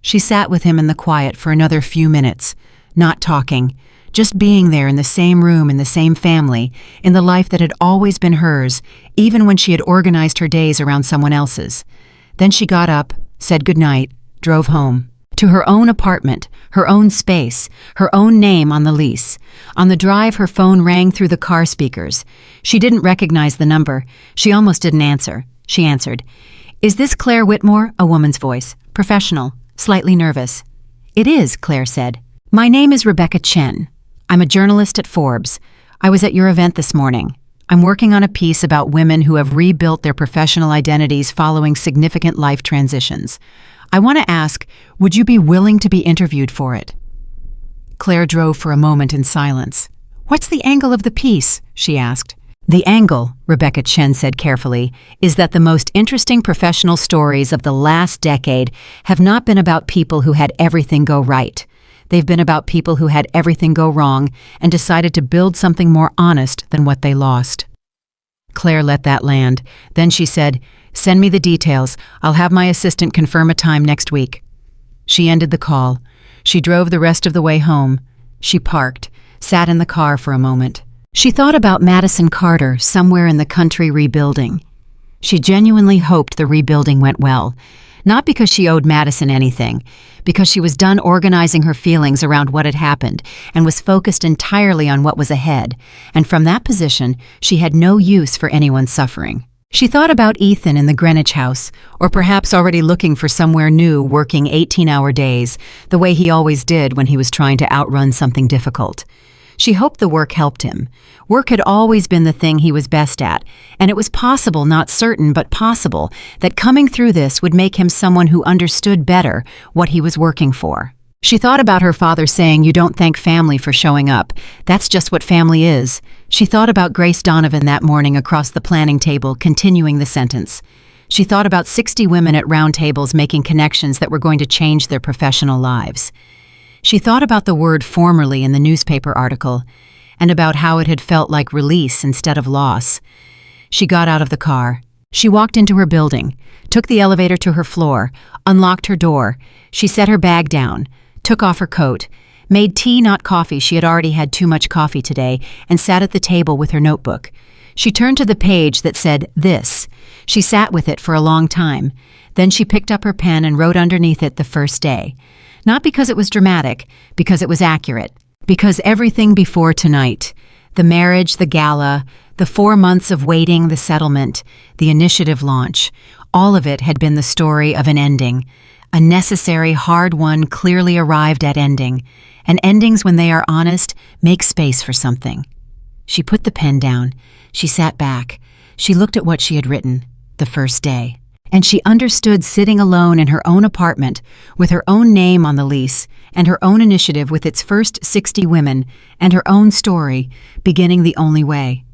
She sat with him in the quiet for another few minutes, not talking, Just being there in the same room, in the same family, in the life that had always been hers, even when she had organized her days around someone else's. Then she got up, said goodnight, drove home. To her own apartment, her own space, her own name on the lease. On the drive, her phone rang through the car speakers. She didn't recognize the number. She almost didn't answer. She answered. "Is this Claire Whitmore?" A woman's voice. Professional, slightly nervous. "It is," Claire said. "My name is Rebecca Chen. I'm a journalist at Forbes. I was at your event this morning. I'm working on a piece about women who have rebuilt their professional identities following significant life transitions. I want to ask, would you be willing to be interviewed for it?" Claire drove for a moment in silence. "What's the angle of the piece?" she asked. "The angle," Rebecca Chen said carefully, "is that the most interesting professional stories of the last decade have not been about people who had everything go right. They've been about people who had everything go wrong and decided to build something more honest than what they lost." Claire let that land. Then she said, "Send me the details. I'll have my assistant confirm a time next week." She ended the call. She drove the rest of the way home. She parked, sat in the car for a moment. She thought about Madison Carter somewhere in the country rebuilding. She genuinely hoped the rebuilding went well, not because she owed Madison anything, because she was done organizing her feelings around what had happened and was focused entirely on what was ahead, and from that position, she had no use for anyone's suffering. She thought about Ethan in the Greenwich house, or perhaps already looking for somewhere new, working 18-hour days, the way he always did when he was trying to outrun something difficult. She hoped the work helped him. Work had always been the thing he was best at, and it was possible, not certain, but possible, that coming through this would make him someone who understood better what he was working for. She thought about her father saying, "You don't thank family for showing up. That's just what family is." She thought about Grace Donovan that morning across the planning table, continuing the sentence. She thought about 60 women at round tables making connections that were going to change their professional lives. She thought about the word formerly in the newspaper article, and about how it had felt like release instead of loss. She got out of the car. She walked into her building, took the elevator to her floor, unlocked her door. She set her bag down, took off her coat, made tea, not coffee. She had already had too much coffee today, and sat at the table with her notebook. She turned to the page that said, "This." She sat with it for a long time. Then she picked up her pen and wrote underneath it the first day. Not because it was dramatic, because it was accurate. Because everything before tonight, the marriage, the gala, the 4 months of waiting, the settlement, the initiative launch, all of it had been the story of an ending. A necessary, hard one, clearly arrived at ending. And endings, when they are honest, make space for something. She put the pen down. She sat back. She looked at what she had written, the first day. And she understood sitting alone in her own apartment, with her own name on the lease, and her own initiative with its first 60 women, and her own story, beginning the only way.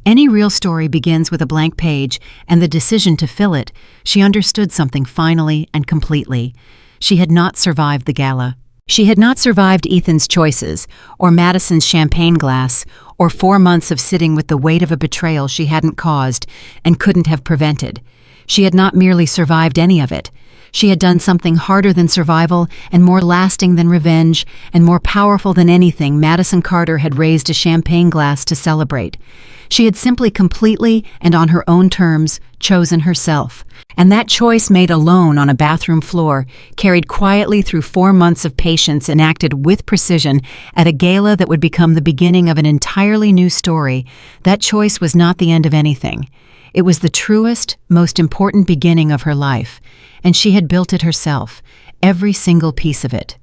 Any real story begins with a blank page, and the decision to fill it. She understood something finally and completely. She had not survived the gala. She had not survived Ethan's choices, or Madison's champagne glass, or 4 months of sitting with the weight of a betrayal she hadn't caused and couldn't have prevented. She had not merely survived any of it. She had done something harder than survival and more lasting than revenge and more powerful than anything. Madison Carter had raised a champagne glass to celebrate. She had simply completely and on her own terms chosen herself. And that choice, made alone on a bathroom floor, carried quietly through 4 months of patience, enacted with precision at a gala that would become the beginning of an entirely new story. That choice was not the end of anything. It was the truest, most important beginning of her life, and she had built it herself, every single piece of it.